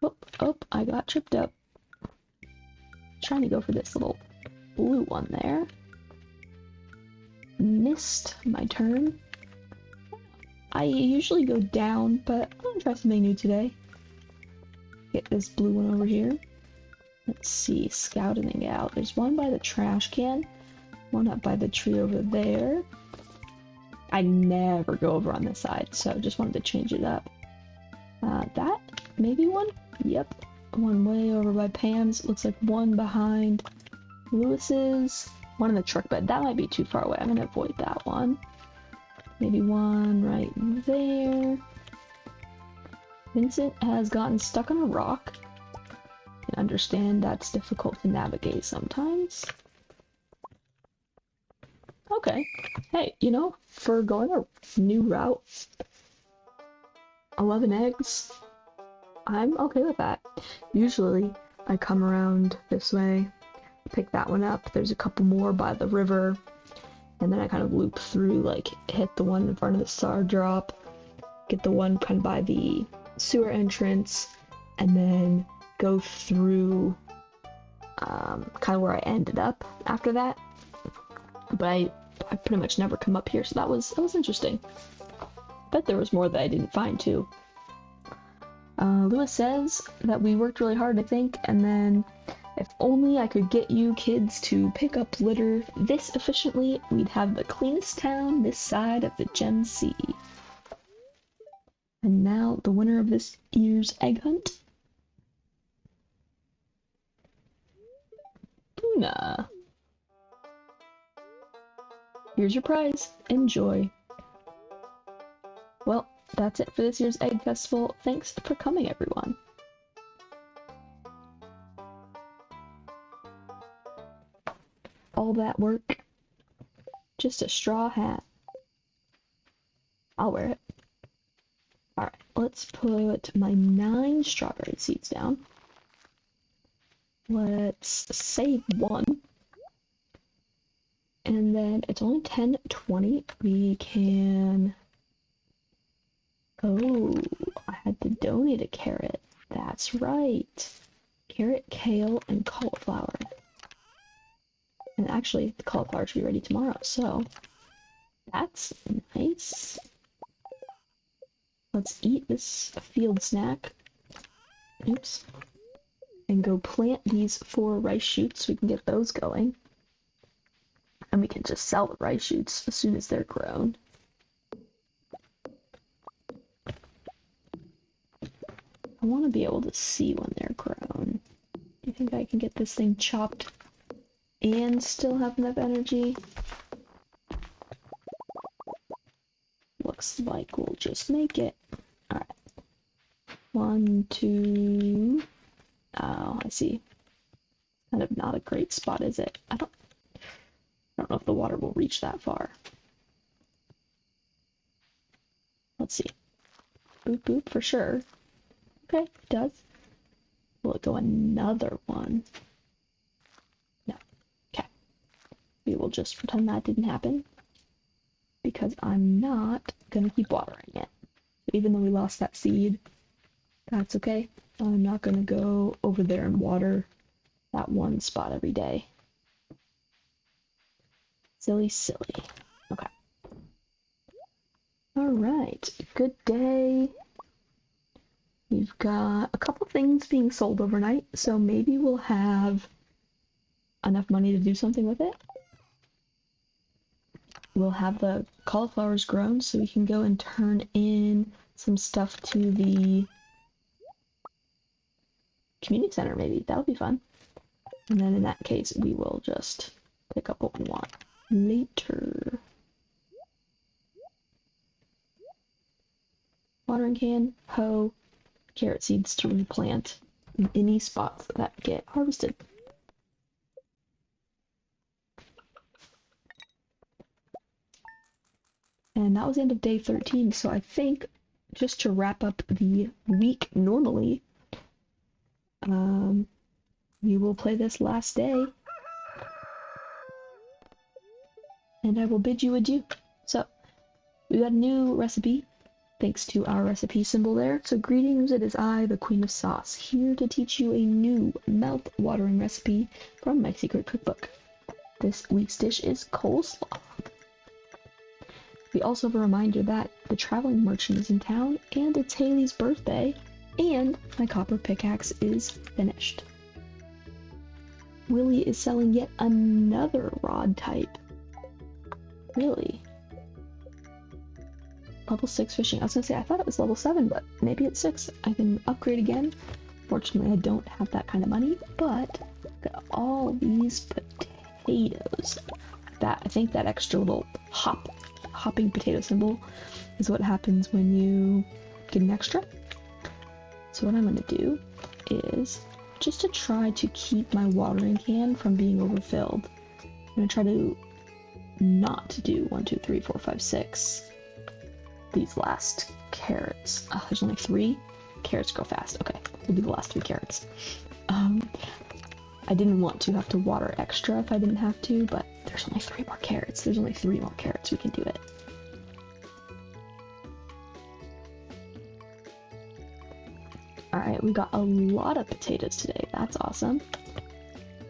Oh, I got tripped up. Trying to go for this little blue one there. Missed my turn. I usually go down, but I'm gonna try something new today. Get this blue one over here. Let's see, scouting it out. There's one by the trash can, one up by the tree over there. I never go over on this side, so just wanted to change it up. That, maybe one? Yep. One way over by Pam's. Looks like one behind Lewis's. One in the truck bed. That might be too far away. I'm gonna avoid that one. Maybe one right there. Vincent has gotten stuck on a rock. I understand that's difficult to navigate sometimes. Okay. Hey, you know, for going a new route, 11 eggs, I'm okay with that. Usually, I come around this way, pick that one up, there's a couple more by the river, and then I kind of loop through, like, hit the one in front of the star drop, get the one kind of by the sewer entrance, and then go through kind of where I ended up after that. But I pretty much never come up here, so that was interesting. Bet there was more that I didn't find too. Lewis says that we worked really hard, I think, and then if only I could get you kids to pick up litter this efficiently, we'd have the cleanest town this side of the Gem Sea. And now the winner of this year's egg hunt. Tuna. Here's your prize. Enjoy. Well, that's it for this year's Egg Festival. Thanks for coming, everyone. All that work. Just a straw hat. I'll wear it. Alright, let's put my 9 strawberry seeds down. Let's save 1. And then it's only 10:20. We can... Oh, I had to donate a carrot. That's right. Carrot, kale, and cauliflower. And actually, the cauliflower should be ready tomorrow, so that's nice. Let's eat this field snack. Oops. And go plant these 4 rice shoots so we can get those going. And we can just sell the rice shoots as soon as they're grown. I want to be able to see when they're grown. Do you think I can get this thing chopped and still have enough energy? Looks like we'll just make it. Alright. 1, 2... Oh, I see. Kind of not a great spot, is it? I don't know if the water will reach that far. Let's see. Boop boop for sure. Okay, it does. Will it go another one? No. Okay. We will just pretend that didn't happen. Because I'm not gonna keep watering it. Even though we lost that seed, that's okay. I'm not gonna go over there and water that one spot every day. Silly, silly. Okay. Alright, good day. We've got a couple things being sold overnight, so maybe we'll have enough money to do something with it. We'll have the cauliflowers grown so we can go and turn in some stuff to the community center, maybe. That'll be fun. And then in that case, we will just pick up what we want later. Watering can, hoe, carrot seeds to replant in any spots that get harvested. And that was the end of day 13, so I think just to wrap up the week normally, we will play this last day, and I will bid you adieu. So, we got a new recipe, thanks to our recipe symbol there. So greetings, it is I, the Queen of Sauce, here to teach you a new mouth-watering recipe from my secret cookbook. This week's dish is coleslaw. We also have a reminder that the traveling merchant is in town, and it's Haley's birthday, and my copper pickaxe is finished. Willie is selling yet another rod type. Really? Level 6 fishing. I was gonna say, I thought it was level 7, but maybe it's 6. I can upgrade again. Fortunately, I don't have that kind of money, but look at all these potatoes. I think that extra little hopping potato symbol is what happens when you get an extra. So what I'm gonna do is, just to try to keep my watering can from being overfilled, I'm gonna try to not do 1, 2, 3, 4, 5, 6. These last carrots. There's only 3. Carrots grow fast. Okay, we'll do the last 3 carrots. I didn't want to have to water extra if I didn't have to, but there's only 3 more carrots. There's only 3 more carrots. We can do it. Alright, we got a lot of potatoes today. That's awesome.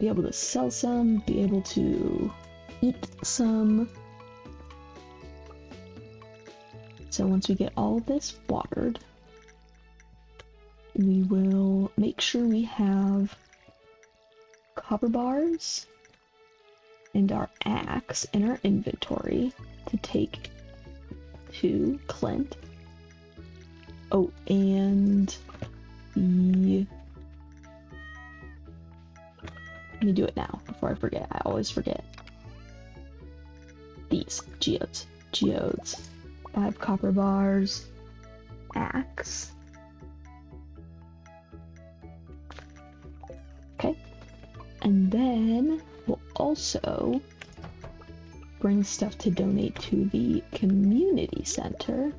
Be able to sell some, be able to eat some. So once we get all of this watered, we will make sure we have copper bars and our axe in our inventory to take to Clint. Oh, and the... Let me do it now before I forget. I always forget. These geodes. Geodes. 5 copper bars. Axe. Okay. And then we'll also bring stuff to donate to the community center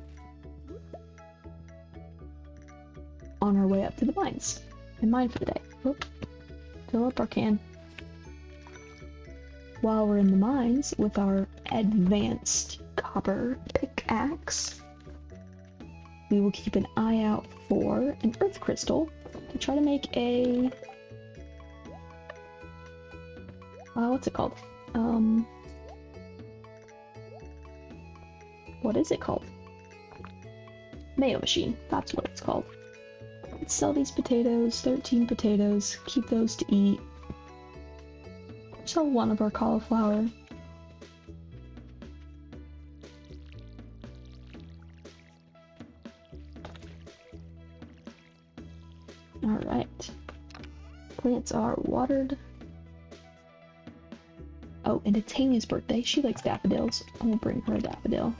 on our way up to the mines. And mine for the day. Whoop. Fill up our can. While we're in the mines with our advanced copper pickaxe, we will keep an eye out for an earth crystal to try to make a... what's it called? What is it called? Mayo machine. That's what it's called. Let's sell these potatoes. 13 potatoes. Keep those to eat. Sell 1 of our cauliflower. Alright. Plants are watered. Oh, and it's Haley's birthday. She likes daffodils. I'm gonna bring her a daffodil.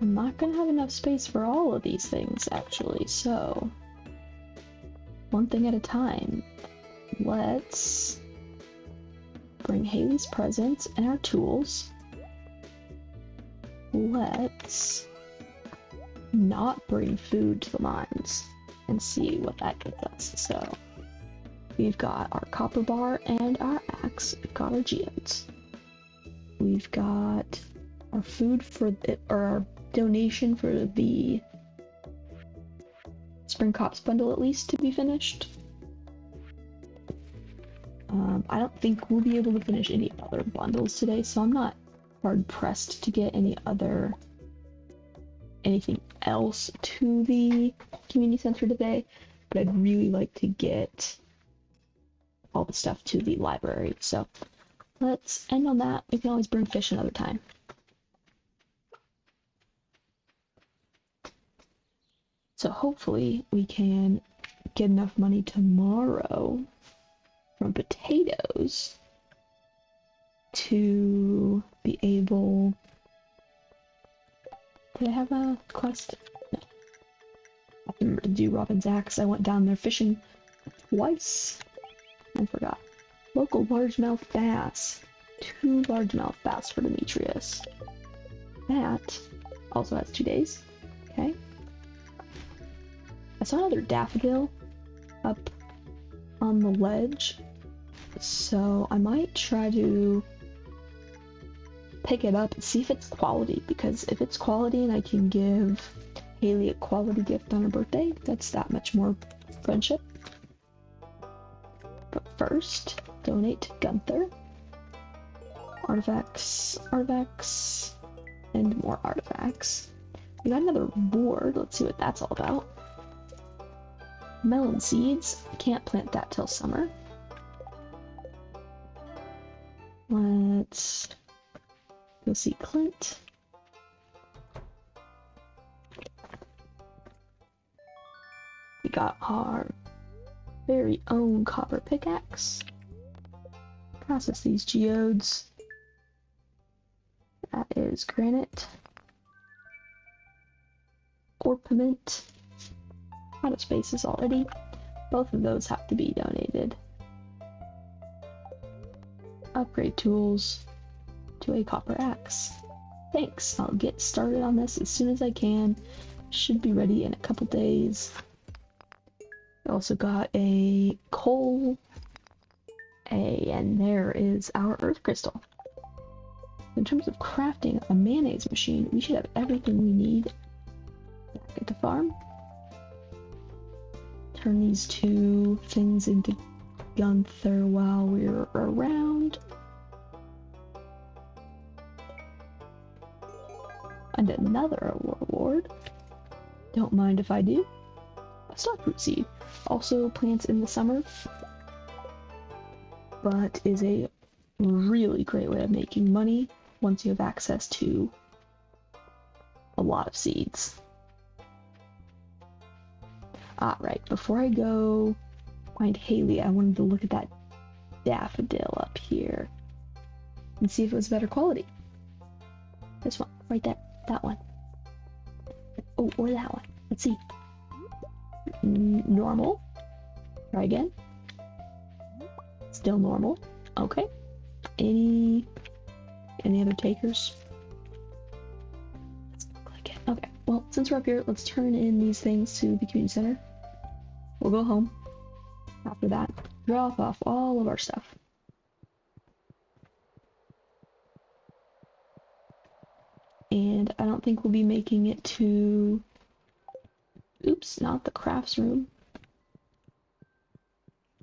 I'm not gonna have enough space for all of these things, actually, so... one thing at a time. Let's bring Haley's presents and our tools. Let's not bring food to the mines and see what that gets us. So we've got our copper bar and our axe. We've got our geodes. We've got our food for it, or our donation for the Spring Cops bundle at least to be finished. I don't think we'll be able to finish any other bundles today, so I'm not hard pressed to get anything else to the community center today, but I'd really like to get all the stuff to the library. So let's end on that. We can always bring fish another time. So hopefully we can get enough money tomorrow from potatoes to be able... Did I have a quest? No. I remember to do Robin's axe. I went down there fishing twice. I forgot. Local largemouth bass. 2 largemouth bass for Demetrius. That also has 2 days. Okay. I saw another daffodil up on the ledge, so I might try to pick it up and see if it's quality, because if it's quality and I can give Haley a quality gift on her birthday, that's that much more friendship. But first, donate to Gunther. Artifacts, artifacts, and more artifacts. We got another board. Let's see what that's all about. Melon seeds. I can't plant that till summer. Let's go see Clint. We got our very own copper pickaxe. Process these geodes. That is granite. orpiment. Out of spaces already. Both of those have to be donated. Upgrade tools to a copper axe. Thanks, I'll get started on this as soon as I can. Should be ready in a couple days. I also got a coal, and there is our earth crystal. In terms of crafting a mayonnaise machine, we should have everything we need. Back at the farm. Turn these two things into Gunther while we're around. And another reward. Don't mind if I do. A starfruit seed. Also plants in the summer, but is a really great way of making money once you have access to a lot of seeds. Right, before I go find Haley, I wanted to look at that daffodil up here and see if it was better quality. This one, right there, that one. Oh, or that one. Let's see. Normal. Try again. Still normal. Okay. Any other takers? Doesn't look like it. Okay. Well, since we're up here, let's turn in these things to the community center. We'll go home. After that, drop off all of our stuff. And I don't think we'll be making it to... Oops, not the crafts room.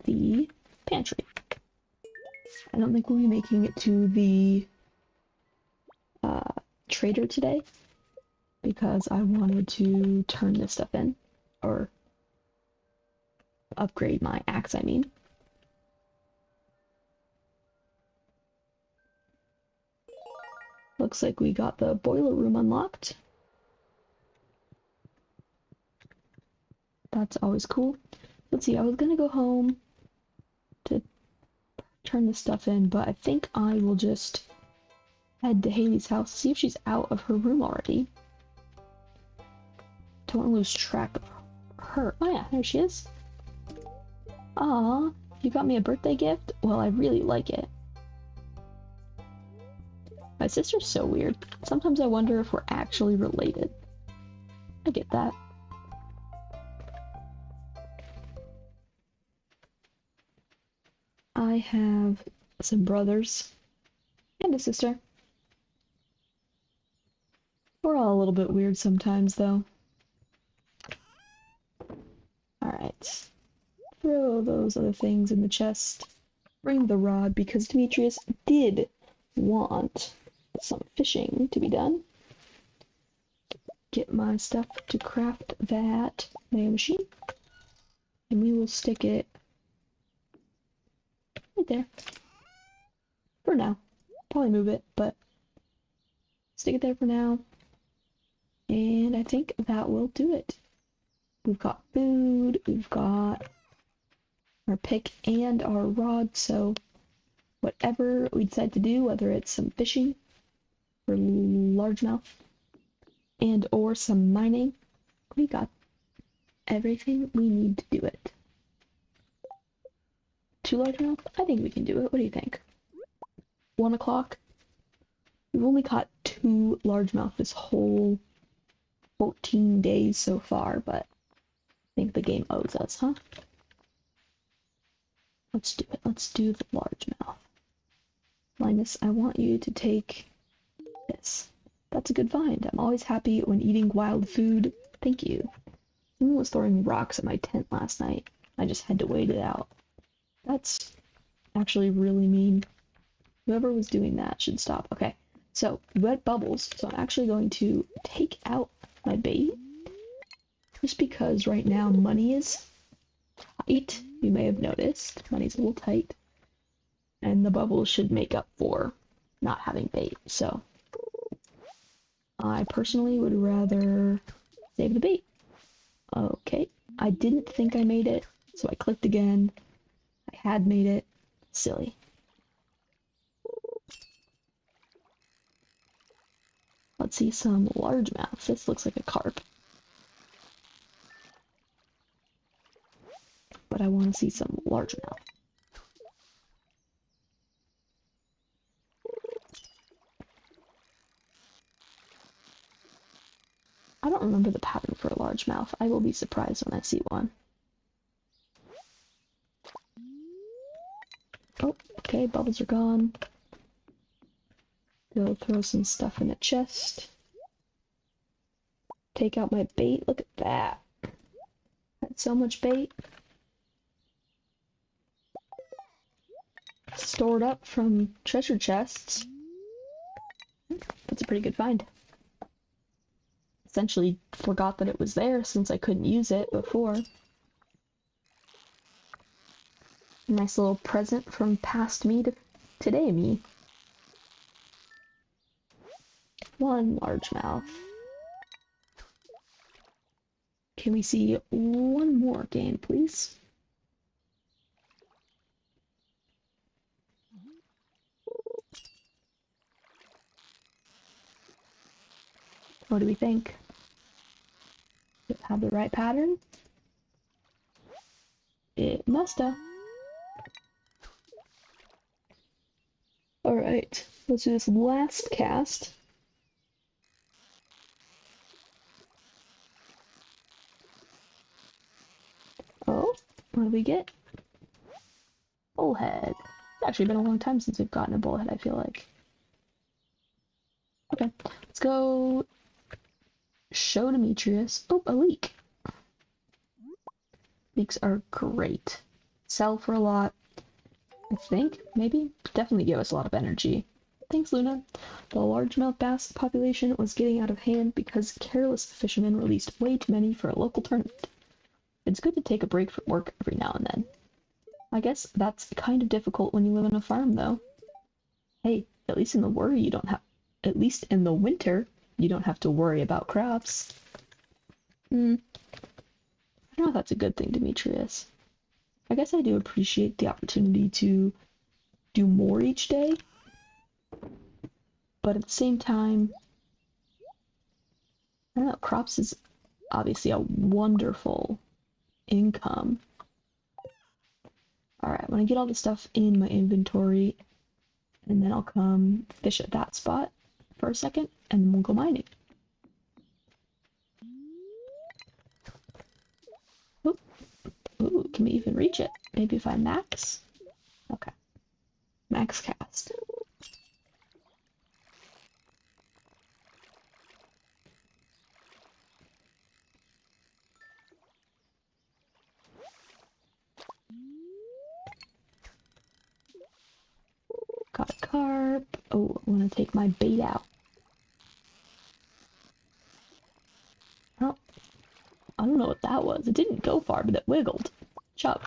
The pantry. I don't think we'll be making it to the trader today because I wanted to turn this stuff in, or upgrade my axe, I mean. Looks like we got the boiler room unlocked. That's always cool. Let's see, I was gonna go home to turn this stuff in, but I think I will just head to Haley's house, see if she's out of her room already. Don't want to lose track of her. Oh yeah, there she is. Aw, you got me a birthday gift? Well, I really like it. My sister's so weird. Sometimes I wonder if we're actually related. I get that. I have some brothers and a sister. We're all a little bit weird sometimes, though. Alright. Throw those other things in the chest. Bring the rod, because Demetrius did want some fishing to be done. Get my stuff to craft that nail machine. And we will stick it right there. For now. Probably move it, but stick it there for now. And I think that will do it. We've got food, we've got our pick and our rod, so whatever we decide to do, whether it's some fishing for largemouth and or some mining, we got everything we need to do it. 2 largemouth? I think we can do it. What do you think? 1 o'clock? We've only caught 2 largemouth this whole 14 days so far, but I think the game owes us, huh? Let's do it. Let's do the largemouth. Linus, I want you to take this. That's a good find. I'm always happy when eating wild food. Thank you. Someone was throwing rocks at my tent last night. I just had to wait it out. That's actually really mean. Whoever was doing that should stop. Okay, so wet bubbles. So I'm actually going to take out my bait. Just because right now money is tight. You may have noticed. Money's a little tight. And the bubbles should make up for not having bait. So I personally would rather save the bait. Okay, I didn't think I made it, so I clicked again. I had made it. Silly. Let's see some largemouth. This looks like a carp. but I want to see some largemouth. I don't remember the pattern for a largemouth. I will be surprised when I see one. Oh, okay, bubbles are gone. Go throw some stuff in a chest. Take out my bait. Look at that. Had so much bait. Stored up from treasure chests. That's a pretty good find. Essentially forgot that it was there since I couldn't use it before. A nice little present from past me to today me. One largemouth. Can we see one more game, please? What do we think? Does it have the right pattern? It musta. Alright, let's do this last cast. Oh, what do we get? Bullhead. It's actually been a long time since we've gotten a bullhead, I feel like. Okay, let's go show Demetrius. Oh, a leek. Leeks are great. Sell for a lot. I think, maybe, definitely give us a lot of energy. Thanks, Luna. The largemouth bass population was getting out of hand because careless fishermen released way too many for a local tournament. It's good to take a break from work every now and then. I guess that's kind of difficult when you live on a farm, though. Hey, at least in the winter you don't have to worry about crops. I don't know if that's a good thing, Demetrius. I guess I do appreciate the opportunity to do more each day, but at the same time, I don't know, crops is obviously a wonderful income. Alright, when I get all the stuff in my inventory, and then I'll come fish at that spot for a second, and then we'll go mining. Ooh, ooh, can we even reach it? Maybe if I max? Okay. Max cast. Got a carp. Oh, I want to take my bait out. Oh, I don't know what that was. It didn't go far, but it wiggled. Chub.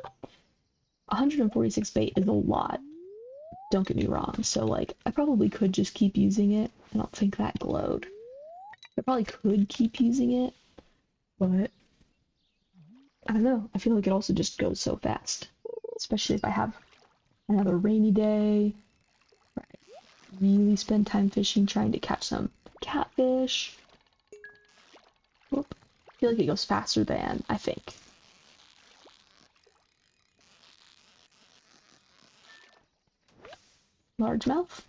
146 bait is a lot. Don't get me wrong. So, like, I probably could just keep using it. I don't think that glowed. I probably could keep using it, but I don't know. I feel like it also just goes so fast. Especially if I have another rainy day. Right. Really spend time fishing, trying to catch some catfish. Whoop. I feel like it goes faster than I think. Largemouth.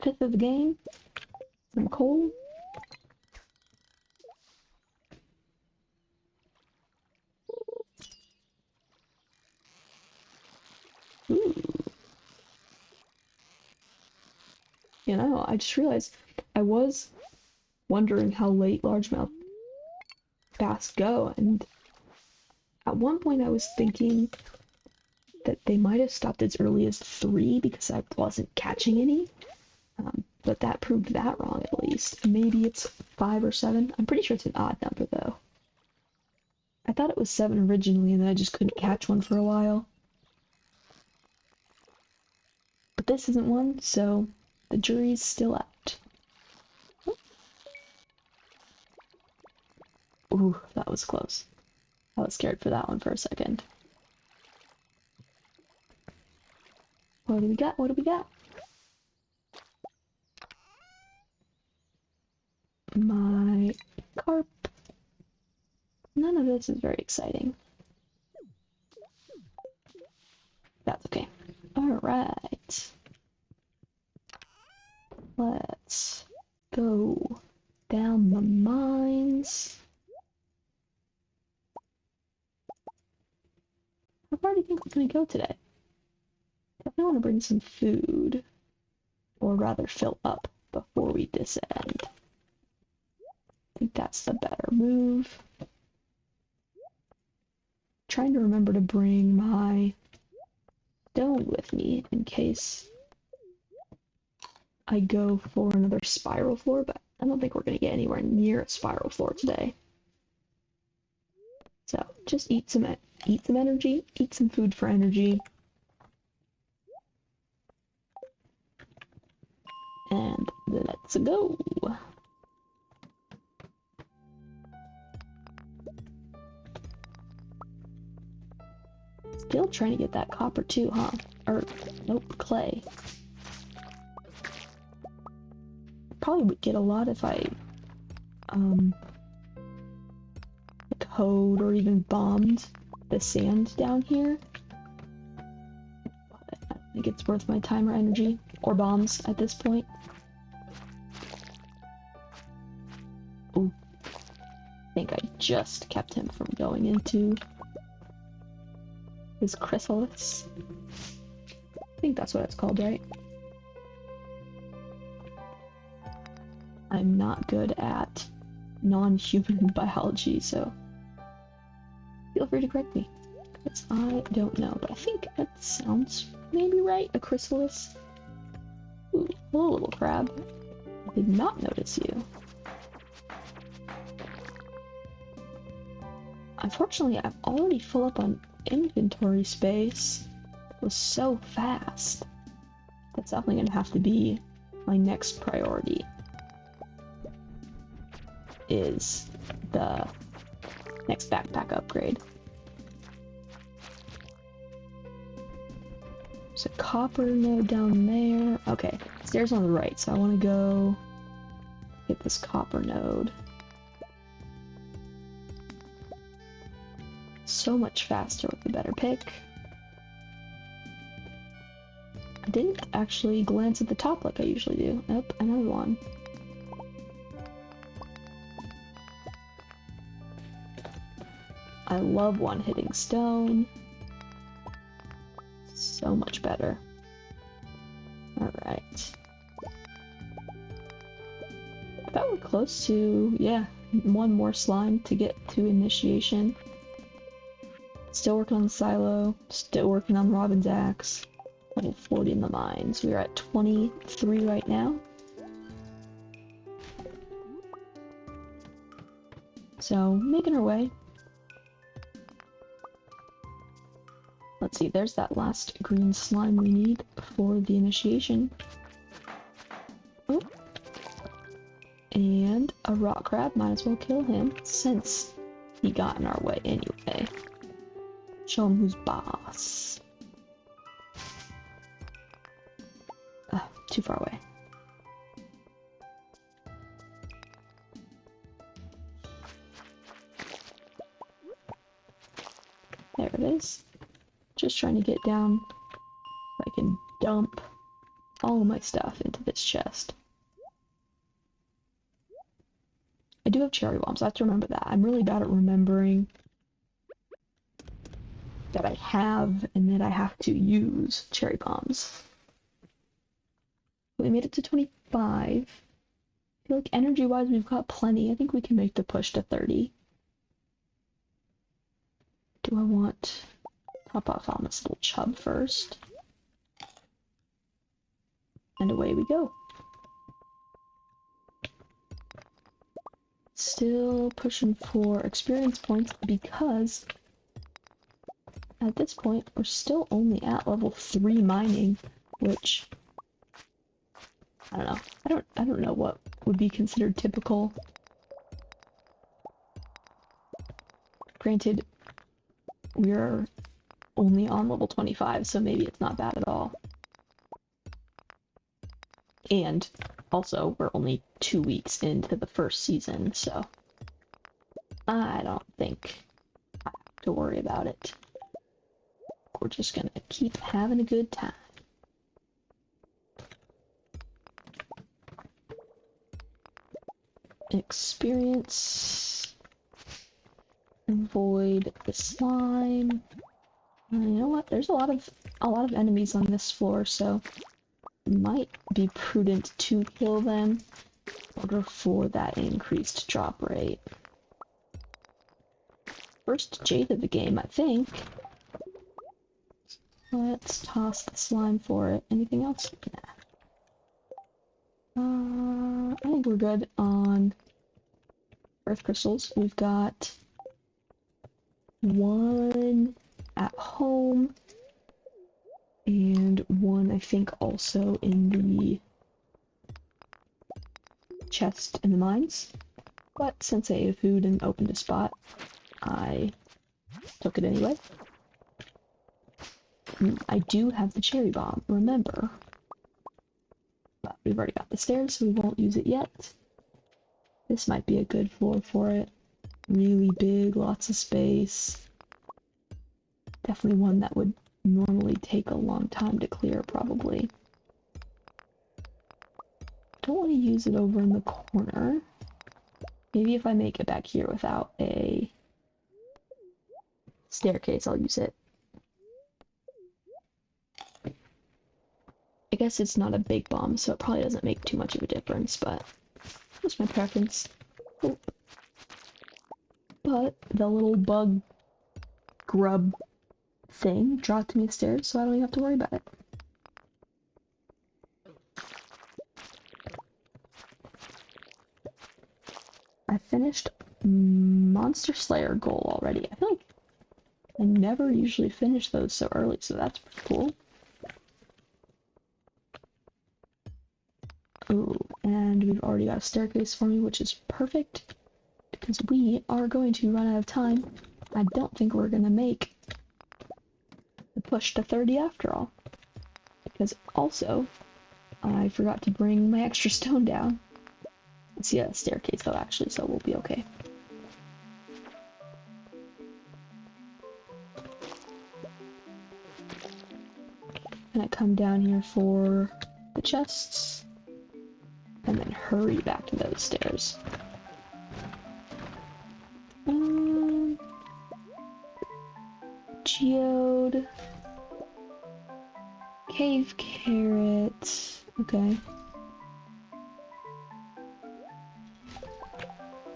Fifth of the game. Some coal. Ooh. You know, I just realized I was wondering how late largemouth bass go, and at one point I was thinking that they might have stopped as early as 3 because I wasn't catching any, but that proved that wrong at least. Maybe it's 5 or 7. I'm pretty sure it's an odd number though. I thought it was 7 originally and then I just couldn't catch one for a while. But this isn't one, so the jury's still out. Ooh, that was close. I was scared for that one for a second. What do we got? What do we got? My carp. None of this is very exciting. that's okay. Alright. Let's go down the mines. How far do you think we're gonna go today? Definitely want to bring some food, or rather fill up before we descend. I think that's the better move. Trying to remember to bring my stone with me in case I go for another spiral floor, but I don't think we're gonna get anywhere near a spiral floor today. So just eat some energy, eat some food for energy, and let's go. Still trying to get that copper too, huh? Or nope, clay. Probably would get a lot if I like hoed or even bombed the sand down here. But I don't think it's worth my time or energy, or bombs at this point. Ooh. I think I just kept him from going into his chrysalis. I think that's what it's called, right? I'm not good at non-human biology, so feel free to correct me, because I don't know, but I think that sounds maybe right, a chrysalis. Ooh, hello, little crab. I did not notice you. Unfortunately, I'm already full up on inventory space. It was so fast. That's definitely gonna have to be my next priority. Is the next backpack upgrade. There's a copper node down there. Okay, stairs on the right, so I want to go get this copper node. So much faster with the better pick. I didn't actually glance at the top like I usually do. Nope, another one. I love one-hitting stone. So much better. Alright. I thought we're close to, yeah, one more slime to get to initiation. Still working on the silo, still working on Robin's axe. Level 40 in the mines. We are at 23 right now. So, making our way. Let's see, there's that last green slime we need for the initiation. Oh. And a rock crab, might as well kill him, since he got in our way anyway. Show him who's boss. Too far away. There it is. Just trying to get down so I can dump all of my stuff into this chest. I do have cherry bombs, I have to remember that. I'm really bad at remembering that I have and that I have to use cherry bombs. We made it to 25. I feel like energy-wise we've got plenty. I think we can make the push to 30. Do I want... Top off on this little chub first. And away we go. Still pushing for experience points because at this point we're still only at level 3 mining, which I don't know. I don't know what would be considered typical. Granted, we're only on level 25, so maybe it's not bad at all. And also, we're only 2 weeks into the first season, so I don't think I have to worry about it. we're just gonna keep having a good time. Experience. Avoid the slime. You know what? There's a lot of enemies on this floor, so it might be prudent to kill them in order for that increased drop rate. First jade of the game, I think. Let's toss the slime for it. Anything else? Nah. I think we're good on earth crystals. We've got one at home and one, I think, also in the chest in the mines. But since I ate food and opened a spot, I took it anyway. I do have the cherry bomb, remember. But we've already got the stairs, so we won't use it yet. This might be a good floor for it. Really big, lots of space. Definitely one that would normally take a long time to clear, probably. Don't want to use it over in the corner. Maybe if I make it back here without a staircase, I'll use it. I guess it's not a big bomb, so it probably doesn't make too much of a difference, but just my preference. Oh. But the little bug grub thing dropped me the stairs, so I don't even have to worry about it. I finished Monster Slayer goal already. I feel like I never usually finish those so early, so that's pretty cool. Ooh, and we've already got a staircase for me, which is perfect, because we are going to run out of time. I don't think we're gonna make the push to 30 after all, because also, I forgot to bring my extra stone down. Let's see a staircase though, actually, so we'll be okay. And I come down here for the chests, and then hurry back to those stairs. Geode. Cave carrot. Okay.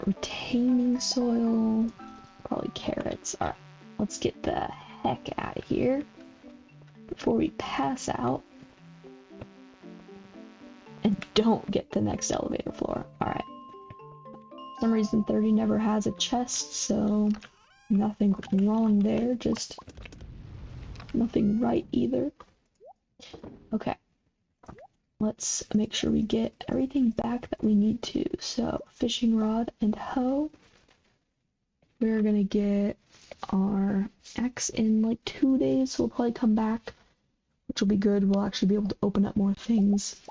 Retaining soil. Probably carrots. Alright, let's get the heck out of here before we pass out and don't get the next elevator floor. Alright. For some reason 30 never has a chest, so nothing wrong there, just nothing right either. Okay. Let's make sure we get everything back that we need to. So, fishing rod and hoe. We're gonna get our axe in like 2 days, so we'll probably come back, which will be good. We'll actually be able to open up more things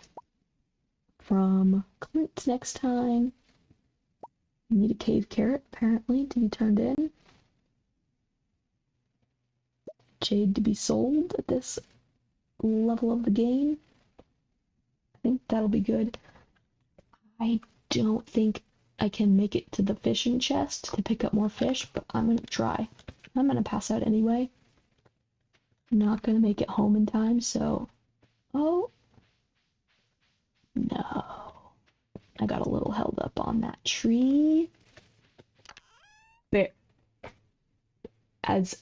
from Clint next time. We need a cave carrot, apparently, to be turned in. Jade to be sold at this level of the game. I think that'll be good. I don't think I can make it to the fishing chest to pick up more fish, but I'm gonna try. I'm gonna pass out anyway. I'm not gonna make it home in time, so... Oh! No. I got a little held up on that tree. But as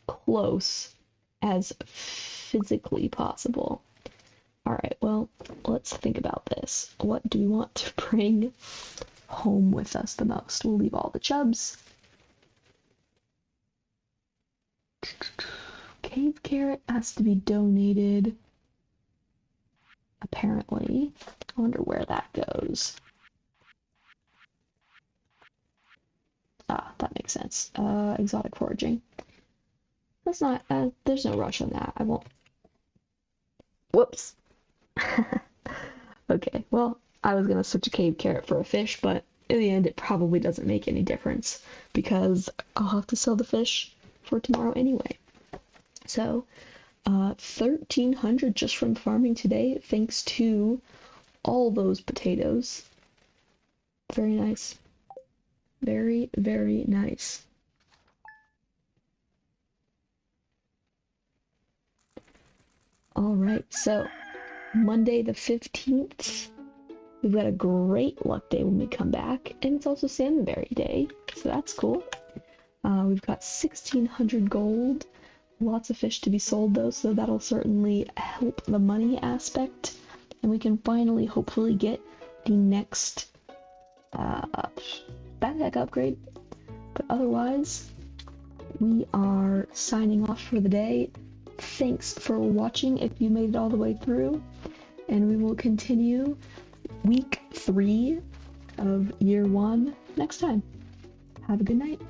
close as physically possible. Alright, well, let's think about this. What do we want to bring home with us the most? We'll leave all the chubs. Cave carrot has to be donated. Apparently. I wonder where that goes. Ah, that makes sense. Exotic foraging. That's not, there's no rush on that. I won't. Whoops. Okay, well, I was gonna switch a cave carrot for a fish, but in the end it probably doesn't make any difference because I'll have to sell the fish for tomorrow anyway. So 1,300 just from farming today, thanks to all those potatoes. Very nice. Very, very nice. Alright, so Monday the 15th, we've got a great luck day when we come back, and it's also Salmonberry Day, so that's cool. We've got 1,600 gold, lots of fish to be sold though, so that'll certainly help the money aspect, and we can finally hopefully get the next backpack upgrade. But otherwise, we are signing off for the day. Thanks for watching if you made it all the way through, and we will continue week 3 of year 1 next time. Have a good night.